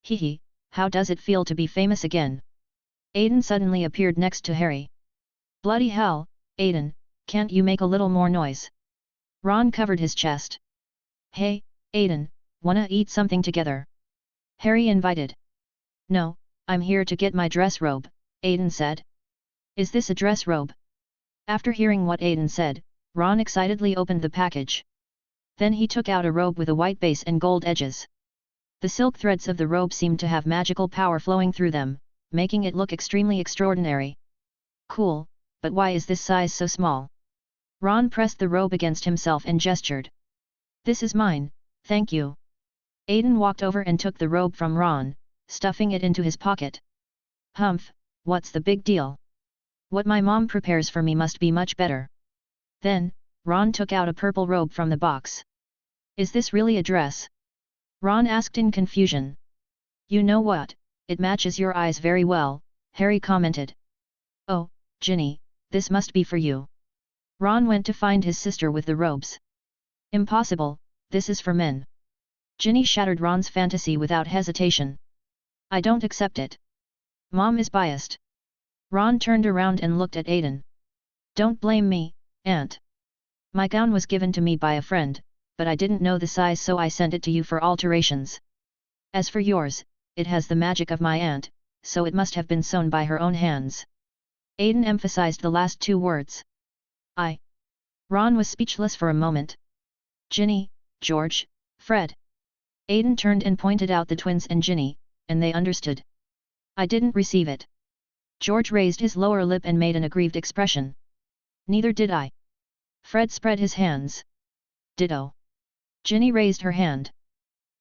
Hee, how does it feel to be famous again? Aiden suddenly appeared next to Harry. Bloody hell, Aiden, can't you make a little more noise? Ron covered his chest. Hey, Aiden, wanna eat something together? Harry invited. No, I'm here to get my dress robe, Aiden said. Is this a dress robe? After hearing what Aiden said, Ron excitedly opened the package. Then he took out a robe with a white base and gold edges. The silk threads of the robe seemed to have magical power flowing through them, making it look extremely extraordinary. Cool, but why is this size so small? Ron pressed the robe against himself and gestured. This is mine, thank you. Aiden walked over and took the robe from Ron, stuffing it into his pocket. Humph, what's the big deal? What my mom prepares for me must be much better. Then, Ron took out a purple robe from the box. Is this really a dress? Ron asked in confusion. You know what, it matches your eyes very well, Harry commented. Oh, Ginny, this must be for you. Ron went to find his sister with the robes. Impossible, this is for men. Ginny shattered Ron's fantasy without hesitation. I don't accept it. Mom is biased. Ron turned around and looked at Aiden. Don't blame me, Aunt. My gown was given to me by a friend, but I didn't know the size so I sent it to you for alterations. As for yours, it has the magic of my aunt, so it must have been sewn by her own hands. Aiden emphasized the last two words. Ron was speechless for a moment. Ginny, George, Fred. Aiden turned and pointed out the twins and Ginny, and they understood. I didn't receive it. George raised his lower lip and made an aggrieved expression. Neither did I. Fred spread his hands. Ditto. Ginny raised her hand.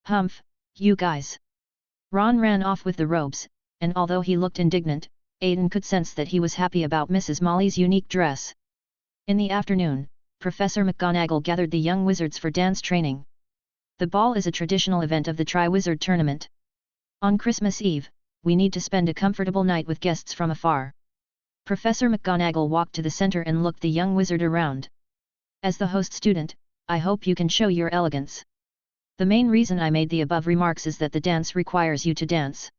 Humph, you guys. Ron ran off with the robes, and although he looked indignant, Aiden could sense that he was happy about Mrs. Molly's unique dress. In the afternoon, Professor McGonagall gathered the young wizards for dance training. The ball is a traditional event of the Tri-Wizard Tournament. On Christmas Eve, we need to spend a comfortable night with guests from afar. Professor McGonagall walked to the center and looked the young wizard around. As the host student, I hope you can show your elegance. The main reason I made the above remarks is that the dance requires you to dance.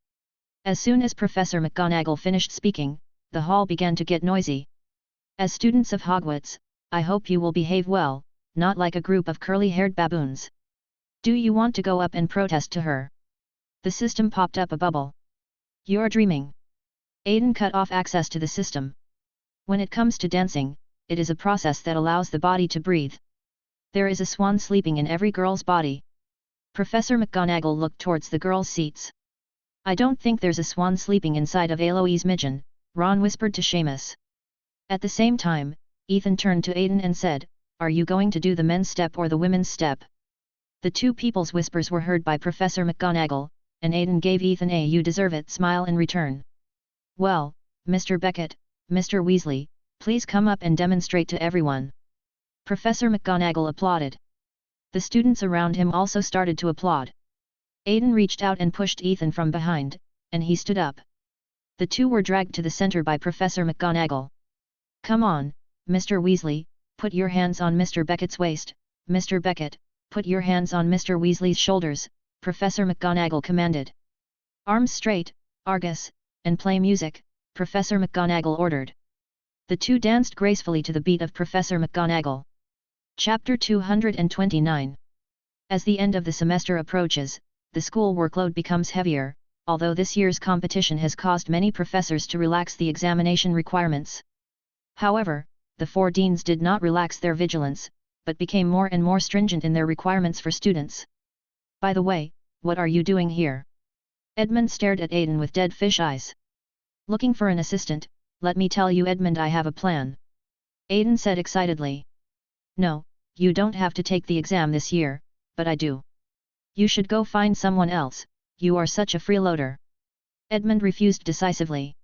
As soon as Professor McGonagall finished speaking, the hall began to get noisy. As students of Hogwarts, I hope you will behave well, not like a group of curly-haired baboons. Do you want to go up and protest to her? The system popped up a bubble. You're dreaming. Aiden cut off access to the system. When it comes to dancing, it is a process that allows the body to breathe. There is a swan sleeping in every girl's body. Professor McGonagall looked towards the girls' seats. I don't think there's a swan sleeping inside of Eloise Midgen, Ron whispered to Seamus. At the same time, Ethan turned to Aiden and said, Are you going to do the men's step or the women's step? The two people's whispers were heard by Professor McGonagall, and Aiden gave Ethan a you deserve it smile in return. Well, Mr. Beckett, Mr. Weasley, please come up and demonstrate to everyone. Professor McGonagall applauded. The students around him also started to applaud. Aiden reached out and pushed Ethan from behind, and he stood up. The two were dragged to the center by Professor McGonagall. "Come on, Mr. Weasley, put your hands on Mr. Beckett's waist. Mr. Beckett, put your hands on Mr. Weasley's shoulders," Professor McGonagall commanded. "Arms straight, Argus, and play music," Professor McGonagall ordered. The two danced gracefully to the beat of Professor McGonagall. Chapter 229. As the end of the semester approaches, the school workload becomes heavier, although this year's competition has caused many professors to relax the examination requirements. However, the four deans did not relax their vigilance, but became more and more stringent in their requirements for students. "By the way, what are you doing here?" Edmund stared at Aiden with dead fish eyes. "Looking for an assistant. Let me tell you, Edmund, I have a plan," Aiden said excitedly. "No, you don't have to take the exam this year, but I do. You should go find someone else, you are such a freeloader." Edmund refused decisively.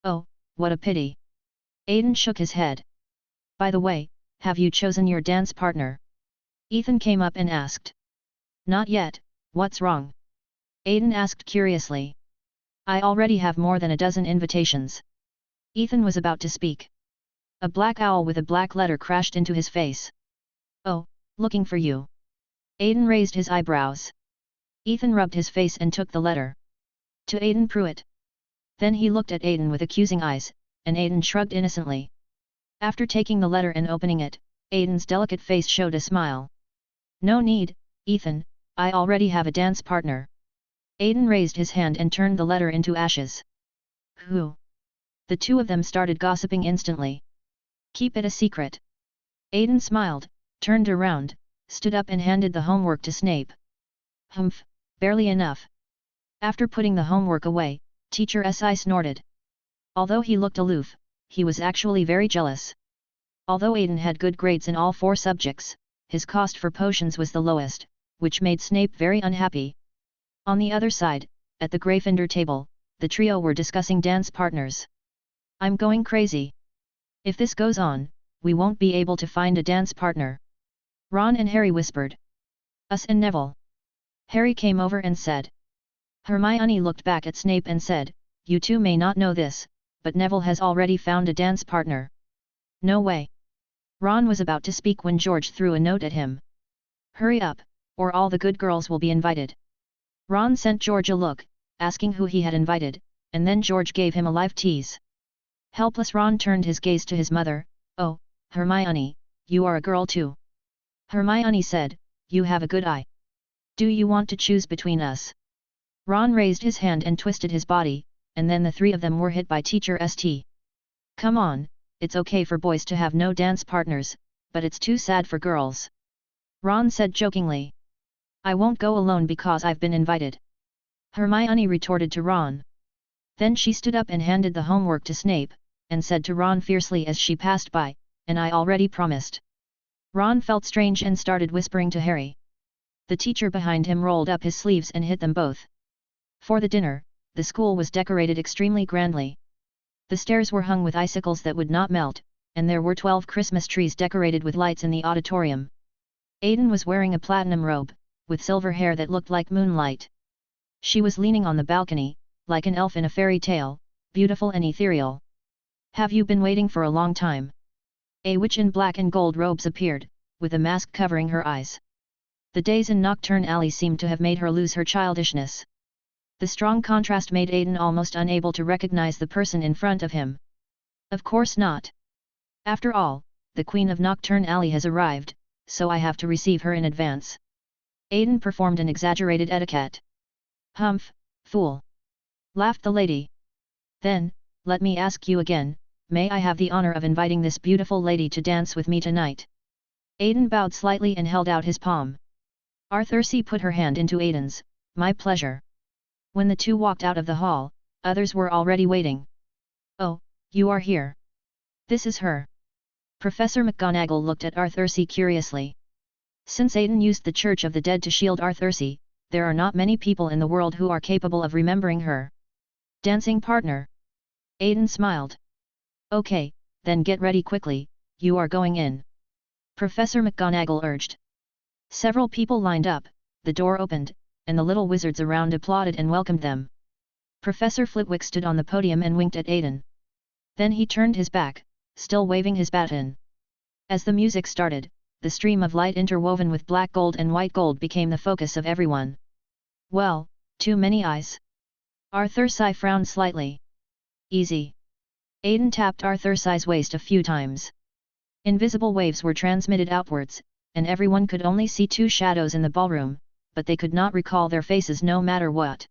"Oh, what a pity." Aiden shook his head. "By the way, have you chosen your dance partner?" Ethan came up and asked. "Not yet, what's wrong?" Aiden asked curiously. "I already have more than a dozen invitations." Ethan was about to speak. A black owl with a black letter crashed into his face. "Oh, looking for you." Aiden raised his eyebrows. Ethan rubbed his face and took the letter. "To Aiden Pruitt." Then he looked at Aiden with accusing eyes, and Aiden shrugged innocently. After taking the letter and opening it, Aiden's delicate face showed a smile. "No need, Ethan, I already have a dance partner." Aiden raised his hand and turned the letter into ashes. "Who?" The two of them started gossiping instantly. "Keep it a secret." Aiden smiled, turned around, stood up and handed the homework to Snape. "Humph, barely enough." After putting the homework away, Teacher S.I. snorted. Although he looked aloof, he was actually very jealous. Although Aiden had good grades in all 4 subjects, his cost for potions was the lowest, which made Snape very unhappy. On the other side, at the Gryffindor table, the trio were discussing dance partners. "I'm going crazy. If this goes on, we won't be able to find a dance partner," Ron and Harry whispered. "Us and Neville." Harry came over and said. Hermione looked back at Snape and said, "You two may not know this, but Neville has already found a dance partner." "No way." Ron was about to speak when George threw a note at him. "Hurry up, or all the good girls will be invited." Ron sent George a look, asking who he had invited, and then George gave him a live tease. Helpless Ron turned his gaze to his mother. "Oh, Hermione, you are a girl too." Hermione said, "You have a good eye. Do you want to choose between us?" Ron raised his hand and twisted his body, and then the 3 of them were hit by Teacher St. "Come on, it's okay for boys to have no dance partners, but it's too sad for girls," Ron said jokingly. "I won't go alone because I've been invited," Hermione retorted to Ron. Then she stood up and handed the homework to Snape, and said to Ron fiercely as she passed by, "And I already promised." Ron felt strange and started whispering to Harry. The teacher behind him rolled up his sleeves and hit them both. For the dinner, the school was decorated extremely grandly. The stairs were hung with icicles that would not melt, and there were 12 Christmas trees decorated with lights in the auditorium. Aiden was wearing a platinum robe, with silver hair that looked like moonlight. She was leaning on the balcony, like an elf in a fairy tale, beautiful and ethereal. "Have you been waiting for a long time?" A witch in black and gold robes appeared, with a mask covering her eyes. The days in Knockturn Alley seemed to have made her lose her childishness. The strong contrast made Aiden almost unable to recognize the person in front of him. "Of course not. After all, the Queen of Knockturn Alley has arrived, so I have to receive her in advance." Aiden performed an exaggerated etiquette. "Humph, fool!" laughed the lady. "Then, let me ask you again, may I have the honor of inviting this beautiful lady to dance with me tonight?" Aiden bowed slightly and held out his palm. Arthur C. put her hand into Aiden's. "My pleasure." When the two walked out of the hall, others were already waiting. "Oh, you are here. This is her." Professor McGonagall looked at Arthur C. curiously. Since Aiden used the Church of the Dead to shield Arthur C., there are not many people in the world who are capable of remembering her. "Dancing partner." Aiden smiled. "Okay, then get ready quickly, you are going in." Professor McGonagall urged. Several people lined up, the door opened, and the little wizards around applauded and welcomed them. Professor Flitwick stood on the podium and winked at Aiden. Then he turned his back, still waving his baton. As the music started, the stream of light interwoven with black gold and white gold became the focus of everyone. Well, too many eyes. Arthur Sy frowned slightly. Easy. Aiden tapped Arthur Sy's waist a few times. Invisible waves were transmitted outwards, and everyone could only see two shadows in the ballroom, but they could not recall their faces no matter what.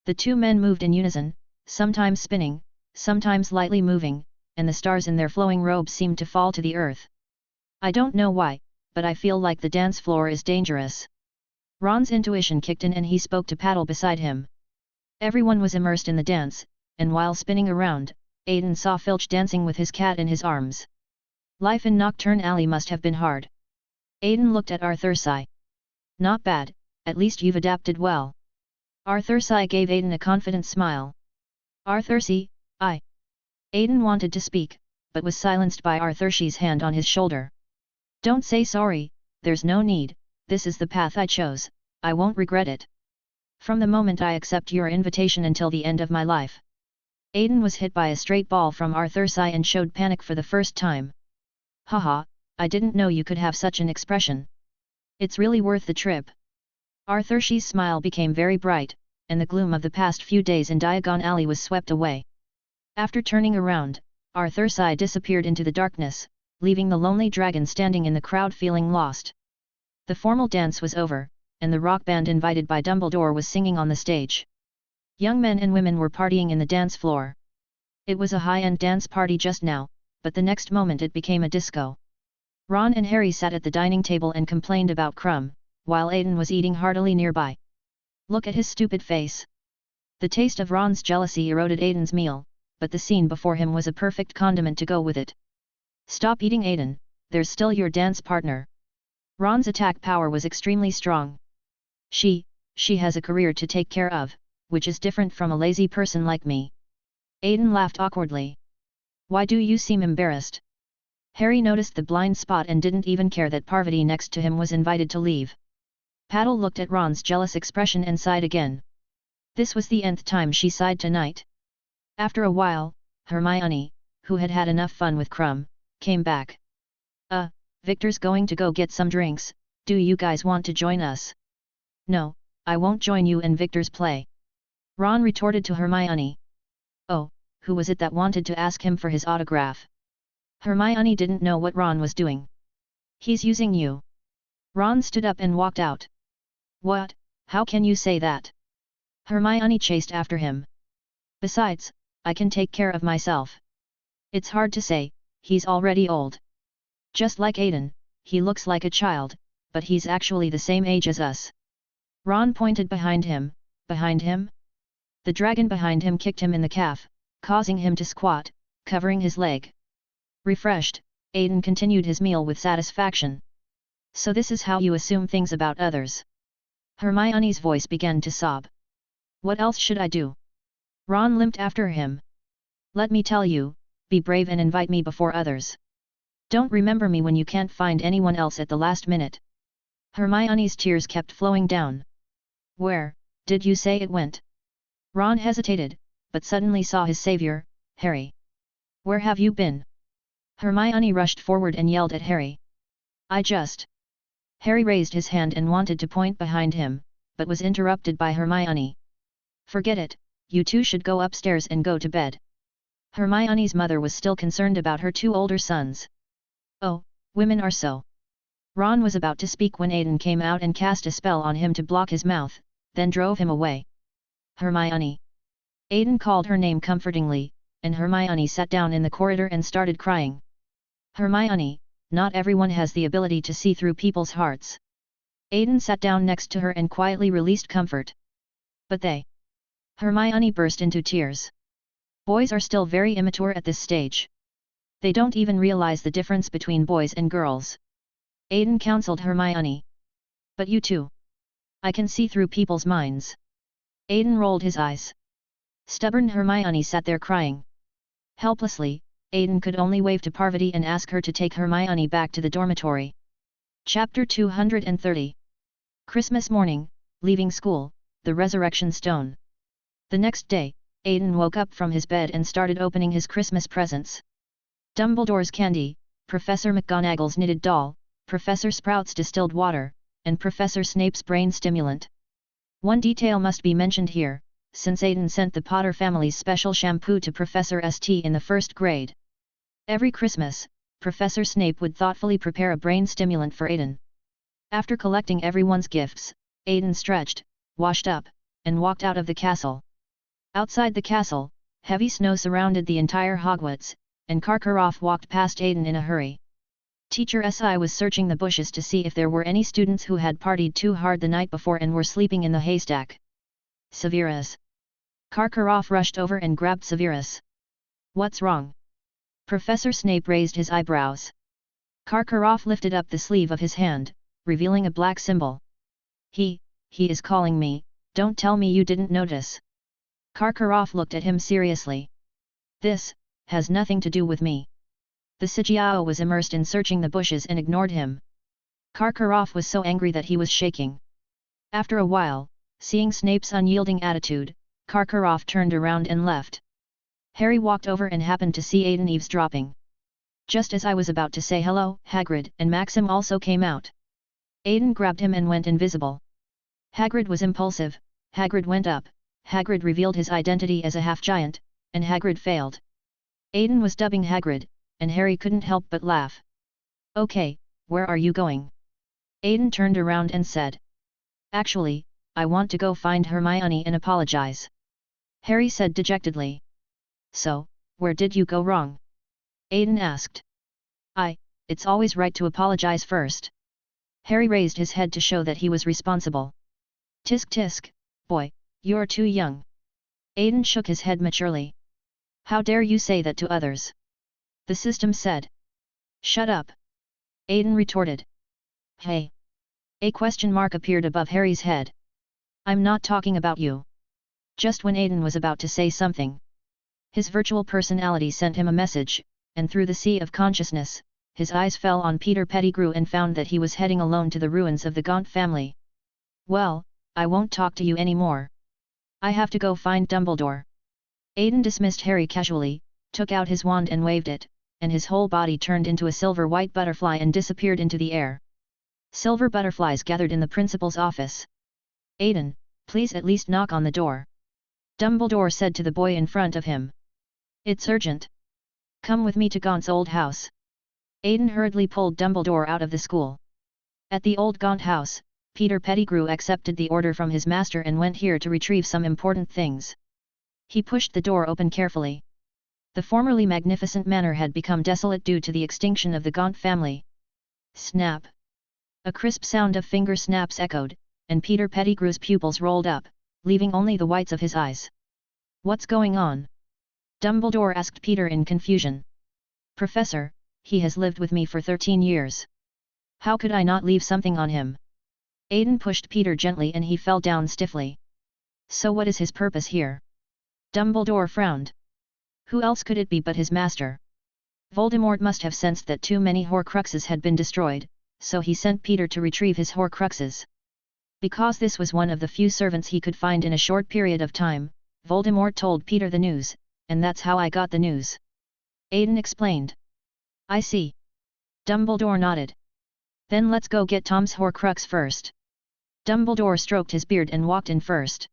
The two men moved in unison, sometimes spinning, sometimes lightly moving, and the stars in their flowing robes seemed to fall to the earth. I don't know why, but I feel like the dance floor is dangerous. Ron's intuition kicked in and he spoke to Paddle beside him. Everyone was immersed in the dance, and while spinning around, Aiden saw Filch dancing with his cat in his arms. Life in Nocturne Alley must have been hard. Aiden looked at Arthur Sy. Not bad, at least you've adapted well. Arthur Sy gave Aiden a confident smile. Arthur Sy, Aiden wanted to speak, but was silenced by Arthur Sy's hand on his shoulder. Don't say sorry, there's no need, this is the path I chose, I won't regret it. From the moment I accept your invitation until the end of my life. Aiden was hit by a straight ball from Arthur Sy and showed panic for the first time. Haha, I didn't know you could have such an expression. It's really worth the trip. Arthur Sy's smile became very bright, and the gloom of the past few days in Diagon Alley was swept away. After turning around, Arthur Sy disappeared into the darkness, leaving the lonely dragon standing in the crowd feeling lost. The formal dance was over, and the rock band invited by Dumbledore was singing on the stage. Young men and women were partying in the dance floor. It was a high-end dance party just now, but the next moment it became a disco. Ron and Harry sat at the dining table and complained about Crumb, while Aiden was eating heartily nearby. Look at his stupid face. The taste of Ron's jealousy eroded Aiden's meal, but the scene before him was a perfect condiment to go with it. Stop eating, Aiden, there's still your dance partner. Ron's attack power was extremely strong. She has a career to take care of, which is different from a lazy person like me. Aiden laughed awkwardly. Why do you seem embarrassed? Harry noticed the blind spot and didn't even care that Parvati next to him was invited to leave. Paddle looked at Ron's jealous expression and sighed again. This was the nth time she sighed tonight. After a while, Hermione, who had had enough fun with Crumb, came back. Victor's going to go get some drinks, do you guys want to join us? No, I won't join you and Victor's play. Ron retorted to Hermione. Oh, who was it that wanted to ask him for his autograph? Hermione didn't know what Ron was doing. He's using you. Ron stood up and walked out. What? How can you say that? Hermione chased after him. Besides, I can take care of myself. It's hard to say, he's already old. Just like Aiden, he looks like a child, but he's actually the same age as us. Ron pointed behind him. Behind him? The dragon behind him kicked him in the calf, causing him to squat, covering his leg. Refreshed, Aiden continued his meal with satisfaction. So this is how you assume things about others. Hermione's voice began to sob. What else should I do? Ron limped after him. Let me tell you, be brave and invite me before others. Don't remember me when you can't find anyone else at the last minute. Hermione's tears kept flowing down. Where, did you say it went? Ron hesitated, but suddenly saw his savior, Harry. Where have you been? Hermione rushed forward and yelled at Harry. Harry raised his hand and wanted to point behind him, but was interrupted by Hermione. Forget it, you two should go upstairs and go to bed. Hermione's mother was still concerned about her two older sons. Oh, women are so. Ron was about to speak when Aiden came out and cast a spell on him to block his mouth, then drove him away. Hermione. Aiden called her name comfortingly, and Hermione sat down in the corridor and started crying. Hermione, not everyone has the ability to see through people's hearts. Aiden sat down next to her and quietly released comfort. But they. Hermione burst into tears. Boys are still very immature at this stage. They don't even realize the difference between boys and girls. Aiden counseled Hermione. But you too. I can see through people's minds. Aiden rolled his eyes. Stubborn Hermione sat there crying. Helplessly, Aiden could only wave to Parvati and ask her to take Hermione back to the dormitory. Chapter 230. Christmas morning, leaving school, the Resurrection Stone. The next day, Aiden woke up from his bed and started opening his Christmas presents. Dumbledore's candy, Professor McGonagall's knitted doll, Professor Sprout's distilled water, and Professor Snape's brain stimulant. One detail must be mentioned here, since Aiden sent the Potter family's special shampoo to Professor St in the first grade. Every Christmas, Professor Snape would thoughtfully prepare a brain stimulant for Aiden. After collecting everyone's gifts, Aiden stretched, washed up, and walked out of the castle. Outside the castle, heavy snow surrounded the entire Hogwarts, and Karkaroff walked past Aiden in a hurry. Teacher Si was searching the bushes to see if there were any students who had partied too hard the night before and were sleeping in the haystack. Severus. Karkaroff rushed over and grabbed Severus. What's wrong? Professor Snape raised his eyebrows. Karkaroff lifted up the sleeve of his hand, revealing a black symbol. He is calling me, don't tell me you didn't notice. Karkaroff looked at him seriously. This has nothing to do with me. The Sijiao was immersed in searching the bushes and ignored him. Karkaroff was so angry that he was shaking. After a while, seeing Snape's unyielding attitude, Karkaroff turned around and left. Harry walked over and happened to see Aiden eavesdropping. Just as I was about to say hello, Hagrid and Maxim also came out. Aiden grabbed him and went invisible. Hagrid was impulsive. Hagrid went up. Hagrid revealed his identity as a half-giant, and Hagrid failed. Aiden was dubbing Hagrid, and Harry couldn't help but laugh. Okay, where are you going? Aiden turned around and said. Actually, I want to go find Hermione and apologize. Harry said dejectedly. So, where did you go wrong? Aiden asked. It's always right to apologize first. Harry raised his head to show that he was responsible. Tisk tisk, boy, you're too young. Aiden shook his head maturely. How dare you say that to others? The system said. Shut up. Aiden retorted. Hey. A question mark appeared above Harry's head. I'm not talking about you. Just when Aiden was about to say something, his virtual personality sent him a message, and through the sea of consciousness, his eyes fell on Peter Pettigrew and found that he was heading alone to the ruins of the Gaunt family. Well, I won't talk to you anymore. I have to go find Dumbledore. Aiden dismissed Harry casually, took out his wand and waved it, and his whole body turned into a silver-white butterfly and disappeared into the air. Silver butterflies gathered in the principal's office. Aiden, please at least knock on the door. Dumbledore said to the boy in front of him. It's urgent. Come with me to Gaunt's old house. Aiden hurriedly pulled Dumbledore out of the school. At the old Gaunt house, Peter Pettigrew accepted the order from his master and went here to retrieve some important things. He pushed the door open carefully. The formerly magnificent manor had become desolate due to the extinction of the Gaunt family. Snap! A crisp sound of finger snaps echoed, and Peter Pettigrew's pupils rolled up, leaving only the whites of his eyes. What's going on? Dumbledore asked Peter in confusion. Professor, he has lived with me for 13 years. How could I not leave something on him? Aiden pushed Peter gently and he fell down stiffly. So what is his purpose here? Dumbledore frowned. Who else could it be but his master? Voldemort must have sensed that too many Horcruxes had been destroyed, so he sent Peter to retrieve his Horcruxes. Because this was one of the few servants he could find in a short period of time, Voldemort told Peter the news, and that's how I got the news. Aiden explained. I see. Dumbledore nodded. Then let's go get Tom's Horcrux first. Dumbledore stroked his beard and walked in first.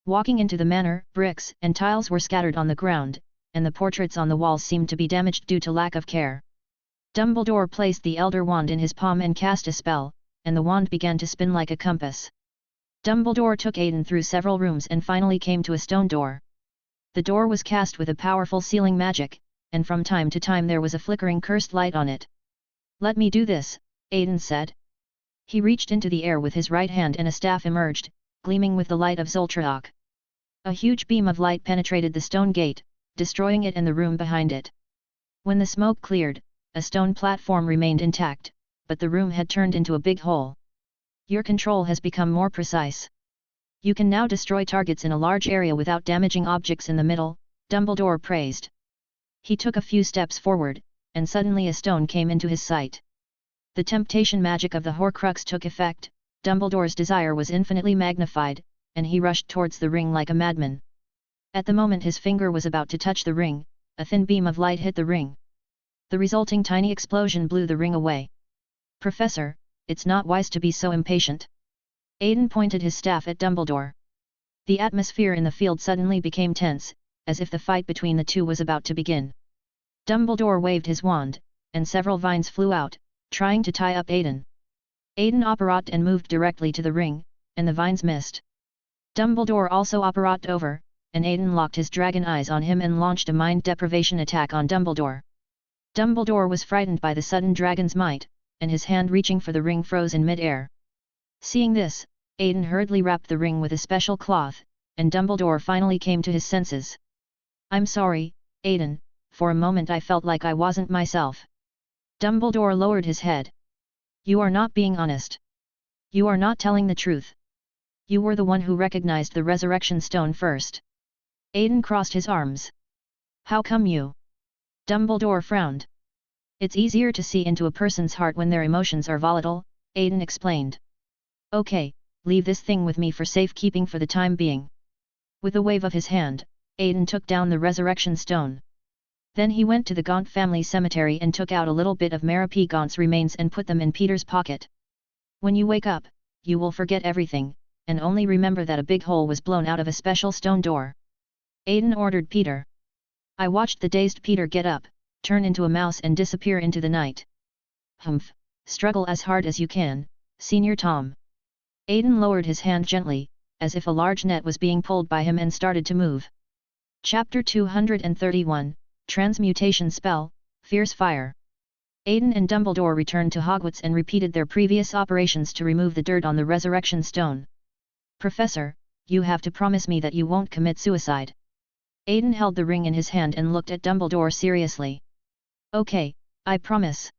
Walking into the manor, bricks and tiles were scattered on the ground, and the portraits on the walls seemed to be damaged due to lack of care. Dumbledore placed the Elder Wand in his palm and cast a spell, and the wand began to spin like a compass. Dumbledore took Aiden through several rooms and finally came to a stone door. The door was cast with a powerful sealing magic, and from time to time there was a flickering cursed light on it. Let me do this, Aiden said. He reached into the air with his right hand and a staff emerged, gleaming with the light of Zoltraok. A huge beam of light penetrated the stone gate, destroying it and the room behind it. When the smoke cleared, a stone platform remained intact, but the room had turned into a big hole. Your control has become more precise. You can now destroy targets in a large area without damaging objects in the middle, Dumbledore praised. He took a few steps forward, and suddenly a stone came into his sight. The temptation magic of the Horcrux took effect, Dumbledore's desire was infinitely magnified, and he rushed towards the ring like a madman. At the moment his finger was about to touch the ring, a thin beam of light hit the ring. The resulting tiny explosion blew the ring away. "Professor, it's not wise to be so impatient." Aiden pointed his staff at Dumbledore. The atmosphere in the field suddenly became tense, as if the fight between the two was about to begin. Dumbledore waved his wand, and several vines flew out, trying to tie up Aiden. Aiden apparat and moved directly to the ring, and the vines missed. Dumbledore also apparat over, and Aiden locked his dragon eyes on him and launched a mind deprivation attack on Dumbledore. Dumbledore was frightened by the sudden dragon's might, and his hand reaching for the ring froze in mid-air. Seeing this, Aiden hurriedly wrapped the ring with a special cloth, and Dumbledore finally came to his senses. "I'm sorry, Aiden, for a moment I felt like I wasn't myself." Dumbledore lowered his head. "You are not being honest. You are not telling the truth. You were the one who recognized the resurrection stone first." Aiden crossed his arms. "How come you?" Dumbledore frowned. "It's easier to see into a person's heart when their emotions are volatile," Aiden explained. "Okay, leave this thing with me for safekeeping for the time being." With a wave of his hand, Aiden took down the resurrection stone. Then he went to the Gaunt family cemetery and took out a little bit of Mara P. Gaunt's remains and put them in Peter's pocket. "When you wake up, you will forget everything, and only remember that a big hole was blown out of a special stone door," Aiden ordered Peter. I watched the dazed Peter get up, turn into a mouse and disappear into the night. "Humph, struggle as hard as you can, Senior Tom." Aiden lowered his hand gently, as if a large net was being pulled by him and started to move. Chapter 231, Transmutation Spell, Fierce Fire. Aiden and Dumbledore returned to Hogwarts and repeated their previous operations to remove the dirt on the resurrection stone. "Professor, you have to promise me that you won't commit suicide." Aiden held the ring in his hand and looked at Dumbledore seriously. "Okay, I promise."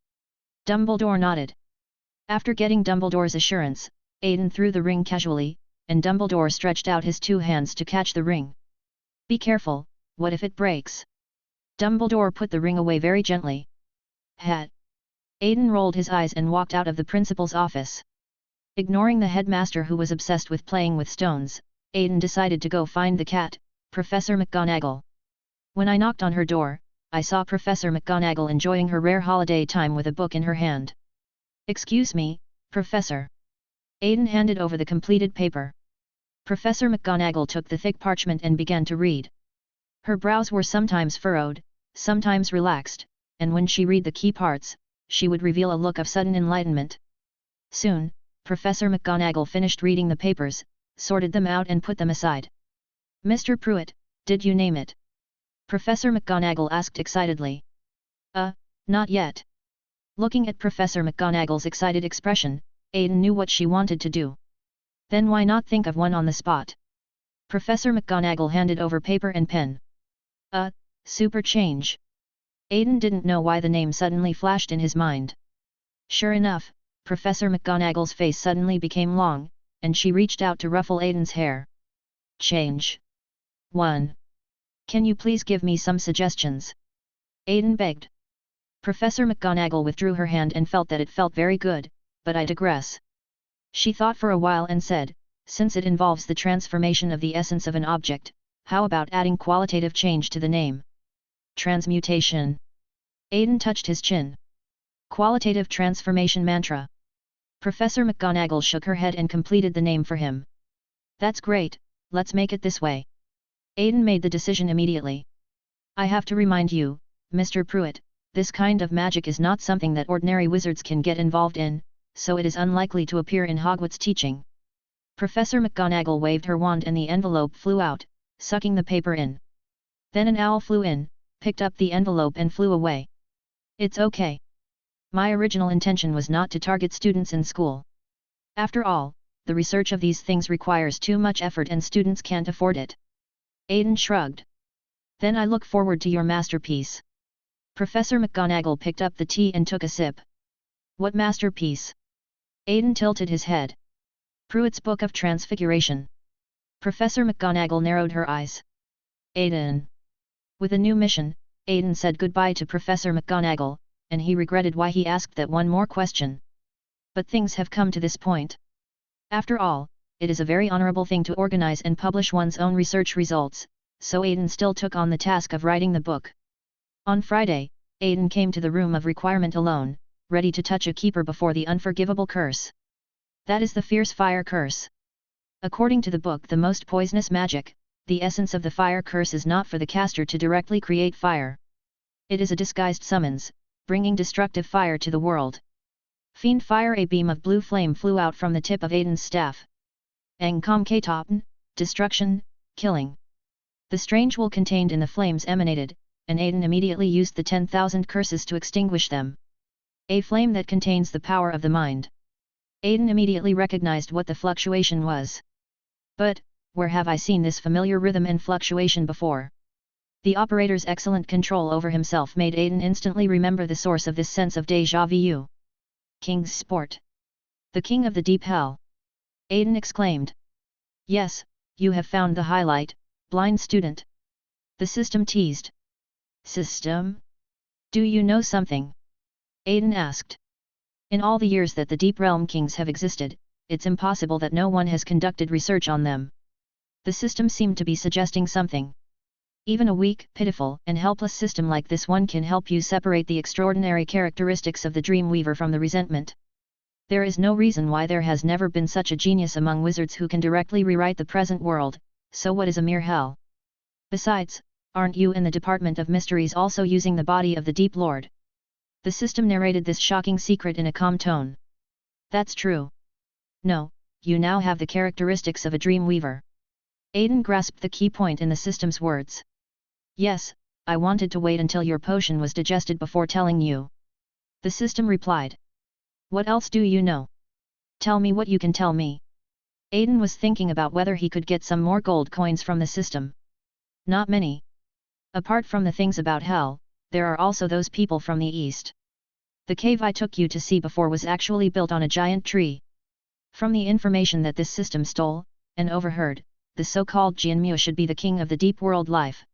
Dumbledore nodded. After getting Dumbledore's assurance, Aiden threw the ring casually, and Dumbledore stretched out his two hands to catch the ring. "Be careful, what if it breaks?" Dumbledore put the ring away very gently. "Hat." Aiden rolled his eyes and walked out of the principal's office. Ignoring the headmaster who was obsessed with playing with stones, Aiden decided to go find the cat, Professor McGonagall. When I knocked on her door, I saw Professor McGonagall enjoying her rare holiday time with a book in her hand. "Excuse me, Professor." Aiden handed over the completed paper. Professor McGonagall took the thick parchment and began to read. Her brows were sometimes furrowed, sometimes relaxed, and when she read the key parts, she would reveal a look of sudden enlightenment. Soon, Professor McGonagall finished reading the papers, sorted them out and put them aside. "Mr. Pruitt, did you name it?" Professor McGonagall asked excitedly. Not yet." Looking at Professor McGonagall's excited expression, Aiden knew what she wanted to do. "Then why not think of one on the spot?" Professor McGonagall handed over paper and pen. Super change." Aiden didn't know why the name suddenly flashed in his mind. Sure enough, Professor McGonagall's face suddenly became long, and she reached out to ruffle Aiden's hair. "Change. 1. Can you please give me some suggestions?" Aiden begged. Professor McGonagall withdrew her hand and felt that it felt very good, but I digress. She thought for a while and said, "Since it involves the transformation of the essence of an object, how about adding qualitative change to the name? Transmutation." Aiden touched his chin. "Qualitative transformation mantra." Professor McGonagall shook her head and completed the name for him. "That's great, let's make it this way." Aiden made the decision immediately. "I have to remind you, Mr. Pruitt, this kind of magic is not something that ordinary wizards can get involved in, so it is unlikely to appear in Hogwarts teaching." Professor McGonagall waved her wand and the envelope flew out, sucking the paper in. Then an owl flew in, picked up the envelope and flew away. "It's okay. My original intention was not to target students in school. After all, the research of these things requires too much effort and students can't afford it." Aiden shrugged. "Then I look forward to your masterpiece." Professor McGonagall picked up the tea and took a sip. "What masterpiece?" Aiden tilted his head. "Pruitt's Book of Transfiguration." Professor McGonagall narrowed her eyes. "Aiden. With a new mission, Aiden said goodbye to Professor McGonagall, and he regretted why he asked that one more question. But things have come to this point. After all, it is a very honorable thing to organize and publish one's own research results, so Aiden still took on the task of writing the book. On Friday, Aiden came to the room of requirement alone, ready to touch a keeper before the unforgivable curse. That is the fierce fire curse. According to the book The Most Poisonous Magic, the essence of the fire curse is not for the caster to directly create fire. It is a disguised summons, bringing destructive fire to the world. Fiend fire. A beam of blue flame flew out from the tip of Aiden's staff. Angkom Katopen, destruction, killing. The strange will contained in the flames emanated, and Aiden immediately used the 10,000 curses to extinguish them. A flame that contains the power of the mind. Aiden immediately recognized what the fluctuation was. But, where have I seen this familiar rhythm and fluctuation before? The operator's excellent control over himself made Aiden instantly remember the source of this sense of déjà vu. King's Sport. The King of the Deep Hell. Aiden exclaimed. Yes, you have found the highlight, blind student. The system teased. System? Do you know something? Aiden asked. In all the years that the Deep Realm Kings have existed, it's impossible that no one has conducted research on them. The system seemed to be suggesting something. Even a weak, pitiful, and helpless system like this one can help you separate the extraordinary characteristics of the Dreamweaver from the resentment. There is no reason why there has never been such a genius among wizards who can directly rewrite the present world, so what is a mere hell? Besides, aren't you in the Department of Mysteries also using the body of the Deep Lord? The system narrated this shocking secret in a calm tone. That's true. No, you now have the characteristics of a Dreamweaver. Aiden grasped the key point in the system's words. Yes, I wanted to wait until your potion was digested before telling you. The system replied. What else do you know? Tell me what you can tell me. Aiden was thinking about whether he could get some more gold coins from the system. Not many. Apart from the things about hell, there are also those people from the east. The cave I took you to see before was actually built on a giant tree. From the information that this system stole, and overheard, the so-called Jianmu should be the king of the deep world life.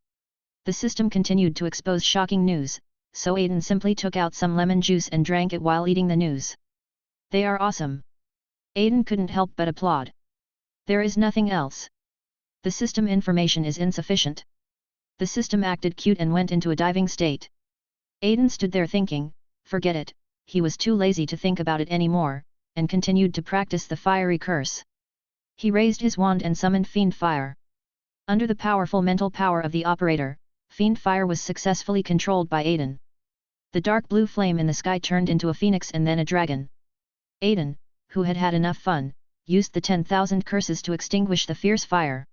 The system continued to expose shocking news, so Aiden simply took out some lemon juice and drank it while eating the news. They are awesome. Aiden couldn't help but applaud. There is nothing else. The system information is insufficient. The system acted cute and went into a diving state. Aiden stood there thinking, forget it, he was too lazy to think about it anymore, and continued to practice the fiery curse. He raised his wand and summoned Fiend Fire. Under the powerful mental power of the operator, Fiend Fire was successfully controlled by Aiden. The dark blue flame in the sky turned into a phoenix and then a dragon. Aiden, who had had enough fun, used the 10,000 curses to extinguish the fierce fire.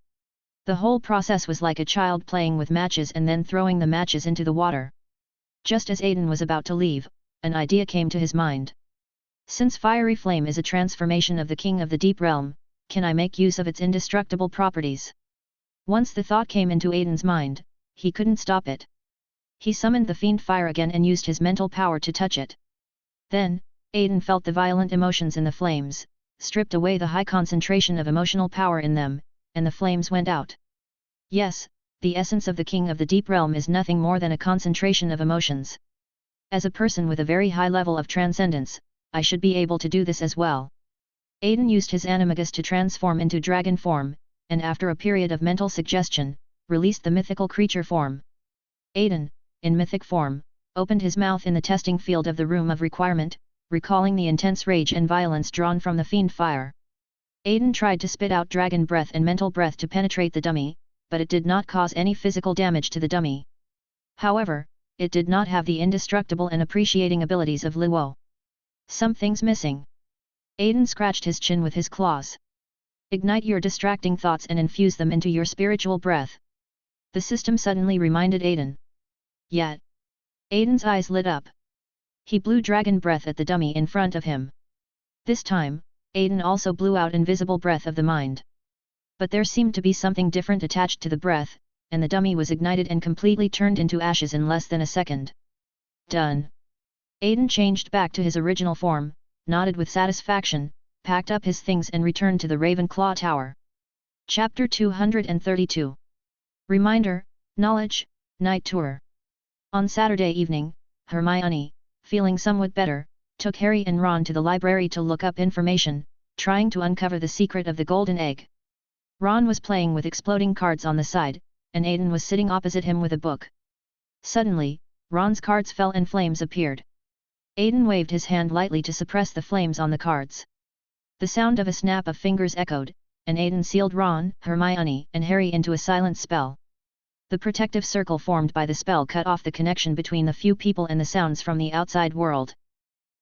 The whole process was like a child playing with matches and then throwing the matches into the water. Just as Aiden was about to leave, an idea came to his mind. Since fiery flame is a transformation of the King of the Deep Realm, can I make use of its indestructible properties? Once the thought came into Aiden's mind, he couldn't stop it. He summoned the Fiend Fire again and used his mental power to touch it. Then, Aiden felt the violent emotions in the flames, stripped away the high concentration of emotional power in them, and the flames went out. Yes, the essence of the King of the Deep Realm is nothing more than a concentration of emotions. As a person with a very high level of transcendence, I should be able to do this as well. Aiden used his animagus to transform into dragon form, and after a period of mental suggestion, released the mythical creature form. Aiden, in mythic form, opened his mouth in the testing field of the room of requirement, recalling the intense rage and violence drawn from the Fiend Fire. Aiden tried to spit out dragon breath and mental breath to penetrate the dummy, but it did not cause any physical damage to the dummy. However, it did not have the indestructible and appreciating abilities of Luo. Something's missing. Aiden scratched his chin with his claws. Ignite your distracting thoughts and infuse them into your spiritual breath. The system suddenly reminded Aiden. Yet. Aiden's eyes lit up. He blew dragon breath at the dummy in front of him. This time, Aiden also blew out invisible breath of the mind. But there seemed to be something different attached to the breath, and the dummy was ignited and completely turned into ashes in less than a second. Done. Aiden changed back to his original form, nodded with satisfaction, packed up his things and returned to the Ravenclaw Tower. Chapter 232. Reminder, Knowledge, Night Tour. On Saturday evening, Hermione, feeling somewhat better, took Harry and Ron to the library to look up information, trying to uncover the secret of the golden egg. Ron was playing with exploding cards on the side, and Aiden was sitting opposite him with a book. Suddenly, Ron's cards fell and flames appeared. Aiden waved his hand lightly to suppress the flames on the cards. The sound of a snap of fingers echoed, and Aiden sealed Ron, Hermione, and Harry into a silent spell. The protective circle formed by the spell cut off the connection between the few people and the sounds from the outside world.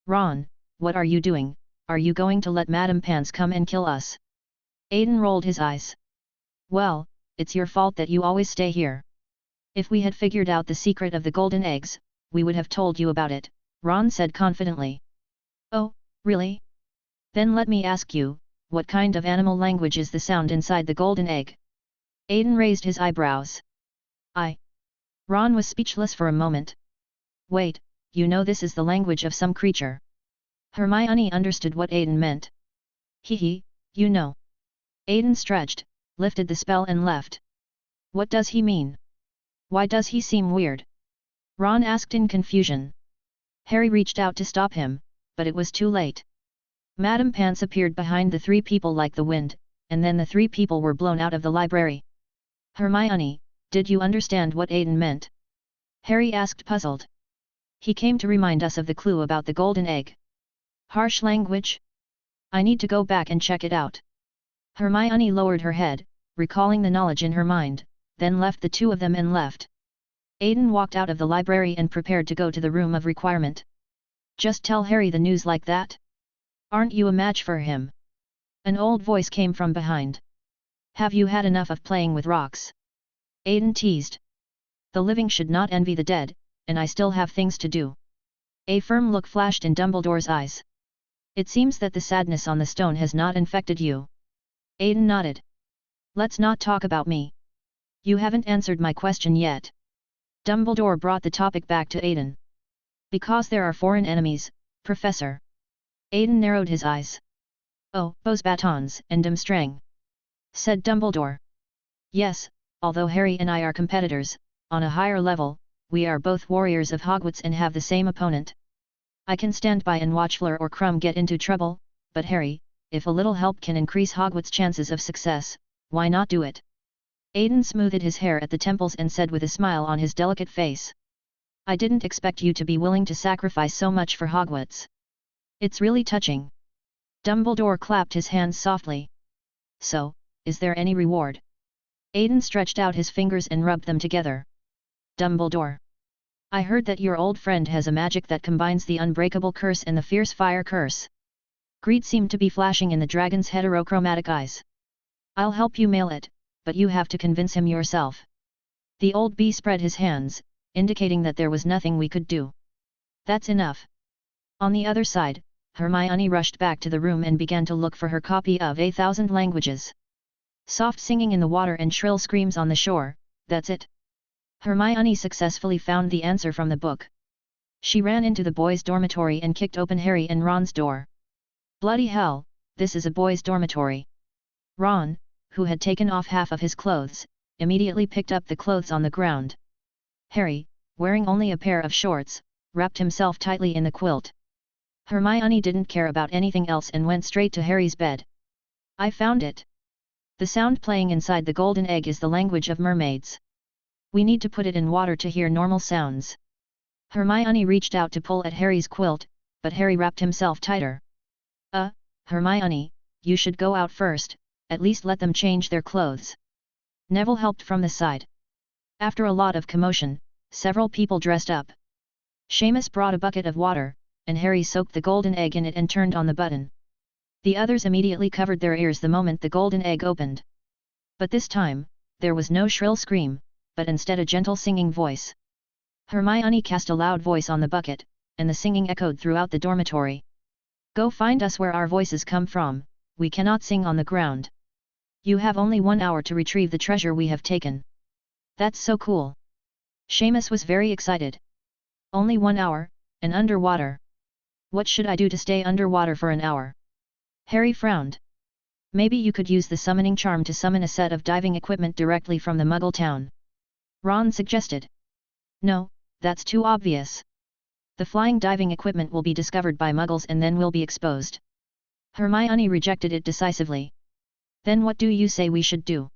Ron, what are you doing? Are you going to let Madame Pants come and kill us? Aiden rolled his eyes. Well, it's your fault that you always stay here. If we had figured out the secret of the golden eggs, we would have told you about it, Ron said confidently. Oh, really? Then let me ask you, what kind of animal language is the sound inside the golden egg? Aiden raised his eyebrows. Ron was speechless for a moment. Wait, you know this is the language of some creature. Hermione understood what Aiden meant. Hee, you know. Aiden stretched, lifted the spell and left. What does he mean? Why does he seem weird? Ron asked in confusion. Harry reached out to stop him, but it was too late. Madame Pants appeared behind the three people like the wind, and then the three people were blown out of the library. Hermione, did you understand what Aiden meant? Harry asked puzzled. He came to remind us of the clue about the golden egg. Harsh language? I need to go back and check it out. Hermione lowered her head, recalling the knowledge in her mind, then left the two of them and left. Aiden walked out of the library and prepared to go to the room of requirement. Just tell Harry the news like that? Aren't you a match for him? An old voice came from behind. Have you had enough of playing with rocks? Aiden teased. The living should not envy the dead, and I still have things to do. A firm look flashed in Dumbledore's eyes. It seems that the sadness on the stone has not infected you. Aiden nodded. Let's not talk about me. You haven't answered my question yet. Dumbledore brought the topic back to Aiden. Because there are foreign enemies, Professor. Aiden narrowed his eyes. Oh, Bose Batons and Durmstrang, said Dumbledore. Yes, although Harry and I are competitors, on a higher level, we are both warriors of Hogwarts and have the same opponent. I can stand by and watch Fleur or Crumb get into trouble, but Harry, if a little help can increase Hogwarts' chances of success, why not do it? Aiden smoothed his hair at the temples and said with a smile on his delicate face. I didn't expect you to be willing to sacrifice so much for Hogwarts. It's really touching. Dumbledore clapped his hands softly. So, is there any reward? Aiden stretched out his fingers and rubbed them together. Dumbledore. I heard that your old friend has a magic that combines the unbreakable curse and the fierce fire curse. Greed seemed to be flashing in the dragon's heterochromatic eyes. I'll help you mail it, but you have to convince him yourself. The old bee spread his hands, indicating that there was nothing we could do. That's enough. On the other side, Hermione rushed back to the room and began to look for her copy of 1,000 Languages. Soft singing in the water and shrill screams on the shore, that's it. Hermione successfully found the answer from the book. She ran into the boys' dormitory and kicked open Harry and Ron's door. Bloody hell, this is a boys' dormitory. Ron, who had taken off half of his clothes, immediately picked up the clothes on the ground. Harry, wearing only a pair of shorts, wrapped himself tightly in the quilt. Hermione didn't care about anything else and went straight to Harry's bed. I found it. The sound playing inside the golden egg is the language of mermaids. We need to put it in water to hear normal sounds. Hermione reached out to pull at Harry's quilt, but Harry wrapped himself tighter. Hermione, you should go out first, at least let them change their clothes. Neville helped from the side. After a lot of commotion, several people dressed up. Seamus brought a bucket of water, and Harry soaked the golden egg in it and turned on the button. The others immediately covered their ears the moment the golden egg opened. But this time, there was no shrill scream, but instead a gentle singing voice. Hermione cast a loud voice on the bucket, and the singing echoed throughout the dormitory. Go find us where our voices come from, we cannot sing on the ground. You have only 1 hour to retrieve the treasure we have taken. That's so cool. Seamus was very excited. Only 1 hour, and underwater. What should I do to stay underwater for an hour? Harry frowned. Maybe you could use the summoning charm to summon a set of diving equipment directly from the Muggle town. Ron suggested. No, that's too obvious. The flying diving equipment will be discovered by Muggles and then will be exposed. Hermione rejected it decisively. Then what do you say we should do?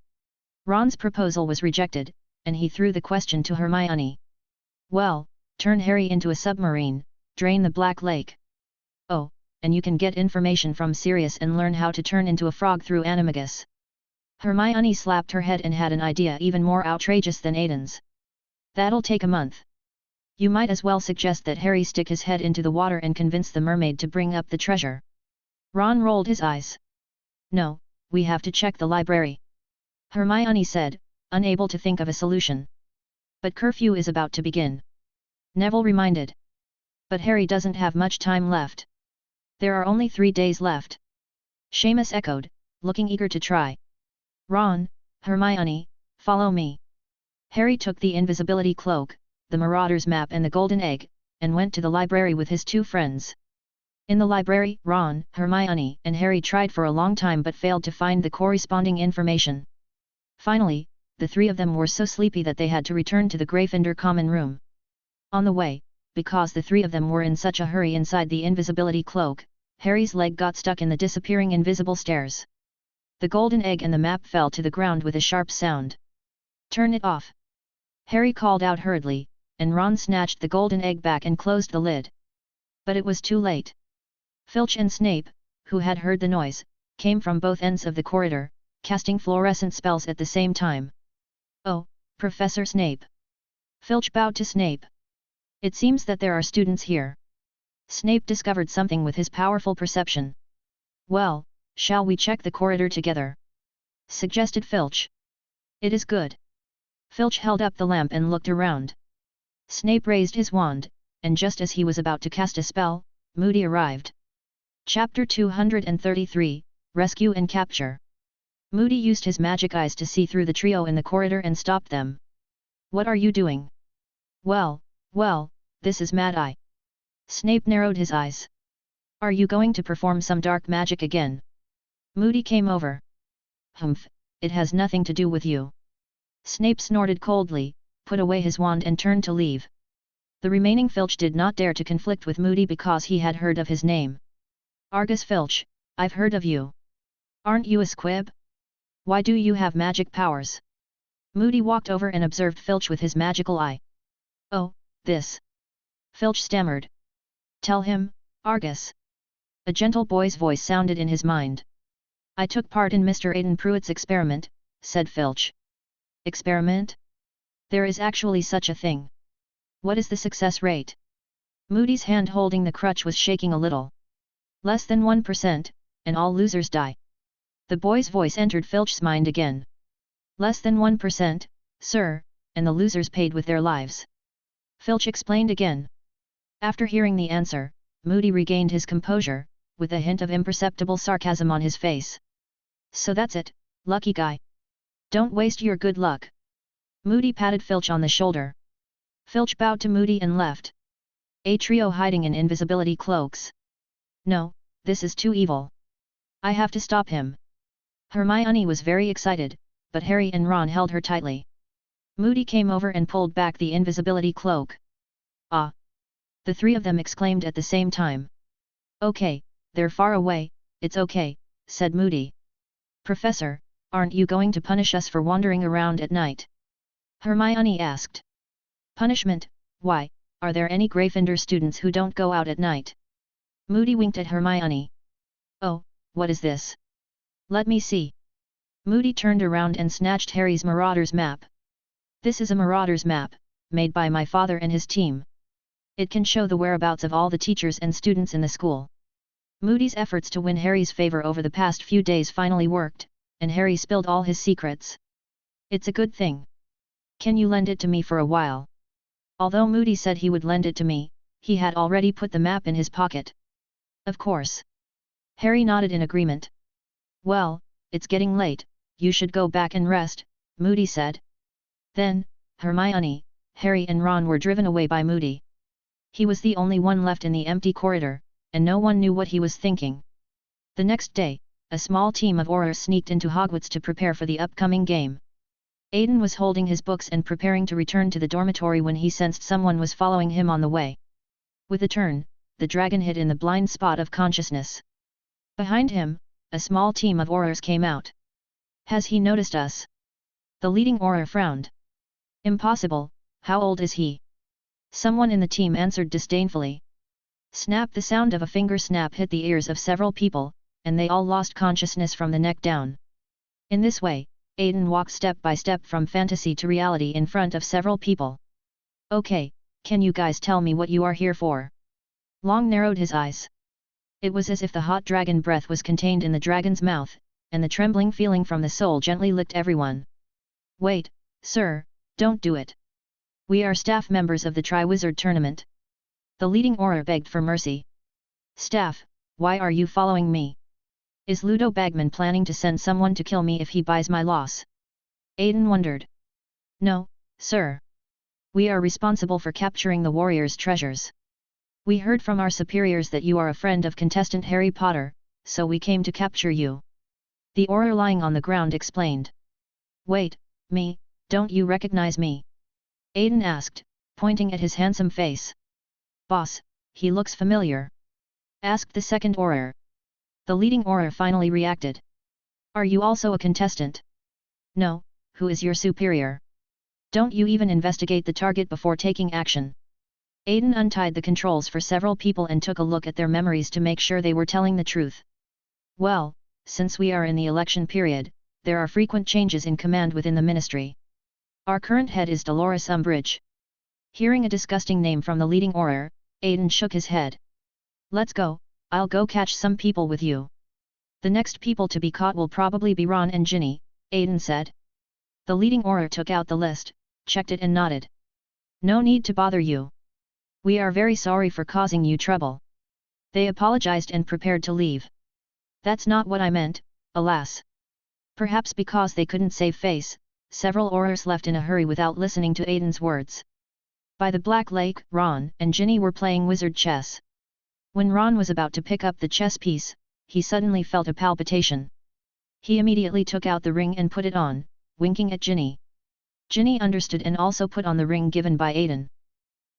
Ron's proposal was rejected, and he threw the question to Hermione. Well, turn Harry into a submarine, drain the Black Lake. Oh, and you can get information from Sirius and learn how to turn into a frog through Animagus. Hermione slapped her head and had an idea even more outrageous than Aidan's. That'll take a month. You might as well suggest that Harry stick his head into the water and convince the mermaid to bring up the treasure. Ron rolled his eyes. No, we have to check the library. Hermione said, unable to think of a solution. But curfew is about to begin. Neville reminded. But Harry doesn't have much time left. There are only 3 days left. Seamus echoed, looking eager to try. Ron, Hermione, follow me. Harry took the invisibility cloak, the Marauder's map and the golden egg, and went to the library with his 2 friends. In the library, Ron, Hermione, and Harry tried for a long time but failed to find the corresponding information. Finally, the 3 of them were so sleepy that they had to return to the Gryffindor common room. On the way, because the 3 of them were in such a hurry inside the invisibility cloak, Harry's leg got stuck in the disappearing invisible stairs. The golden egg and the map fell to the ground with a sharp sound. Turn it off. Harry called out hurriedly, and Ron snatched the golden egg back and closed the lid. But it was too late. Filch and Snape, who had heard the noise, came from both ends of the corridor, casting fluorescent spells at the same time. Oh, Professor Snape. Filch bowed to Snape. It seems that there are students here. Snape discovered something with his powerful perception. Well, shall we check the corridor together? Suggested Filch. It is good. Filch held up the lamp and looked around. Snape raised his wand, and just as he was about to cast a spell, Moody arrived. Chapter 233, Rescue and Capture. Moody used his magic eyes to see through the trio in the corridor and stopped them. What are you doing? Well, this is Mad Eye. Snape narrowed his eyes. Are you going to perform some dark magic again? Moody came over. Humph, it has nothing to do with you. Snape snorted coldly, put away his wand and turned to leave. The remaining Filch did not dare to conflict with Moody because he had heard of his name. Argus Filch, I've heard of you. Aren't you a squib? Why do you have magic powers? Moody walked over and observed Filch with his magical eye. Oh, this. Filch stammered. Tell him, Argus. A gentle boy's voice sounded in his mind. I took part in Mr. Aidan Pruitt's experiment, said Filch. Experiment? There is actually such a thing. What is the success rate? Moody's hand holding the crutch was shaking a little. Less than 1%, and all losers die. The boy's voice entered Filch's mind again. Less than 1%, sir, and the losers paid with their lives. Filch explained again. After hearing the answer, Moody regained his composure, with a hint of imperceptible sarcasm on his face. So that's it, lucky guy. Don't waste your good luck. Moody patted Filch on the shoulder. Filch bowed to Moody and left. A trio hiding in invisibility cloaks. No, this is too evil. I have to stop him. Hermione was very excited, but Harry and Ron held her tightly. Moody came over and pulled back the invisibility cloak. Ah! The 3 of them exclaimed at the same time. Okay, they're far away, it's okay, said Moody. Professor, aren't you going to punish us for wandering around at night? Hermione asked. Punishment? Why, are there any Gryffindor students who don't go out at night? Moody winked at Hermione. Oh, what is this? Let me see. Moody turned around and snatched Harry's Marauder's map. This is a Marauder's map, made by my father and his team. It can show the whereabouts of all the teachers and students in the school. Moody's efforts to win Harry's favor over the past few days finally worked, and Harry spilled all his secrets. It's a good thing. Can you lend it to me for a while? Although Moody said he would lend it to me, he had already put the map in his pocket. Of course. Harry nodded in agreement. Well, it's getting late, you should go back and rest, Moody said. Then, Hermione, Harry and Ron were driven away by Moody. He was the only one left in the empty corridor, and no one knew what he was thinking. The next day, a small team of Aurors sneaked into Hogwarts to prepare for the upcoming game. Aiden was holding his books and preparing to return to the dormitory when he sensed someone was following him on the way. With a turn, the dragon hid in the blind spot of consciousness. Behind him, a small team of Aurors came out. Has he noticed us? The leading Auror frowned. Impossible, how old is he? Someone in the team answered disdainfully. Snap! The sound of a finger snap hit the ears of several people, and they all lost consciousness from the neck down. In this way, Aiden walked step by step from fantasy to reality in front of several people. Okay, can you guys tell me what you are here for? Long narrowed his eyes. It was as if the hot dragon breath was contained in the dragon's mouth, and the trembling feeling from the soul gently licked everyone. Wait, sir, don't do it. We are staff members of the Triwizard Tournament. The leading Auror begged for mercy. Staff, why are you following me? Is Ludo Bagman planning to send someone to kill me if he buys my loss? Aiden wondered. No, sir. We are responsible for capturing the warriors' treasures. We heard from our superiors that you are a friend of contestant Harry Potter, so we came to capture you. The Auror lying on the ground explained. Wait, me, don't you recognize me? Aiden asked, pointing at his handsome face. Boss, he looks familiar. Asked the second Auror. The leading Auror finally reacted. Are you also a contestant? No, who is your superior? Don't you even investigate the target before taking action? Aiden untied the controls for several people and took a look at their memories to make sure they were telling the truth. Well, since we are in the election period, there are frequent changes in command within the ministry. Our current head is Dolores Umbridge. Hearing a disgusting name from the leading Auror, Aiden shook his head. Let's go, I'll go catch some people with you. The next people to be caught will probably be Ron and Ginny, Aiden said. The leading Auror took out the list, checked it and nodded. No need to bother you. We are very sorry for causing you trouble. They apologized and prepared to leave. That's not what I meant, alas. Perhaps because they couldn't save face, several Aurors left in a hurry without listening to Aiden's words. By the Black Lake, Ron and Ginny were playing wizard chess. When Ron was about to pick up the chess piece, he suddenly felt a palpitation. He immediately took out the ring and put it on, winking at Ginny. Ginny understood and also put on the ring given by Aiden.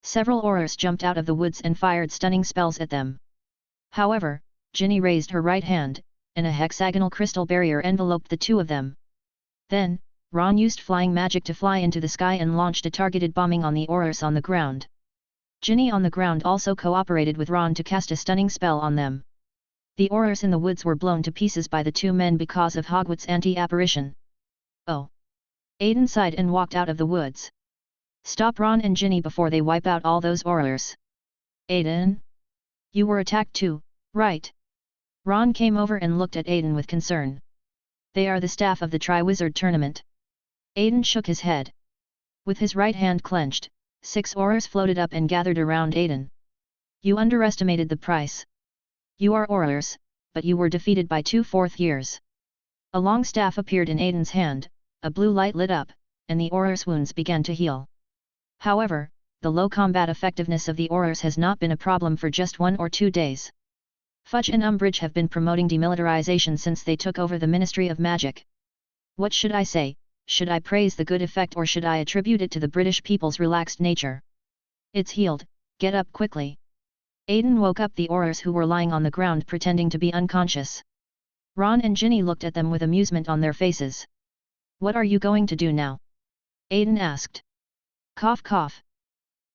Several Aurors jumped out of the woods and fired stunning spells at them. However, Ginny raised her right hand, and a hexagonal crystal barrier enveloped the two of them. Then, Ron used flying magic to fly into the sky and launched a targeted bombing on the Aurors on the ground. Ginny on the ground also cooperated with Ron to cast a stunning spell on them. The Aurors in the woods were blown to pieces by the two men because of Hogwarts' anti-apparition. Oh! Aiden sighed and walked out of the woods. Stop Ron and Ginny before they wipe out all those Aurors. Aiden? You were attacked too, right? Ron came over and looked at Aiden with concern. They are the staff of the Triwizard Tournament. Aiden shook his head. With his right hand clenched, 6 Aurors floated up and gathered around Aiden. You underestimated the price. You are Aurors, but you were defeated by 2 4th years. A long staff appeared in Aiden's hand, a blue light lit up, and the Aurors' wounds began to heal. However, the low combat effectiveness of the Aurors has not been a problem for just 1 or 2 days. Fudge and Umbridge have been promoting demilitarization since they took over the Ministry of Magic. What should I say? Should I praise the good effect or should I attribute it to the British people's relaxed nature? It's healed, get up quickly. Aiden woke up the Aurors who were lying on the ground pretending to be unconscious. Ron and Ginny looked at them with amusement on their faces. What are you going to do now? Aiden asked. Cough cough.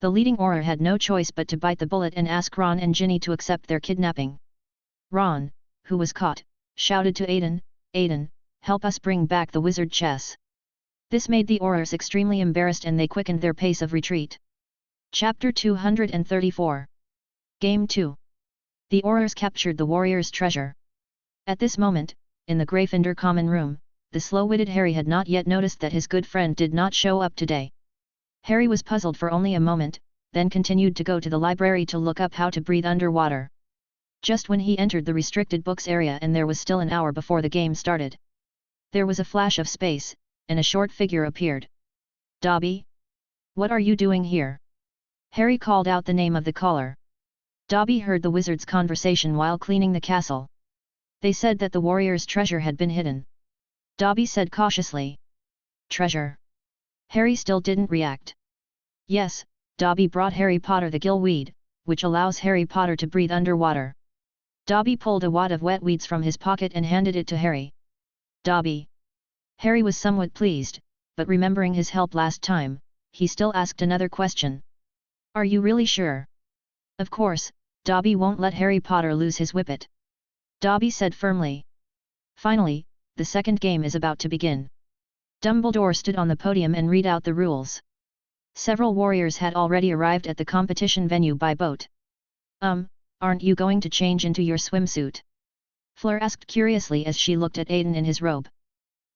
The leading Auror had no choice but to bite the bullet and ask Ron and Ginny to accept their kidnapping. Ron, who was caught, shouted to Aiden, Aiden, help us bring back the wizard chess. This made the Aurors extremely embarrassed and they quickened their pace of retreat. Chapter 234 Game 2 The Aurors captured the warrior's treasure. At this moment, in the Gryffindor common room, the slow-witted Harry had not yet noticed that his good friend did not show up today. Harry was puzzled for only a moment, then continued to go to the library to look up how to breathe underwater. Just when he entered the restricted books area and there was still an hour before the game started. There was a flash of space, and a short figure appeared. Dobby? What are you doing here? Harry called out the name of the caller. Dobby heard the wizards' conversation while cleaning the castle. They said that the warrior's treasure had been hidden. Dobby said cautiously. Treasure? Harry still didn't react. Yes, Dobby brought Harry Potter the gillweed, which allows Harry Potter to breathe underwater. Dobby pulled a wad of wet weeds from his pocket and handed it to Harry. Dobby. Harry was somewhat pleased, but remembering his help last time, he still asked another question. Are you really sure? Of course, Dobby won't let Harry Potter lose his whippet. Dobby said firmly. Finally, the second game is about to begin. Dumbledore stood on the podium and read out the rules. Several warriors had already arrived at the competition venue by boat. Aren't you going to change into your swimsuit? Fleur asked curiously as she looked at Aiden in his robe.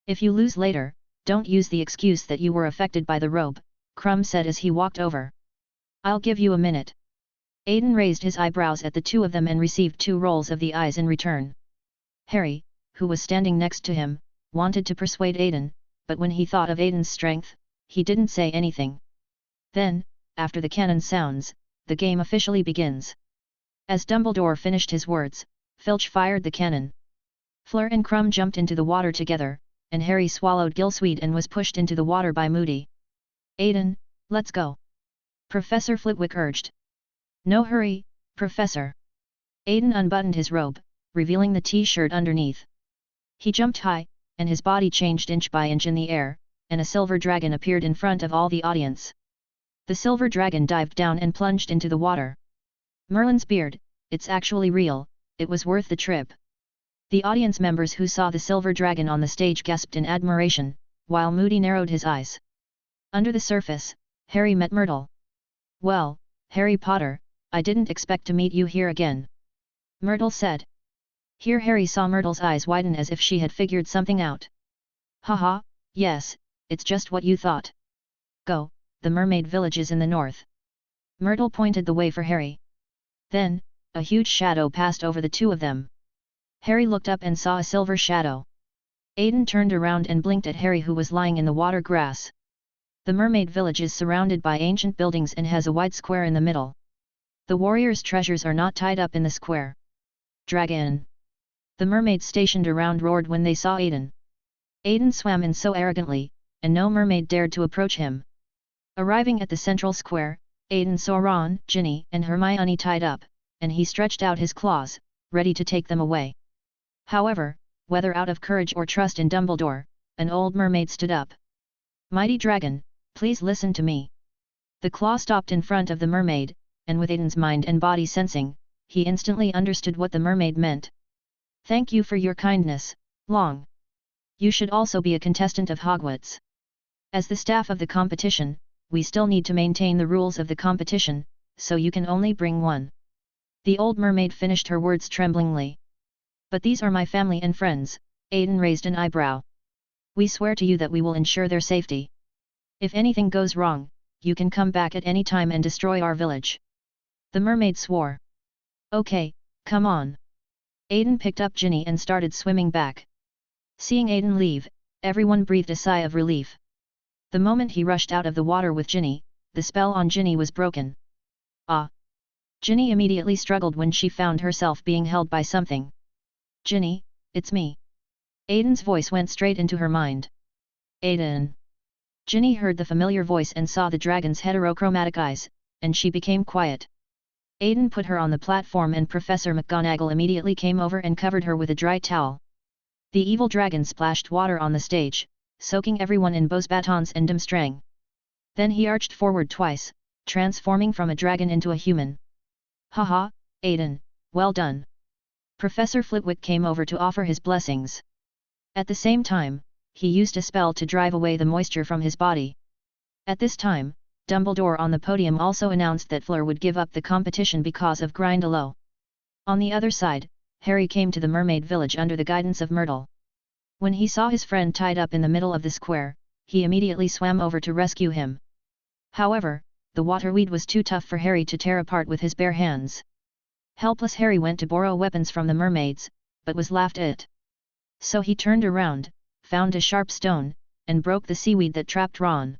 If you lose later, don't use the excuse that you were affected by the robe, Crumb said as he walked over. I'll give you a minute. Aiden raised his eyebrows at the two of them and received 2 rolls of the eyes in return. Harry, who was standing next to him, wanted to persuade Aiden, but when he thought of Aiden's strength, he didn't say anything. Then, after the cannon sounds, the game officially begins. As Dumbledore finished his words, Filch fired the cannon. Fleur and Crumb jumped into the water together, and Harry swallowed gillsweed and was pushed into the water by Moody. Aiden, let's go. Professor Flitwick urged. No hurry, Professor. Aiden unbuttoned his robe, revealing the t-shirt underneath. He jumped high, and his body changed inch by inch in the air, and a silver dragon appeared in front of all the audience. The silver dragon dived down and plunged into the water. Merlin's beard, it's actually real, it was worth the trip. The audience members who saw the silver dragon on the stage gasped in admiration, while Moody narrowed his eyes. Under the surface, Harry met Myrtle. Well, Harry Potter, I didn't expect to meet you here again. Myrtle said. Here Harry saw Myrtle's eyes widen as if she had figured something out. Haha, yes, it's just what you thought. Go, the mermaid village is in the north. Myrtle pointed the way for Harry. Then, a huge shadow passed over the two of them. Harry looked up and saw a silver shadow. Aiden turned around and blinked at Harry who was lying in the water grass. The mermaid village is surrounded by ancient buildings and has a wide square in the middle. The warriors' treasures are not tied up in the square. Dragon! The mermaids stationed around roared when they saw Aiden. Aiden swam in so arrogantly, and no mermaid dared to approach him. Arriving at the central square, Aiden saw Ron, Ginny, and Hermione tied up, and he stretched out his claws, ready to take them away. However, whether out of courage or trust in Dumbledore, an old mermaid stood up. Mighty dragon, please listen to me. The claw stopped in front of the mermaid, and with Aiden's mind and body sensing, he instantly understood what the mermaid meant. Thank you for your kindness, Long. You should also be a contestant of Hogwarts. As the staff of the competition, we still need to maintain the rules of the competition, so you can only bring one. The old mermaid finished her words tremblingly. But these are my family and friends, Aiden raised an eyebrow. We swear to you that we will ensure their safety. If anything goes wrong, you can come back at any time and destroy our village. The mermaid swore. Okay, come on. Aiden picked up Ginny and started swimming back. Seeing Aiden leave, everyone breathed a sigh of relief. The moment he rushed out of the water with Ginny, the spell on Ginny was broken. Ah! Ginny immediately struggled when she found herself being held by something. Ginny, it's me. Aiden's voice went straight into her mind. Aiden. Ginny heard the familiar voice and saw the dragon's heterochromatic eyes, and she became quiet. Aiden put her on the platform and Professor McGonagall immediately came over and covered her with a dry towel. The evil dragon splashed water on the stage, soaking everyone in Beau's batons and Dumstrang. Then he arched forward twice, transforming from a dragon into a human. Haha, Aiden, well done. Professor Flitwick came over to offer his blessings. At the same time, he used a spell to drive away the moisture from his body. At this time, Dumbledore on the podium also announced that Fleur would give up the competition because of Grindylow. On the other side, Harry came to the mermaid village under the guidance of Myrtle. When he saw his friend tied up in the middle of the square, he immediately swam over to rescue him. However, the waterweed was too tough for Harry to tear apart with his bare hands. Helpless Harry went to borrow weapons from the mermaids, but was laughed at. So he turned around, found a sharp stone, and broke the seaweed that trapped Ron.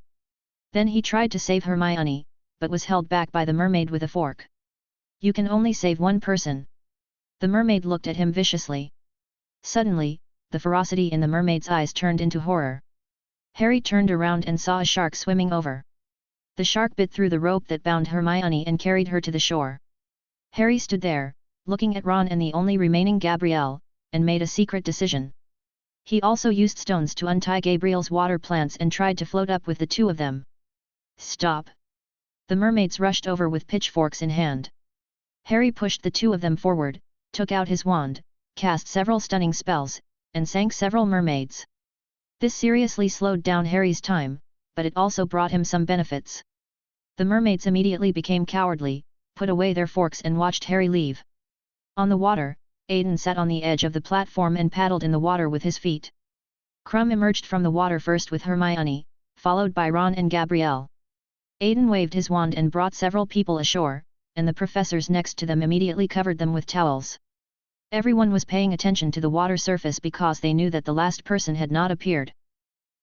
Then he tried to save Hermione, but was held back by the mermaid with a fork. You can only save one person. The mermaid looked at him viciously. Suddenly, the ferocity in the mermaid's eyes turned into horror. Harry turned around and saw a shark swimming over. The shark bit through the rope that bound Hermione and carried her to the shore. Harry stood there, looking at Ron and the only remaining Gabrielle, and made a secret decision. He also used stones to untie Gabrielle's water plants and tried to float up with the two of them. Stop! The mermaids rushed over with pitchforks in hand. Harry pushed the two of them forward, took out his wand, cast several stunning spells, and sank several mermaids. This seriously slowed down Harry's time, but it also brought him some benefits. The mermaids immediately became cowardly, put away their forks and watched Harry leave. On the water, Aiden sat on the edge of the platform and paddled in the water with his feet. Krum emerged from the water first with Hermione, followed by Ron and Gabrielle. Aiden waved his wand and brought several people ashore, and the professors next to them immediately covered them with towels. Everyone was paying attention to the water surface because they knew that the last person had not appeared.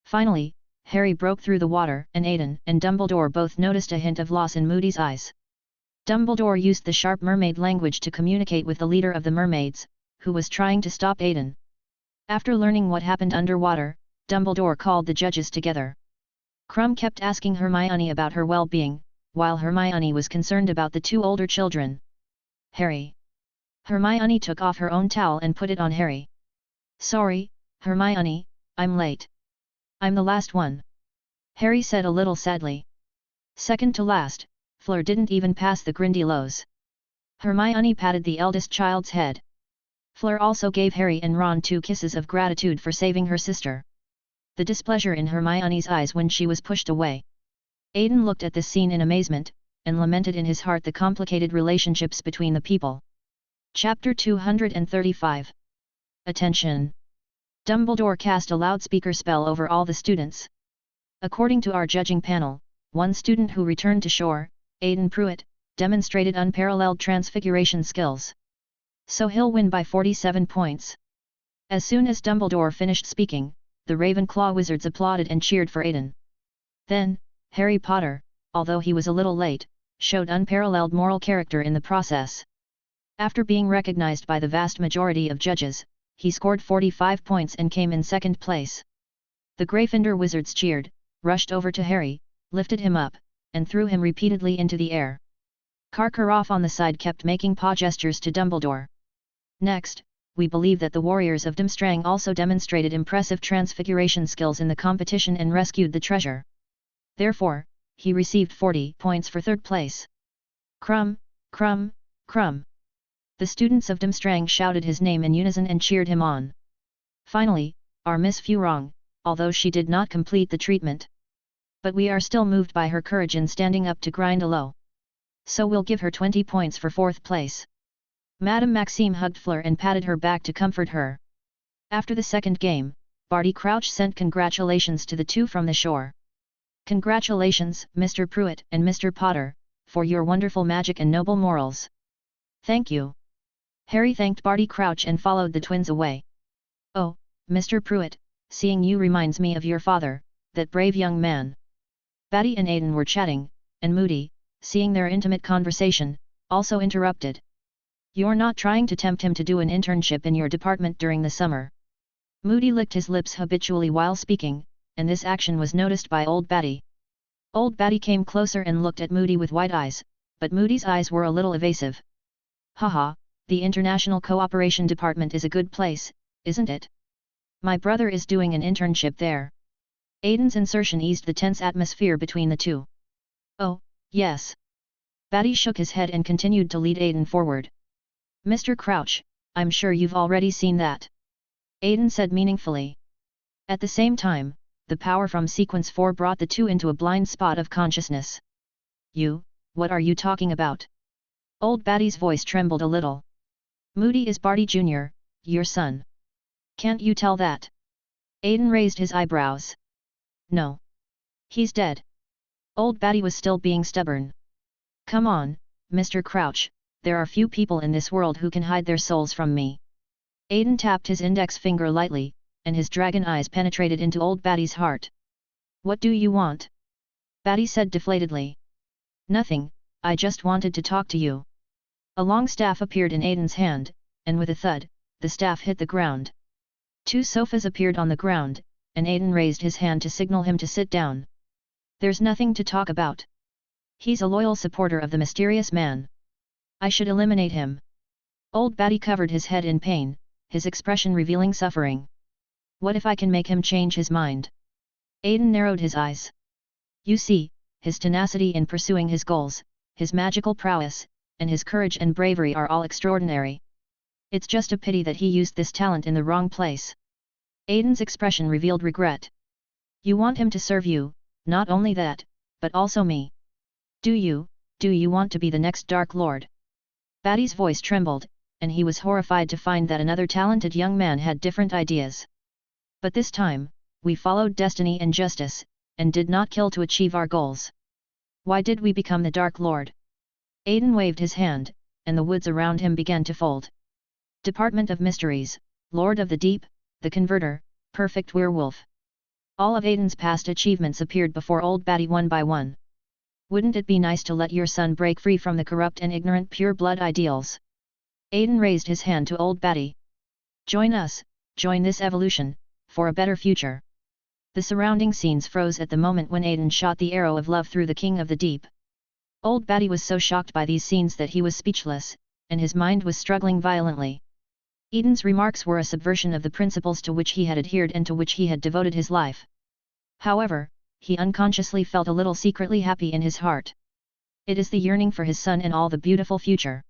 Finally, Harry broke through the water and Aiden and Dumbledore both noticed a hint of loss in Moody's eyes. Dumbledore used the sharp mermaid language to communicate with the leader of the mermaids, who was trying to stop Aiden. After learning what happened underwater, Dumbledore called the judges together. Krum kept asking Hermione about her well-being, while Hermione was concerned about the two older children. Harry. Hermione took off her own towel and put it on Harry. Sorry, Hermione, I'm late. I'm the last one. Harry said a little sadly. Second to last, Fleur didn't even pass the Grindylows. Hermione patted the eldest child's head. Fleur also gave Harry and Ron 2 kisses of gratitude for saving her sister. The displeasure in Hermione's eyes when she was pushed away. Aiden looked at this scene in amazement, and lamented in his heart the complicated relationships between the people. Chapter 235. Attention! Dumbledore cast a loudspeaker spell over all the students. According to our judging panel, one student who returned to shore, Aiden Pruitt, demonstrated unparalleled transfiguration skills. So he'll win by 47 points. As soon as Dumbledore finished speaking, the Ravenclaw wizards applauded and cheered for Aiden. Then, Harry Potter, although he was a little late, showed unparalleled moral character in the process. After being recognized by the vast majority of judges, he scored 45 points and came in second place. The Gryffindor wizards cheered, rushed over to Harry, lifted him up, and threw him repeatedly into the air. Karkaroff on the side kept making paw gestures to Dumbledore. Next, we believe that the warriors of Durmstrang also demonstrated impressive transfiguration skills in the competition and rescued the treasure. Therefore, he received 40 points for third place. Krum, Krum, Krum. The students of Durmstrang shouted his name in unison and cheered him on. Finally, our Miss Furong, although she did not complete the treatment. But we are still moved by her courage in standing up to Grindylow. So we'll give her 20 points for fourth place. Madame Maxime hugged Fleur and patted her back to comfort her. After the second game, Barty Crouch sent congratulations to the two from the shore. Congratulations, Mr. Pruitt and Mr. Potter, for your wonderful magic and noble morals. Thank you. Harry thanked Barty Crouch and followed the twins away. Oh, Mr. Pruitt, seeing you reminds me of your father, that brave young man. Batty and Aiden were chatting, and Moody, seeing their intimate conversation, also interrupted. You're not trying to tempt him to do an internship in your department during the summer. Moody licked his lips habitually while speaking, and this action was noticed by Old Batty. Old Batty came closer and looked at Moody with wide eyes, but Moody's eyes were a little evasive. Haha, the International Cooperation Department is a good place, isn't it? My brother is doing an internship there. Aiden's insertion eased the tense atmosphere between the two. Oh, yes. Batty shook his head and continued to lead Aiden forward. Mr. Crouch, I'm sure you've already seen that. Aiden said meaningfully. At the same time, the power from Sequence 4 brought the two into a blind spot of consciousness. What are you talking about? Old Batty's voice trembled a little. Moody is Barty Jr., your son. Can't you tell that? Aiden raised his eyebrows. No. He's dead. Old Batty was still being stubborn. Come on, Mr. Crouch, there are few people in this world who can hide their souls from me. Aiden tapped his index finger lightly, and his dragon eyes penetrated into Old Batty's heart. What do you want? Batty said deflatedly. Nothing, I just wanted to talk to you. A long staff appeared in Aiden's hand, and with a thud, the staff hit the ground. Two sofas appeared on the ground, and Aiden raised his hand to signal him to sit down. There's nothing to talk about. He's a loyal supporter of the mysterious man. I should eliminate him. Old Batty covered his head in pain, his expression revealing suffering. What if I can make him change his mind? Aiden narrowed his eyes. You see, his tenacity in pursuing his goals, his magical prowess, and his courage and bravery are all extraordinary. It's just a pity that he used this talent in the wrong place. Aiden's expression revealed regret. You want him to serve you, not only that, but also me. Do you want to be the next Dark Lord? Batty's voice trembled, and he was horrified to find that another talented young man had different ideas. But this time, we followed destiny and justice, and did not kill to achieve our goals. Why did we become the Dark Lord? Aiden waved his hand, and the woods around him began to fold. Department of Mysteries, Lord of the Deep, the Converter, Perfect Werewolf. All of Aiden's past achievements appeared before old Batty one by one. Wouldn't it be nice to let your son break free from the corrupt and ignorant pure-blood ideals? Aiden raised his hand to old Batty. Join us, join this evolution, for a better future. The surrounding scenes froze at the moment when Aiden shot the arrow of love through the King of the Deep. Old Batty was so shocked by these scenes that he was speechless, and his mind was struggling violently. Aiden's remarks were a subversion of the principles to which he had adhered and to which he had devoted his life. However, he unconsciously felt a little secretly happy in his heart. It is the yearning for his son and all the beautiful future.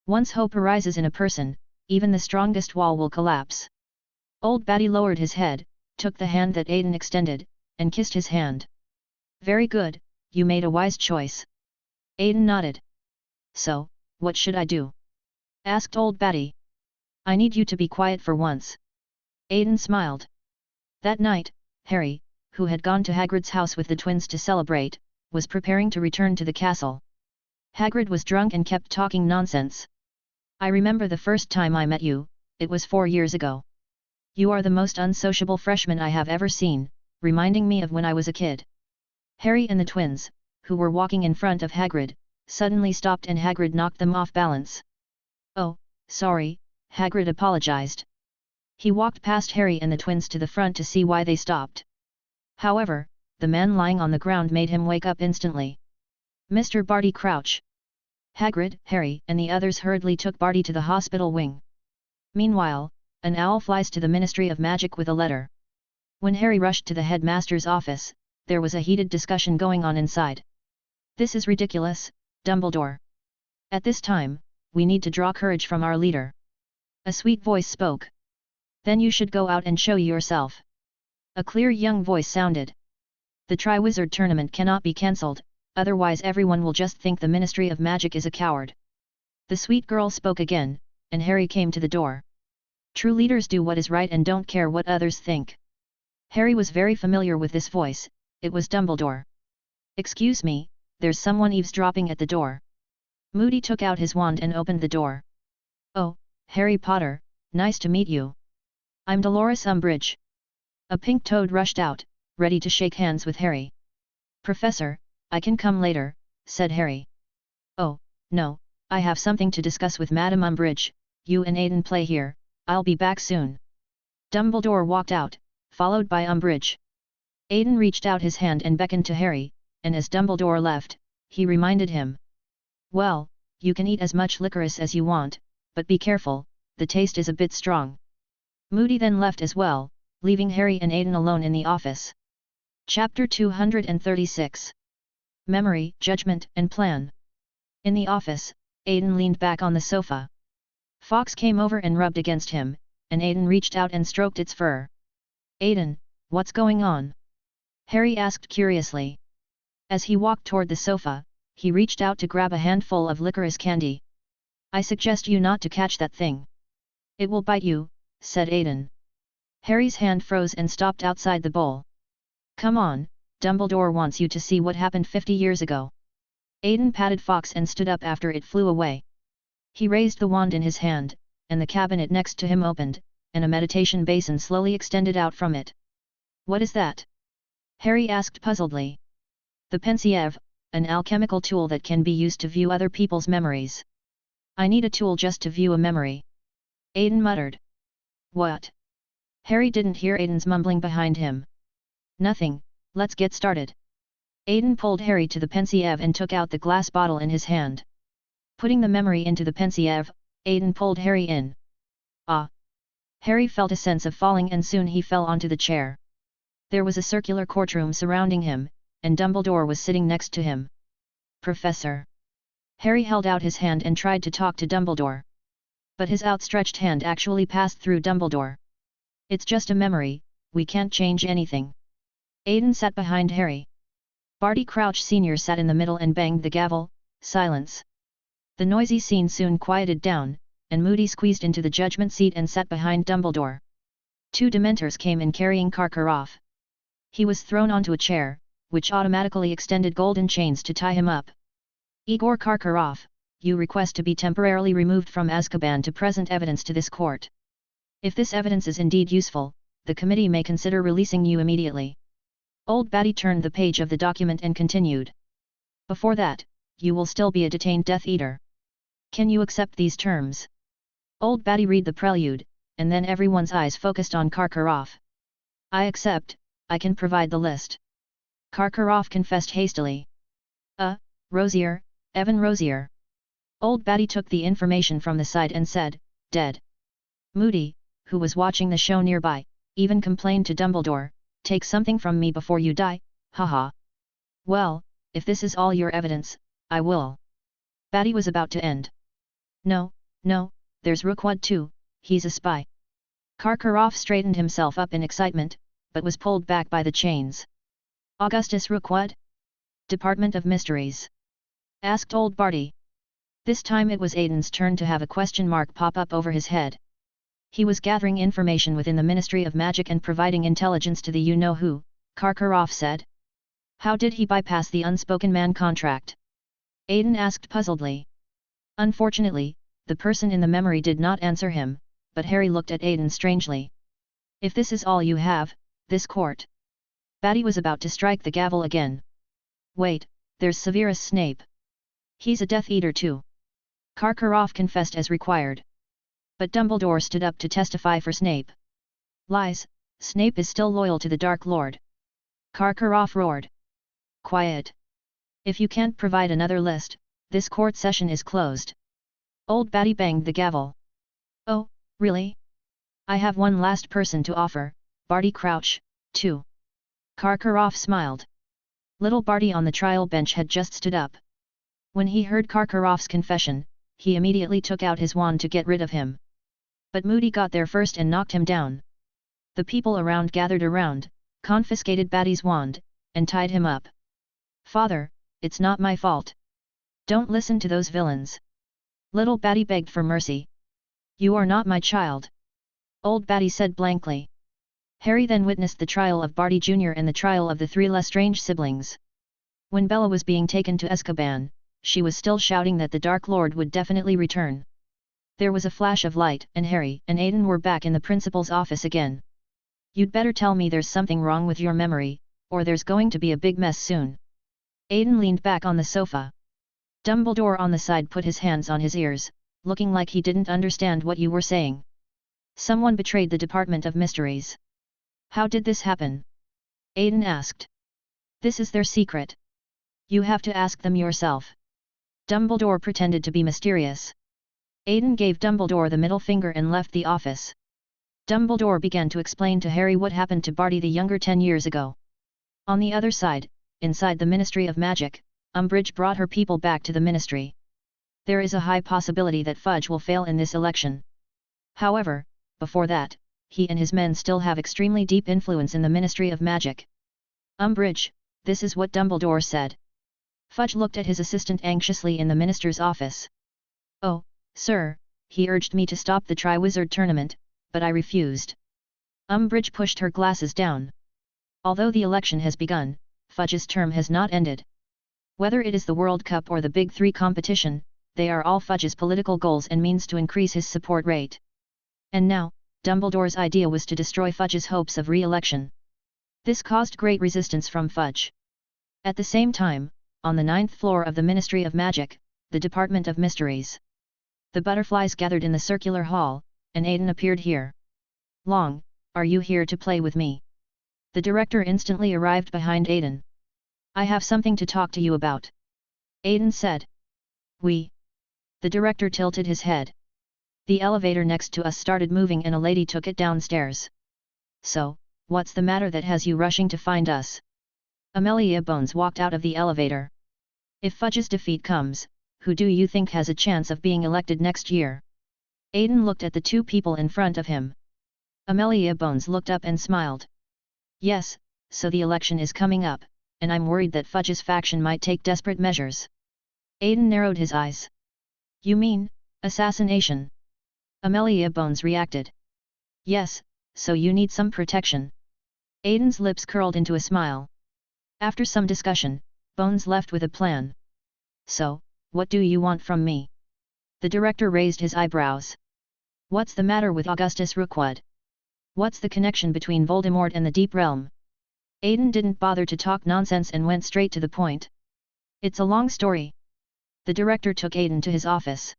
Once hope arises in a person, even the strongest wall will collapse. Old Batty lowered his head, took the hand that Aiden extended, and kissed his hand. Very good, you made a wise choice. Aiden nodded. So, what should I do? Asked old Batty. I need you to be quiet for once. Aiden smiled. That night, Harry, who had gone to Hagrid's house with the twins to celebrate, was preparing to return to the castle. Hagrid was drunk and kept talking nonsense. I remember the first time I met you, it was 4 years ago. You are the most unsociable freshman I have ever seen, reminding me of when I was a kid. Harry and the twins, who were walking in front of Hagrid, suddenly stopped and Hagrid knocked them off balance. Oh, sorry, Hagrid apologized. He walked past Harry and the twins to the front to see why they stopped. However, the man lying on the ground made him wake up instantly. Mr. Barty Crouch. Hagrid, Harry and the others hurriedly took Barty to the hospital wing. Meanwhile, an owl flies to the Ministry of Magic with a letter. When Harry rushed to the headmaster's office, there was a heated discussion going on inside. This is ridiculous, Dumbledore. At this time, we need to draw courage from our leader. A sweet voice spoke. Then you should go out and show yourself. A clear young voice sounded. The Triwizard Tournament cannot be cancelled, otherwise everyone will just think the Ministry of Magic is a coward. The sweet girl spoke again, and Harry came to the door. True leaders do what is right and don't care what others think. Harry was very familiar with this voice, it was Dumbledore. Excuse me, there's someone eavesdropping at the door. Moody took out his wand and opened the door. Oh, Harry Potter, nice to meet you. I'm Dolores Umbridge. A pink toad rushed out, ready to shake hands with Harry. Professor, I can come later, said Harry. Oh, no, I have something to discuss with Madame Umbridge, you and Aiden play here, I'll be back soon. Dumbledore walked out, followed by Umbridge. Aiden reached out his hand and beckoned to Harry, and as Dumbledore left, he reminded him. Well, you can eat as much licorice as you want, but be careful, the taste is a bit strong. Moody then left as well, leaving Harry and Aiden alone in the office. Chapter 236. Memory, Judgment and Plan. In the office, Aiden leaned back on the sofa. Fox came over and rubbed against him, and Aiden reached out and stroked its fur. Aiden, what's going on? Harry asked curiously. As he walked toward the sofa, he reached out to grab a handful of licorice candy. I suggest you not to catch that thing. It will bite you, said Aiden. Harry's hand froze and stopped outside the bowl. Come on, Dumbledore wants you to see what happened 50 years ago. Aiden patted Fox and stood up after it flew away. He raised the wand in his hand, and the cabinet next to him opened, and a meditation basin slowly extended out from it. What is that? Harry asked puzzledly. The Pensieve, an alchemical tool that can be used to view other people's memories. I need a tool just to view a memory. Aiden muttered. What? Harry didn't hear Aiden's mumbling behind him. Nothing, let's get started. Aiden pulled Harry to the pensieve and took out the glass bottle in his hand. Putting the memory into the pensieve, Aiden pulled Harry in. Ah! Harry felt a sense of falling and soon he fell onto the chair. There was a circular courtroom surrounding him, and Dumbledore was sitting next to him. Professor! Harry held out his hand and tried to talk to Dumbledore. But his outstretched hand actually passed through Dumbledore. It's just a memory, we can't change anything. Aiden sat behind Harry. Barty Crouch Sr. sat in the middle and banged the gavel. Silence. The noisy scene soon quieted down, and Moody squeezed into the judgment seat and sat behind Dumbledore. 2 Dementors came in carrying Karkaroff. He was thrown onto a chair, which automatically extended golden chains to tie him up. Igor Karkaroff, you request to be temporarily removed from Azkaban to present evidence to this court. If this evidence is indeed useful, the committee may consider releasing you immediately. Old Batty turned the page of the document and continued. Before that, you will still be a detained Death Eater. Can you accept these terms? Old Batty read the prelude, and then everyone's eyes focused on Karkaroff. I accept, I can provide the list. Karkaroff confessed hastily. Rosier, Evan Rosier. Old Batty took the information from the side and said, dead. Moody, who was watching the show nearby, even complained to Dumbledore, take something from me before you die, haha. Well, if this is all your evidence, I will. Batty was about to end. No, there's Rookwood too, he's a spy. Karkaroff straightened himself up in excitement, but was pulled back by the chains. Augustus Rookwood? Department of Mysteries? Asked old Barty. This time it was Aiden's turn to have a question mark pop up over his head. He was gathering information within the Ministry of Magic and providing intelligence to the you-know-who, Karkaroff said. How did he bypass the unspoken man contract? Aiden asked puzzledly. Unfortunately, the person in the memory did not answer him, but Harry looked at Aiden strangely. If this is all you have, this court. Batty was about to strike the gavel again. Wait, there's Severus Snape. He's a Death Eater too. Karkaroff confessed as required. But Dumbledore stood up to testify for Snape. Lies, Snape is still loyal to the Dark Lord. Karkaroff roared. Quiet. If you can't provide another list, this court session is closed. Old Batty banged the gavel. Oh, really? I have one last person to offer, Barty Crouch, too. Karkaroff smiled. Little Barty on the trial bench had just stood up. When he heard Karkaroff's confession, he immediately took out his wand to get rid of him. But Moody got there first and knocked him down. The people around gathered around, confiscated Batty's wand, and tied him up. Father, it's not my fault. Don't listen to those villains. Little Batty begged for mercy. You are not my child. Old Batty said blankly. Harry then witnessed the trial of Barty Jr. and the trial of the 3 Lestrange siblings. When Bella was being taken to Azkaban, she was still shouting that the Dark Lord would definitely return. There was a flash of light and Harry and Aiden were back in the principal's office again. You'd better tell me there's something wrong with your memory, or there's going to be a big mess soon. Aiden leaned back on the sofa. Dumbledore on the side put his hands on his ears, looking like he didn't understand what you were saying. Someone betrayed the Department of Mysteries. How did this happen? Aiden asked. This is their secret. You have to ask them yourself. Dumbledore pretended to be mysterious. Aiden gave Dumbledore the middle finger and left the office. Dumbledore began to explain to Harry what happened to Barty the Younger 10 years ago. On the other side, inside the Ministry of Magic, Umbridge brought her people back to the Ministry. There is a high possibility that Fudge will fail in this election. However, before that, he and his men still have extremely deep influence in the Ministry of Magic. Umbridge, this is what Dumbledore said. Fudge looked at his assistant anxiously in the minister's office. Oh, sir, he urged me to stop the Triwizard Tournament, but I refused. Umbridge pushed her glasses down. Although the election has begun, Fudge's term has not ended. Whether it is the World Cup or the Big Three competition, they are all Fudge's political goals and means to increase his support rate. And now, Dumbledore's idea was to destroy Fudge's hopes of re-election. This caused great resistance from Fudge. At the same time, on the 9th floor of the Ministry of Magic, the Department of Mysteries. The butterflies gathered in the circular hall, and Aiden appeared here. Long, are you here to play with me? The director instantly arrived behind Aiden. I have something to talk to you about. Aiden said. We. The director tilted his head. The elevator next to us started moving and a lady took it downstairs. So, what's the matter that has you rushing to find us? Amelia Bones walked out of the elevator. If Fudge's defeat comes, who do you think has a chance of being elected next year? Aiden looked at the two people in front of him. Amelia Bones looked up and smiled. Yes, so the election is coming up, and I'm worried that Fudge's faction might take desperate measures. Aiden narrowed his eyes. You mean, assassination? Amelia Bones reacted. Yes, so you need some protection. Aiden's lips curled into a smile. After some discussion, Bones left with a plan. So, what do you want from me? The director raised his eyebrows. What's the matter with Augustus Rookwood? What's the connection between Voldemort and the Deep Realm? Aiden didn't bother to talk nonsense and went straight to the point. It's a long story. The director took Aiden to his office.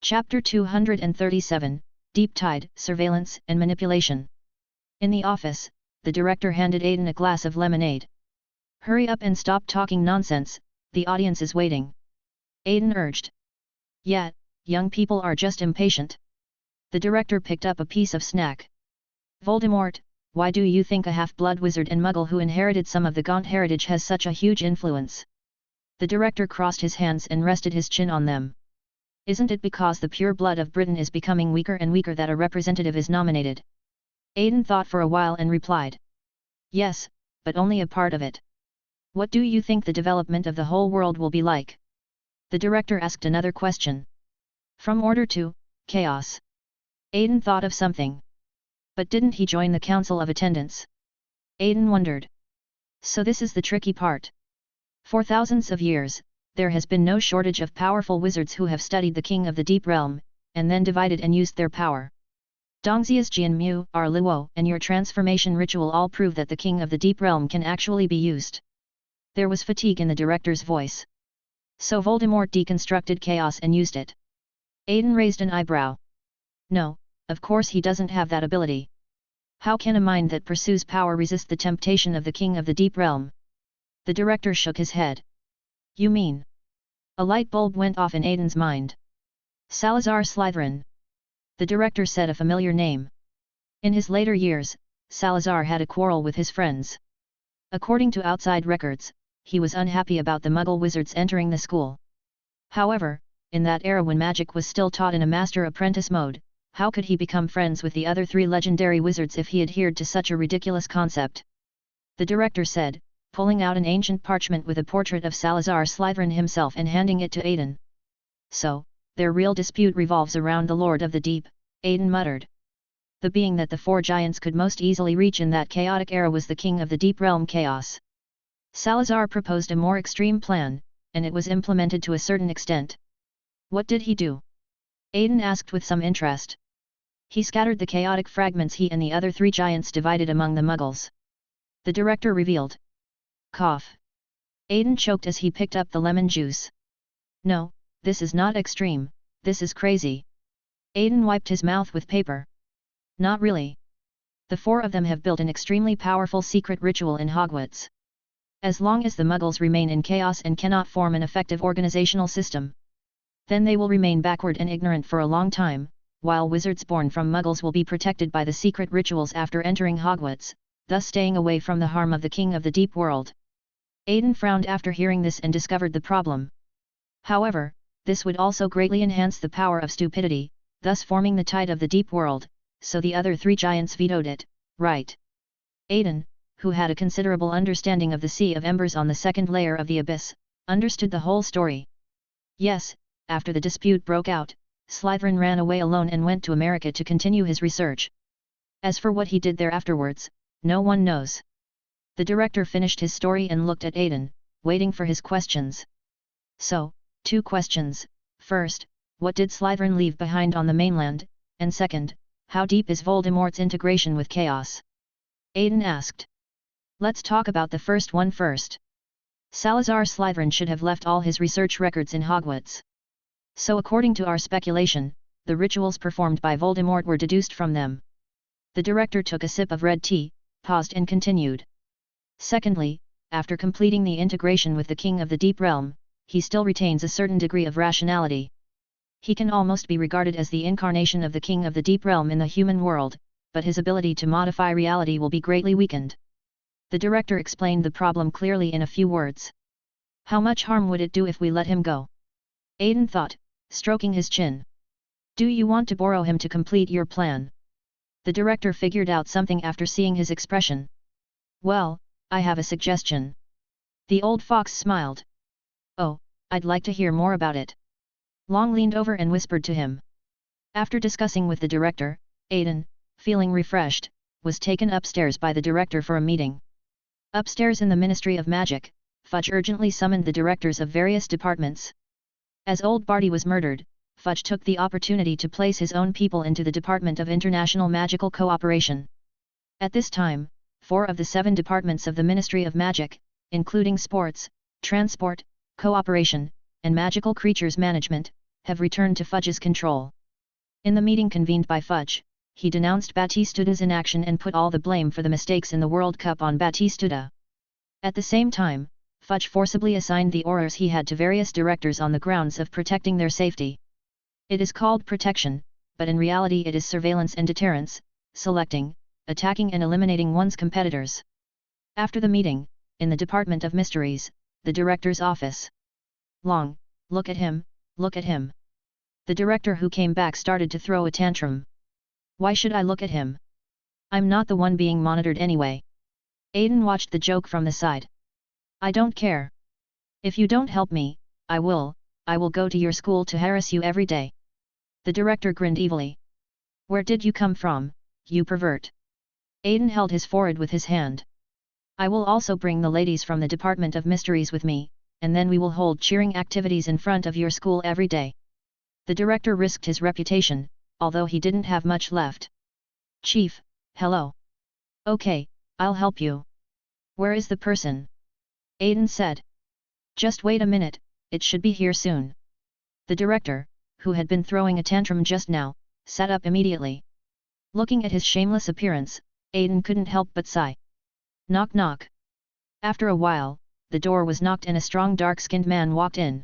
Chapter 237, Deep Tide, Surveillance and Manipulation. In the office, the director handed Aiden a glass of lemonade. Hurry up and stop talking nonsense, the audience is waiting. Aiden urged. Yeah, young people are just impatient. The director picked up a piece of snack. Voldemort, why do you think a half-blood wizard and muggle who inherited some of the Gaunt heritage has such a huge influence? The director crossed his hands and rested his chin on them. Isn't it because the pure blood of Britain is becoming weaker and weaker that a representative is nominated? Aiden thought for a while and replied. Yes, but only a part of it. What do you think the development of the whole world will be like? The director asked another question. From order to chaos. Aiden thought of something. But didn't he join the Council of Attendants? Aiden wondered. So this is the tricky part. For thousands of years, there has been no shortage of powerful wizards who have studied the King of the Deep Realm, and then divided and used their power. Dongxia's Jianmu, our Luo, and your transformation ritual all prove that the King of the Deep Realm can actually be used. There was fatigue in the director's voice. So Voldemort deconstructed chaos and used it. Aiden raised an eyebrow. No, of course he doesn't have that ability. How can a mind that pursues power resist the temptation of the King of the Deep Realm? The director shook his head. You mean? A light bulb went off in Aiden's mind. Salazar Slytherin. The director said a familiar name. In his later years, Salazar had a quarrel with his friends. According to outside records, he was unhappy about the Muggle wizards entering the school. However, in that era when magic was still taught in a master-apprentice mode, how could he become friends with the other three legendary wizards if he adhered to such a ridiculous concept? The director said, pulling out an ancient parchment with a portrait of Salazar Slytherin himself and handing it to Aiden. So, their real dispute revolves around the Lord of the Deep, Aiden muttered. The being that the four giants could most easily reach in that chaotic era was the King of the Deep Realm Chaos. Salazar proposed a more extreme plan, and it was implemented to a certain extent. What did he do? Aiden asked with some interest. He scattered the chaotic fragments he and the other three giants divided among the Muggles. The director revealed. Cough. Aiden choked as he picked up the lemon juice. No, this is not extreme, this is crazy. Aiden wiped his mouth with paper. Not really. The four of them have built an extremely powerful secret ritual in Hogwarts. As long as the Muggles remain in chaos and cannot form an effective organizational system, then they will remain backward and ignorant for a long time, while wizards born from Muggles will be protected by the secret rituals after entering Hogwarts, thus staying away from the harm of the King of the Deep World. Aiden frowned after hearing this and discovered the problem. However, this would also greatly enhance the power of stupidity, thus forming the tide of the Deep World, so the other three giants vetoed it, right? Aiden, who had a considerable understanding of the Sea of Embers on the second layer of the Abyss, understood the whole story. Yes, after the dispute broke out, Slytherin ran away alone and went to America to continue his research. As for what he did there afterwards, no one knows. The director finished his story and looked at Aiden, waiting for his questions. So, 2 questions. First, what did Slytherin leave behind on the mainland, and second, how deep is Voldemort's integration with chaos? Aiden asked. Let's talk about the first one first. Salazar Slytherin should have left all his research records in Hogwarts. So according to our speculation, the rituals performed by Voldemort were deduced from them. The director took a sip of red tea, paused and continued. Secondly, after completing the integration with the King of the Deep Realm, he still retains a certain degree of rationality. He can almost be regarded as the incarnation of the King of the Deep Realm in the human world, but his ability to modify reality will be greatly weakened. The director explained the problem clearly in a few words. How much harm would it do if we let him go? Aiden thought, stroking his chin. Do you want to borrow him to complete your plan? The director figured out something after seeing his expression. Well, I have a suggestion. The old fox smiled. Oh, I'd like to hear more about it. Long leaned over and whispered to him. After discussing with the director, Aiden, feeling refreshed, was taken upstairs by the director for a meeting. Upstairs in the Ministry of Magic, Fudge urgently summoned the directors of various departments. As old Barty was murdered, Fudge took the opportunity to place his own people into the Department of International Magical Cooperation. At this time, 4 of the 7 departments of the Ministry of Magic, including Sports, Transport, Cooperation, and Magical Creatures Management, have returned to Fudge's control. In the meeting convened by Fudge, he denounced Batistuda's inaction and put all the blame for the mistakes in the World Cup on Batistuda. At the same time, Fudge forcibly assigned the orders he had to various directors on the grounds of protecting their safety. It is called protection, but in reality it is surveillance and deterrence, selecting, attacking and eliminating one's competitors. After the meeting, in the Department of Mysteries, the director's office. Long, look at him, look at him. The director who came back started to throw a tantrum. Why should I look at him? I'm not the one being monitored anyway. Aiden watched the joke from the side. I don't care. If you don't help me, I will go to your school to harass you every day. The director grinned evilly. Where did you come from, you pervert? Aiden held his forehead with his hand. I will also bring the ladies from the Department of Mysteries with me, and then we will hold cheering activities in front of your school every day. The director risked his reputation, although he didn't have much left. Chief, hello. Okay, I'll help you. Where is the person? Aiden said. Just wait a minute, it should be here soon. The director, who had been throwing a tantrum just now, sat up immediately. Looking at his shameless appearance, Aiden couldn't help but sigh. Knock knock. After a while, the door was knocked and a strong dark-skinned man walked in.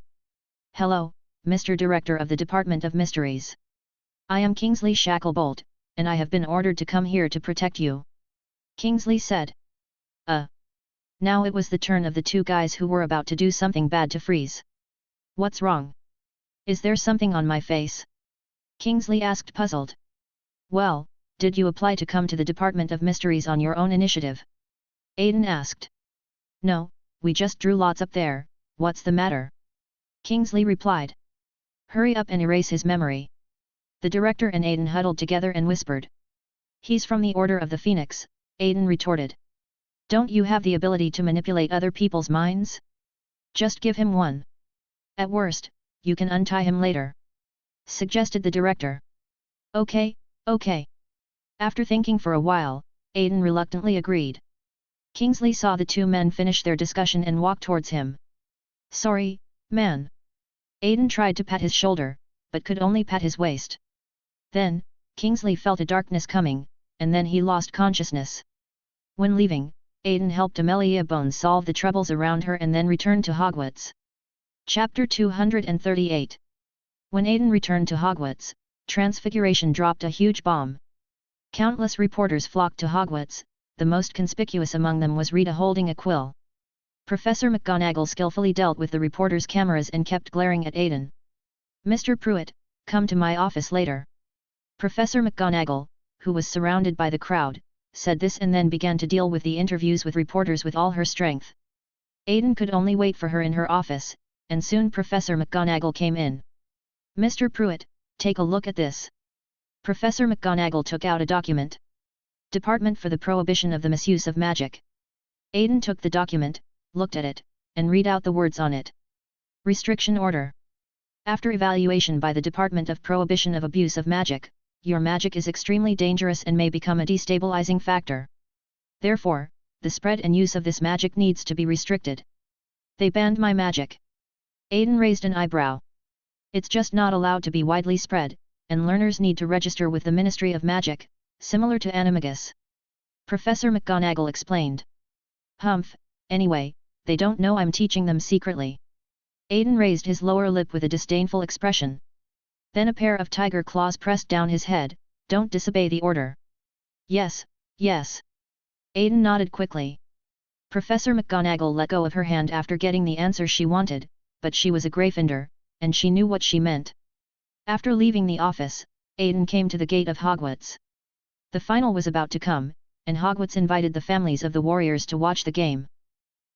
Hello, Mr. Director of the Department of Mysteries. I am Kingsley Shacklebolt, and I have been ordered to come here to protect you. Kingsley said. Now it was the turn of the 2 guys who were about to do something bad to freeze. What's wrong? Is there something on my face? Kingsley asked puzzled. Well, did you apply to come to the Department of Mysteries on your own initiative? Aiden asked. No, we just drew lots up there, what's the matter? Kingsley replied. Hurry up and erase his memory. The director and Aiden huddled together and whispered. He's from the Order of the Phoenix, Aiden retorted. Don't you have the ability to manipulate other people's minds? Just give him one. At worst, you can untie him later. Suggested the director. Okay. After thinking for a while, Aiden reluctantly agreed. Kingsley saw the 2 men finish their discussion and walk towards him. Sorry, man. Aiden tried to pat his shoulder, but could only pat his waist. Then, Kingsley felt a darkness coming, and then he lost consciousness. When leaving, Aiden helped Amelia Bones solve the troubles around her and then returned to Hogwarts. Chapter 238. When Aiden returned to Hogwarts, Transfiguration dropped a huge bomb. Countless reporters flocked to Hogwarts, the most conspicuous among them was Rita holding a quill. Professor McGonagall skillfully dealt with the reporters' cameras and kept glaring at Aiden. Mr. Pruitt, come to my office later. Professor McGonagall, who was surrounded by the crowd, said this and then began to deal with the interviews with reporters with all her strength. Aiden could only wait for her in her office, and soon Professor McGonagall came in. Mr. Pruitt, take a look at this. Professor McGonagall took out a document. Department for the Prohibition of the Misuse of Magic. Aiden took the document, looked at it, and read out the words on it. Restriction Order. After evaluation by the Department of Prohibition of Abuse of Magic, your magic is extremely dangerous and may become a destabilizing factor. Therefore, the spread and use of this magic needs to be restricted. They banned my magic. Aiden raised an eyebrow. It's just not allowed to be widely spread, and learners need to register with the Ministry of Magic, similar to animagus. Professor McGonagall explained. Humph, anyway, they don't know I'm teaching them secretly. Aiden raised his lower lip with a disdainful expression. Then a pair of tiger claws pressed down his head. Don't disobey the order. Yes, yes. Aiden nodded quickly. Professor McGonagall let go of her hand after getting the answer she wanted, but she was a Gryffindor, and she knew what she meant. After leaving the office, Aiden came to the gate of Hogwarts. The final was about to come, and Hogwarts invited the families of the warriors to watch the game.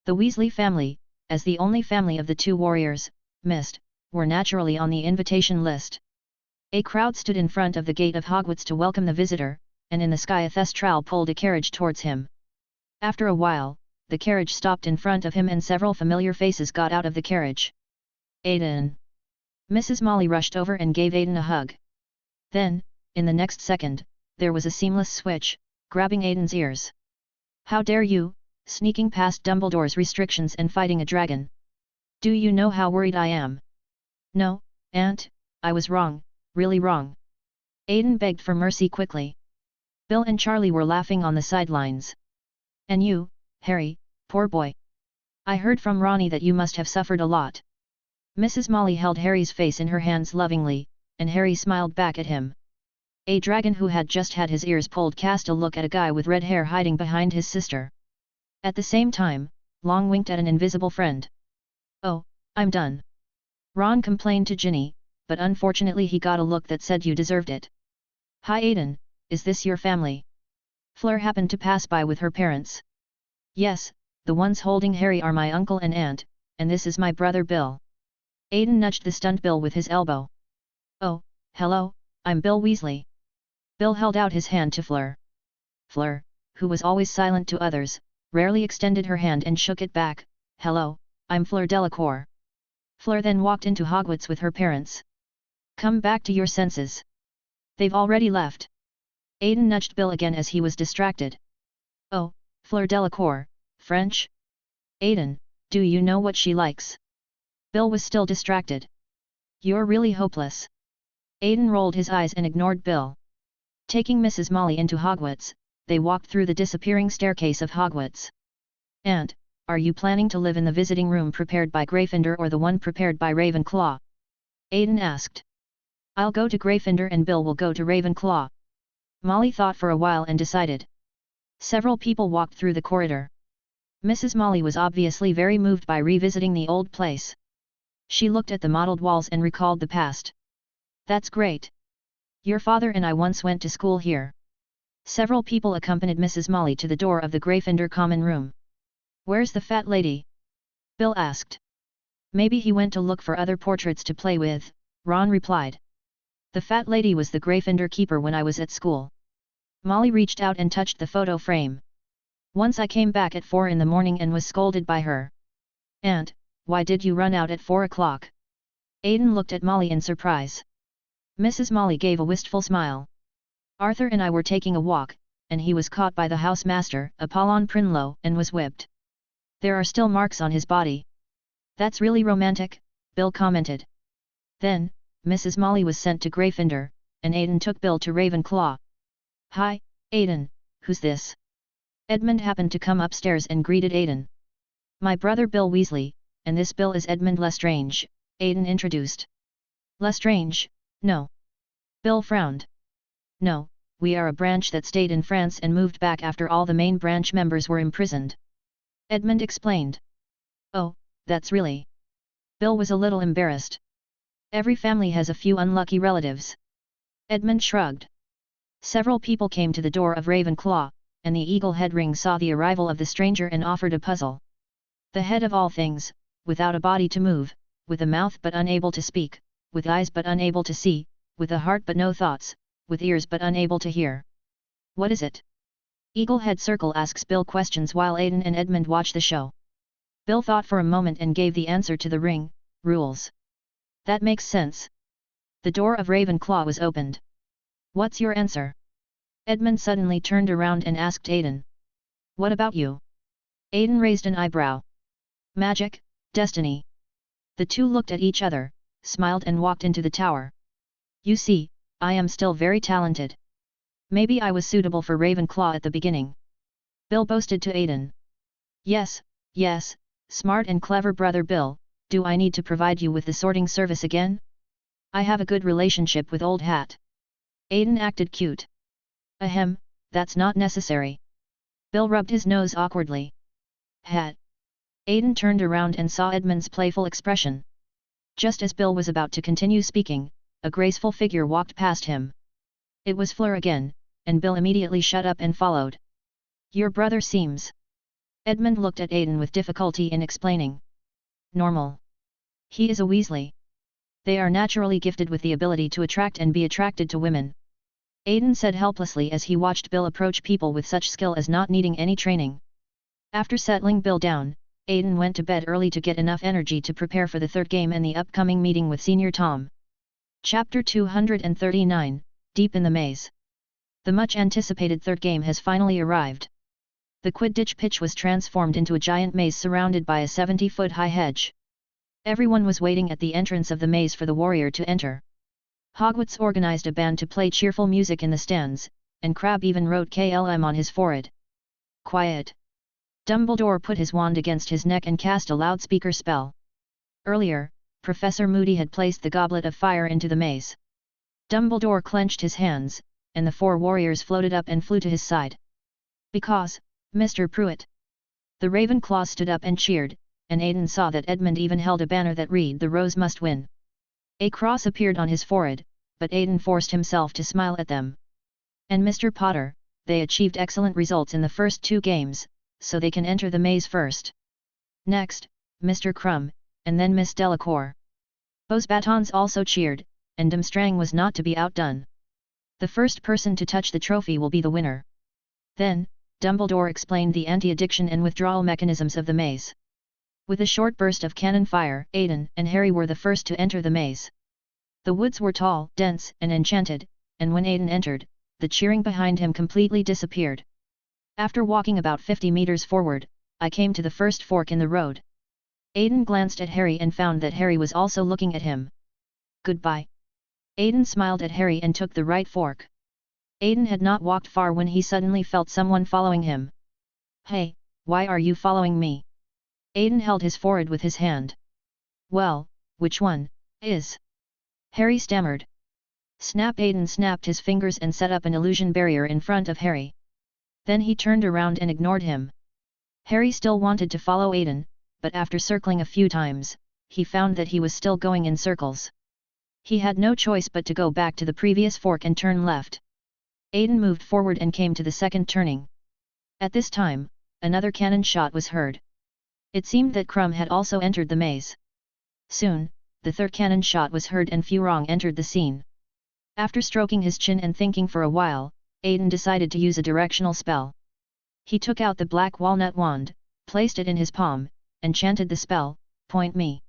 The Weasley family, as the only family of the two warriors, missed, were naturally on the invitation list. A crowd stood in front of the gate of Hogwarts to welcome the visitor, and in the sky a Thestral pulled a carriage towards him. After a while, the carriage stopped in front of him and several familiar faces got out of the carriage. Aiden! Mrs. Molly rushed over and gave Aiden a hug. Then, in the next second, there was a seamless switch, grabbing Aiden's ears. How dare you, sneaking past Dumbledore's restrictions and fighting a dragon? Do you know how worried I am? No, Aunt, I was wrong, really wrong. Aiden begged for mercy quickly. Bill and Charlie were laughing on the sidelines. And you, Harry, poor boy. I heard from Ronnie that you must have suffered a lot. Mrs. Molly held Harry's face in her hands lovingly, and Harry smiled back at him. A dragon who had just had his ears pulled cast a look at a guy with red hair hiding behind his sister. At the same time, Long winked at an invisible friend. Oh, I'm done. Ron complained to Ginny, but unfortunately he got a look that said you deserved it. Hi Aiden, is this your family? Fleur happened to pass by with her parents. Yes, the ones holding Harry are my uncle and aunt, and this is my brother Bill. Aiden nudged the stunned Bill with his elbow. Oh, hello, I'm Bill Weasley. Bill held out his hand to Fleur. Fleur, who was always silent to others, rarely extended her hand and shook it back. Hello, I'm Fleur Delacour. Fleur then walked into Hogwarts with her parents. Come back to your senses. They've already left. Aiden nudged Bill again as he was distracted. Oh, Fleur Delacour, French? Aiden, do you know what she likes? Bill was still distracted. You're really hopeless. Aiden rolled his eyes and ignored Bill. Taking Mrs. Molly into Hogwarts, they walked through the disappearing staircase of Hogwarts. And, are you planning to live in the visiting room prepared by Gryffindor or the one prepared by Ravenclaw? Aiden asked. I'll go to Gryffindor and Bill will go to Ravenclaw. Molly thought for a while and decided. Several people walked through the corridor. Mrs. Molly was obviously very moved by revisiting the old place. She looked at the mottled walls and recalled the past. That's great. Your father and I once went to school here. Several people accompanied Mrs. Molly to the door of the Gryffindor common room. Where's the fat lady? Bill asked. Maybe he went to look for other portraits to play with, Ron replied. The fat lady was the Gryffindor keeper when I was at school. Molly reached out and touched the photo frame. Once I came back at 4 in the morning and was scolded by her. Aunt, why did you run out at 4 o'clock? Aiden looked at Molly in surprise. Mrs. Molly gave a wistful smile. Arthur and I were taking a walk, and he was caught by the housemaster, Apollon Prinlow, and was whipped. There are still marks on his body. That's really romantic, Bill commented. Then, Mrs. Molly was sent to Gryffindor, and Aiden took Bill to Ravenclaw. Hi, Aiden, who's this? Edmund happened to come upstairs and greeted Aiden. My brother Bill Weasley, and this Bill is Edmund Lestrange, Aiden introduced. Lestrange? No. Bill frowned. No, we are a branch that stayed in France and moved back after all the main branch members were imprisoned. Edmund explained. Oh, that's really. Bill was a little embarrassed. Every family has a few unlucky relatives. Edmund shrugged. Several people came to the door of Ravenclaw, and the eagle head ring saw the arrival of the stranger and offered a puzzle. The head of all things, without a body to move, with a mouth but unable to speak, with eyes but unable to see, with a heart but no thoughts, with ears but unable to hear. What is it? Eaglehead Circle asks Bill questions while Aiden and Edmund watch the show. Bill thought for a moment and gave the answer to the ring, rules. That makes sense. The door of Ravenclaw was opened. What's your answer? Edmund suddenly turned around and asked Aiden. What about you? Aiden raised an eyebrow. Magic, destiny. The two looked at each other, smiled and walked into the tower. You see, I am still very talented. Maybe I was suitable for Ravenclaw at the beginning. Bill boasted to Aiden. Yes, yes, smart and clever brother Bill, do I need to provide you with the sorting service again? I have a good relationship with Old Hat. Aiden acted cute. Ahem, that's not necessary. Bill rubbed his nose awkwardly. Hat. Aiden turned around and saw Edmund's playful expression. Just as Bill was about to continue speaking, a graceful figure walked past him. It was Fleur again, and Bill immediately shut up and followed. Your brother seems... Edmund looked at Aiden with difficulty in explaining. Normal. He is a Weasley. They are naturally gifted with the ability to attract and be attracted to women. Aiden said helplessly as he watched Bill approach people with such skill as not needing any training. After settling Bill down, Aiden went to bed early to get enough energy to prepare for the third game and the upcoming meeting with Senior Tom. Chapter 239, Deep in the Maze. The much-anticipated third game has finally arrived. The Quidditch pitch was transformed into a giant maze surrounded by a 70-foot-high hedge. Everyone was waiting at the entrance of the maze for the warrior to enter. Hogwarts organized a band to play cheerful music in the stands, and Crabbe even wrote KLM on his forehead. Quiet. Dumbledore put his wand against his neck and cast a loudspeaker spell. Earlier, Professor Moody had placed the goblet of fire into the maze. Dumbledore clenched his hands, and the four warriors floated up and flew to his side. Because, Mr. Pruitt. The Ravenclaws stood up and cheered, and Aiden saw that Edmund even held a banner that read "The Rose Must Win." A cross appeared on his forehead, but Aiden forced himself to smile at them. And Mr. Potter, they achieved excellent results in the first two games, so they can enter the maze first. Next, Mr. Crumb, and then Miss Delacour. Beau's batons also cheered, and Durmstrang was not to be outdone. The first person to touch the trophy will be the winner. Then, Dumbledore explained the anti-addiction and withdrawal mechanisms of the maze. With a short burst of cannon fire, Aiden and Harry were the first to enter the maze. The woods were tall, dense, and enchanted, and when Aiden entered, the cheering behind him completely disappeared. After walking about 50 meters forward, I came to the first fork in the road. Aiden glanced at Harry and found that Harry was also looking at him. Goodbye. Aiden smiled at Harry and took the right fork. Aiden had not walked far when he suddenly felt someone following him. Hey, why are you following me? Aiden held his forehead with his hand. Well, which one is? Harry stammered. Snap! Aiden snapped his fingers and set up an illusion barrier in front of Harry. Then he turned around and ignored him. Harry still wanted to follow Aiden, but after circling a few times, he found that he was still going in circles. He had no choice but to go back to the previous fork and turn left. Aiden moved forward and came to the second turning. At this time, another cannon shot was heard. It seemed that Crumb had also entered the maze. Soon, the third cannon shot was heard and Furong entered the scene. After stroking his chin and thinking for a while, Aiden decided to use a directional spell. He took out the black walnut wand, placed it in his palm, and chanted the spell, "Point me."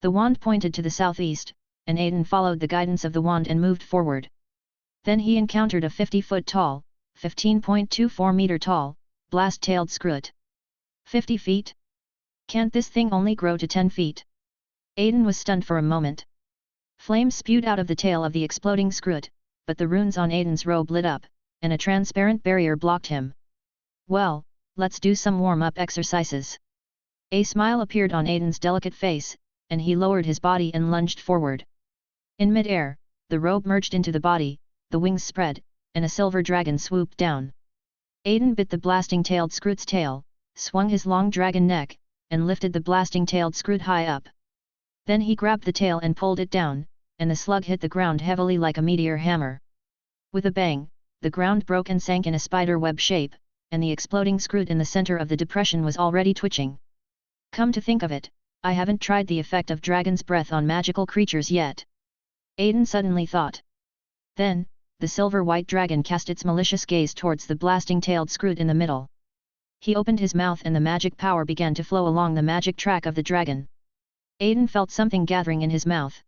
The wand pointed to the southeast, and Aiden followed the guidance of the wand and moved forward. Then he encountered a 50-foot-tall, 15.24-meter-tall, blast-tailed Skrewt. 50 feet? Can't this thing only grow to 10 feet? Aiden was stunned for a moment. Flames spewed out of the tail of the exploding Skrewt, but the runes on Aiden's robe lit up, and a transparent barrier blocked him. Well, let's do some warm-up exercises. A smile appeared on Aiden's delicate face, and he lowered his body and lunged forward. In mid-air, the robe merged into the body, the wings spread, and a silver dragon swooped down. Aiden bit the blasting-tailed Skrewt's tail, swung his long dragon neck, and lifted the blasting-tailed Skrewt high up. Then he grabbed the tail and pulled it down, and the slug hit the ground heavily like a meteor hammer. With a bang, the ground broke and sank in a spider web shape, and the exploding Skrewt in the center of the depression was already twitching. Come to think of it, I haven't tried the effect of dragon's breath on magical creatures yet. Aiden suddenly thought. Then, the silver-white dragon cast its malicious gaze towards the blasting-tailed Skrewt in the middle. He opened his mouth and the magic power began to flow along the magic track of the dragon. Aiden felt something gathering in his mouth.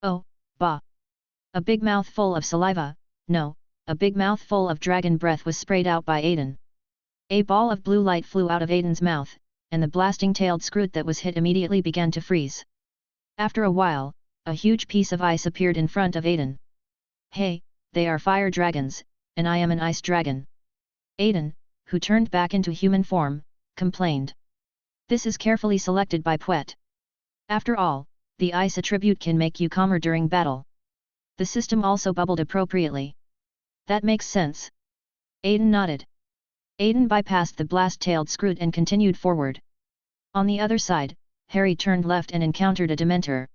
Oh, bah! A big mouthful of saliva, no, a big mouthful of dragon breath was sprayed out by Aiden. A ball of blue light flew out of Aiden's mouth, and the blasting-tailed Skrewt that was hit immediately began to freeze. After a while, a huge piece of ice appeared in front of Aiden. Hey, they are fire dragons, and I am an ice dragon. Aiden, who turned back into human form, complained. This is carefully selected by Poet. After all, the ice attribute can make you calmer during battle. The system also bubbled appropriately. That makes sense. Aiden nodded. Aiden bypassed the blast-tailed Scroot and continued forward. On the other side, Harry turned left and encountered a Dementor.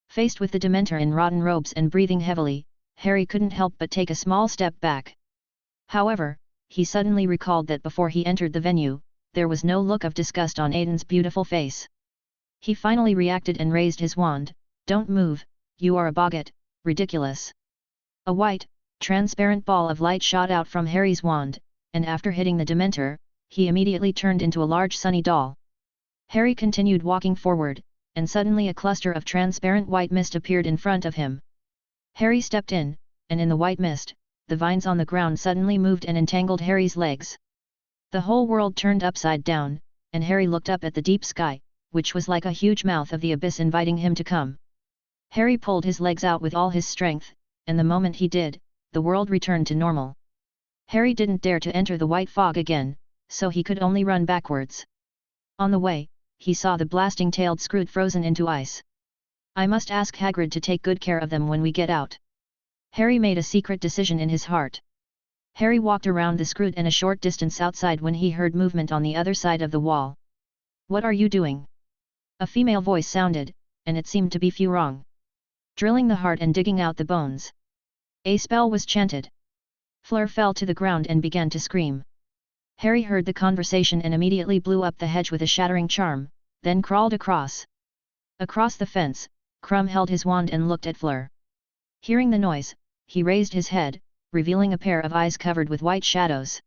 Faced with the Dementor in rotten robes and breathing heavily, Harry couldn't help but take a small step back. However, he suddenly recalled that before he entered the venue, there was no look of disgust on Aiden's beautiful face. He finally reacted and raised his wand. Don't move, you are a boggart, ridiculous. A white, transparent ball of light shot out from Harry's wand, and after hitting the Dementor, he immediately turned into a large sunny doll. Harry continued walking forward, and suddenly a cluster of transparent white mist appeared in front of him. Harry stepped in, and in the white mist, the vines on the ground suddenly moved and entangled Harry's legs. The whole world turned upside down, and Harry looked up at the deep sky, which was like a huge mouth of the abyss inviting him to come. Harry pulled his legs out with all his strength, and the moment he did, the world returned to normal. Harry didn't dare to enter the white fog again, so he could only run backwards. On the way, he saw the blasting-tailed Scroot frozen into ice. I must ask Hagrid to take good care of them when we get out. Harry made a secret decision in his heart. Harry walked around the Scroot and a short distance outside when he heard movement on the other side of the wall. What are you doing? A female voice sounded, and it seemed to be Furong. Drilling the heart and digging out the bones. A spell was chanted. Fleur fell to the ground and began to scream. Harry heard the conversation and immediately blew up the hedge with a shattering charm, then crawled across. Across the fence, Crumb held his wand and looked at Fleur. Hearing the noise, he raised his head, revealing a pair of eyes covered with white shadows.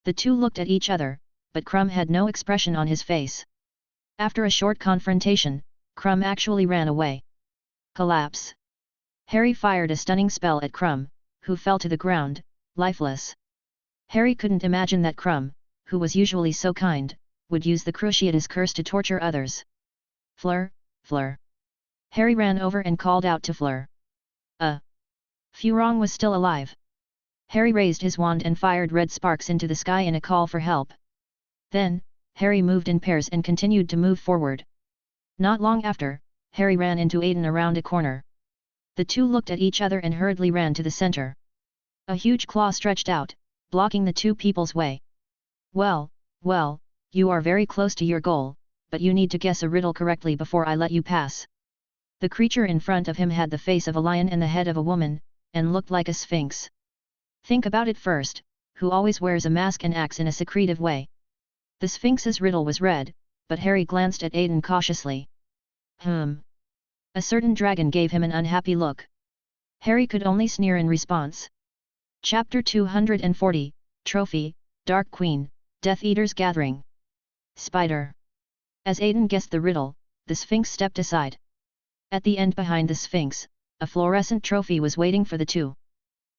The two looked at each other, but Crumb had no expression on his face. After a short confrontation, Crumb actually ran away. Collapse. Harry fired a stunning spell at Crumb, who fell to the ground, lifeless. Harry couldn't imagine that Crumb, who was usually so kind, would use the Cruciatus curse to torture others. Fleur, Fleur. Harry ran over and called out to Fleur. Furong was still alive. Harry raised his wand and fired red sparks into the sky in a call for help. Then, Harry moved in pairs and continued to move forward. Not long after, Harry ran into Aiden around a corner. The two looked at each other and hurriedly ran to the center. A huge claw stretched out, blocking the two people's way. Well, you are very close to your goal, but you need to guess a riddle correctly before I let you pass. The creature in front of him had the face of a lion and the head of a woman, and looked like a sphinx. Think about it first, who always wears a mask and acts in a secretive way. The sphinx's riddle was read, but Harry glanced at Aiden cautiously. A certain dragon gave him an unhappy look. Harry could only sneer in response. Chapter 240, Trophy, Dark Queen, Death Eater's Gathering. Spider. As Aiden guessed the riddle, the Sphinx stepped aside. At the end behind the Sphinx, a fluorescent trophy was waiting for the two.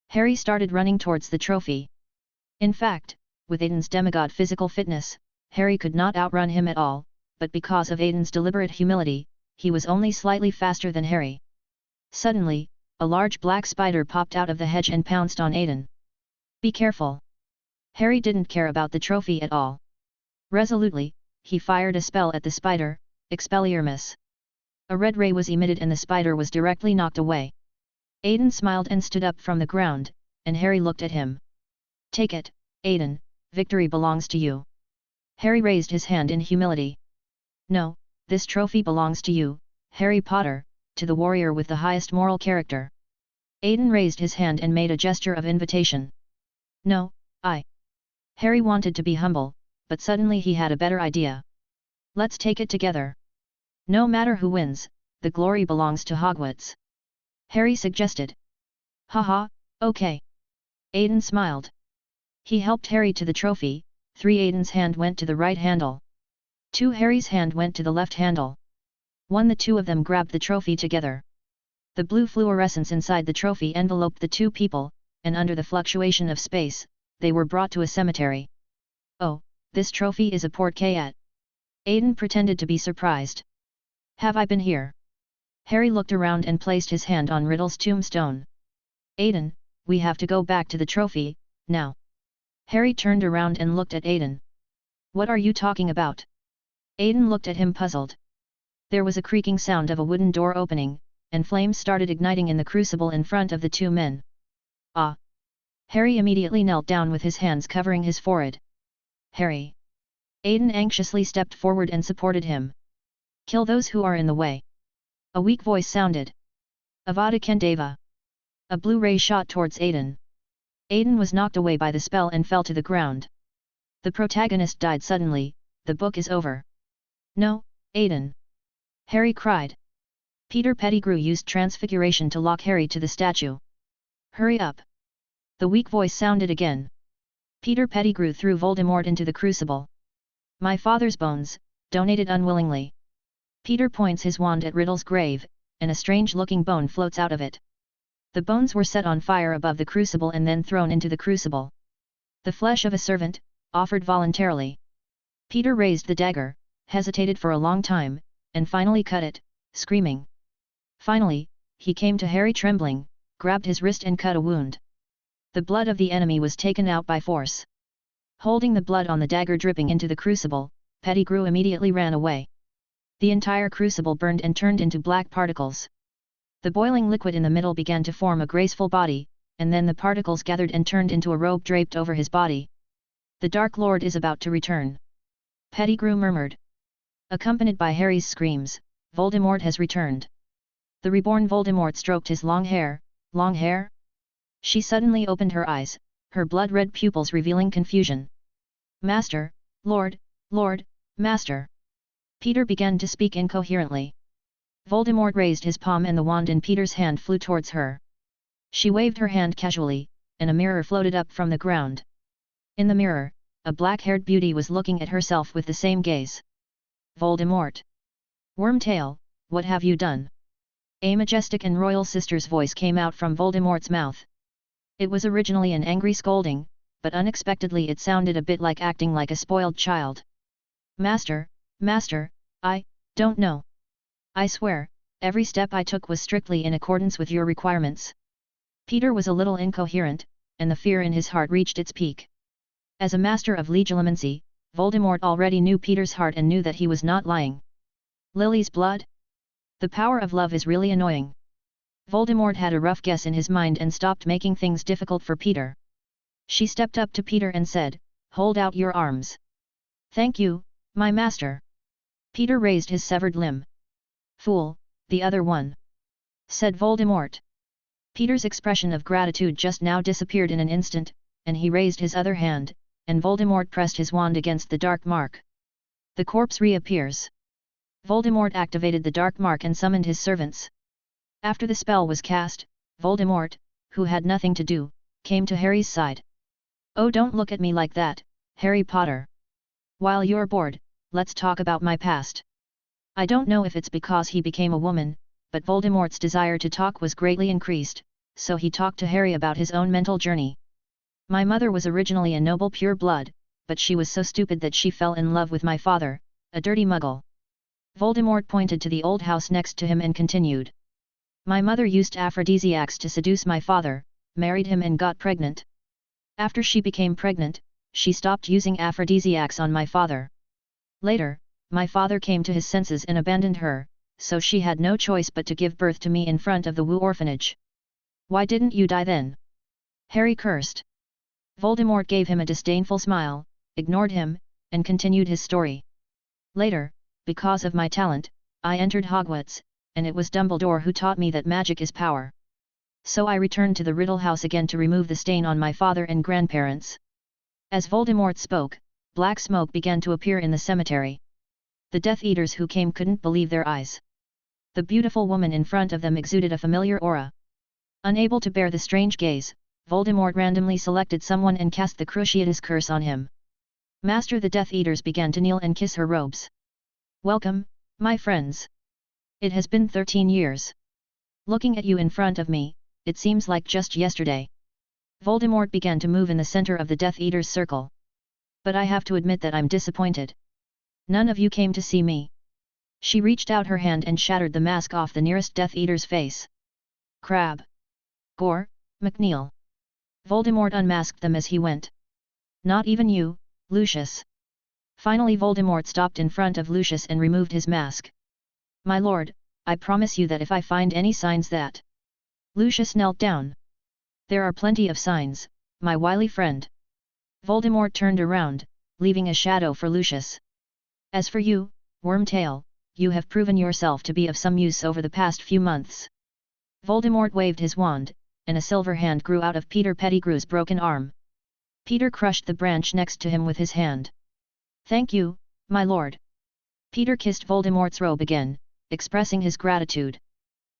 Harry started running towards the trophy. In fact, with Aiden's demigod physical fitness, Harry could not outrun him at all, but because of Aiden's deliberate humility, he was only slightly faster than Harry. Suddenly, a large black spider popped out of the hedge and pounced on Aiden. Be careful! Harry didn't care about the trophy at all. Resolutely, he fired a spell at the spider, Expelliarmus. A red ray was emitted and the spider was directly knocked away. Aiden smiled and stood up from the ground, and Harry looked at him. Take it, Aiden, victory belongs to you. Harry raised his hand in humility. No, this trophy belongs to you, Harry Potter, to the warrior with the highest moral character. Aiden raised his hand and made a gesture of invitation. No, I. Harry wanted to be humble, but suddenly he had a better idea. Let's take it together. No matter who wins, the glory belongs to Hogwarts. Harry suggested. Haha, okay. Aiden smiled. He helped Harry to the trophy. 3 Aiden's hand went to the right handle. 2 Harry's hand went to the left handle. 1 The two of them grabbed the trophy together. The blue fluorescence inside the trophy enveloped the two people, and under the fluctuation of space, they were brought to a cemetery. Oh, this trophy is a portrait. Aiden pretended to be surprised. Have I been here? Harry looked around and placed his hand on Riddle's tombstone. Aiden, we have to go back to the trophy, now. Harry turned around and looked at Aiden. What are you talking about? Aiden looked at him puzzled. There was a creaking sound of a wooden door opening, and flames started igniting in the crucible in front of the two men. Ah! Harry immediately knelt down with his hands covering his forehead. Harry! Aiden anxiously stepped forward and supported him. Kill those who are in the way. A weak voice sounded. Avada Kedavra. A blue ray shot towards Aiden. Aiden was knocked away by the spell and fell to the ground. The protagonist died suddenly. The book is over. No, Aiden! Harry cried. Peter Pettigrew used transfiguration to lock Harry to the statue. Hurry up! The weak voice sounded again. Peter Pettigrew threw Voldemort into the crucible. My father's bones, donated unwillingly. Peter points his wand at Riddle's grave, and a strange-looking bone floats out of it. The bones were set on fire above the crucible and then thrown into the crucible. The flesh of a servant, offered voluntarily. Peter raised the dagger, hesitated for a long time, and finally cut it, screaming. Finally, he came to Harry trembling, grabbed his wrist and cut a wound. The blood of the enemy was taken out by force. Holding the blood on the dagger dripping into the crucible, Pettigrew immediately ran away. The entire crucible burned and turned into black particles. The boiling liquid in the middle began to form a graceful body, and then the particles gathered and turned into a robe draped over his body. The Dark Lord is about to return. Pettigrew murmured. Accompanied by Harry's screams, Voldemort has returned. The reborn Voldemort stroked his long hair. Long hair? She suddenly opened her eyes, her blood-red pupils revealing confusion. Master, Lord, Lord, Master. Peter began to speak incoherently. Voldemort raised his palm and the wand in Peter's hand flew towards her. She waved her hand casually, and a mirror floated up from the ground. In the mirror, a black-haired beauty was looking at herself with the same gaze. Voldemort! Wormtail, what have you done? A majestic and royal sister's voice came out from Voldemort's mouth. It was originally an angry scolding, but unexpectedly it sounded a bit like acting like a spoiled child. Master, Master, I don't know. I swear, every step I took was strictly in accordance with your requirements. Peter was a little incoherent, and the fear in his heart reached its peak. As a master of legilimency, Voldemort already knew Peter's heart and knew that he was not lying. Lily's blood? The power of love is really annoying. Voldemort had a rough guess in his mind and stopped making things difficult for Peter. She stepped up to Peter and said, Hold out your arms. Thank you, my master. Peter raised his severed limb. Fool, the other one. Said Voldemort. Peter's expression of gratitude just now disappeared in an instant, and he raised his other hand, and Voldemort pressed his wand against the dark mark. The corpse reappears. Voldemort activated the dark mark and summoned his servants. After the spell was cast, Voldemort, who had nothing to do, came to Harry's side. Oh, don't look at me like that, Harry Potter. While you're bored, let's talk about my past. I don't know if it's because he became a woman, but Voldemort's desire to talk was greatly increased, so he talked to Harry about his own mental journey. My mother was originally a noble pure blood, but she was so stupid that she fell in love with my father, a dirty muggle. Voldemort pointed to the old house next to him and continued. My mother used aphrodisiacs to seduce my father, married him and got pregnant. After she became pregnant, she stopped using aphrodisiacs on my father. Later, my father came to his senses and abandoned her, so she had no choice but to give birth to me in front of the Wu orphanage. Why didn't you die then? Harry cursed. Voldemort gave him a disdainful smile, ignored him, and continued his story. Later, because of my talent, I entered Hogwarts, and it was Dumbledore who taught me that magic is power. So I returned to the Riddle house again to remove the stain on my father and grandparents. As Voldemort spoke, black smoke began to appear in the cemetery. The Death Eaters who came couldn't believe their eyes. The beautiful woman in front of them exuded a familiar aura. Unable to bear the strange gaze, Voldemort randomly selected someone and cast the Cruciatus curse on him. Master, the Death Eaters began to kneel and kiss her robes. Welcome, my friends. It has been 13 years. Looking at you in front of me, it seems like just yesterday. Voldemort began to move in the center of the Death Eaters' circle. But I have to admit that I'm disappointed. None of you came to see me. She reached out her hand and shattered the mask off the nearest Death Eater's face. Crab. Gore, McNeil. Voldemort unmasked them as he went. Not even you, Lucius. Finally Voldemort stopped in front of Lucius and removed his mask. My lord, I promise you that if I find any signs that... Lucius knelt down. There are plenty of signs, my wily friend. Voldemort turned around, leaving a shadow for Lucius. As for you, Wormtail, you have proven yourself to be of some use over the past few months. Voldemort waved his wand, and a silver hand grew out of Peter Pettigrew's broken arm. Peter crushed the branch next to him with his hand. Thank you, my lord. Peter kissed Voldemort's robe again, expressing his gratitude.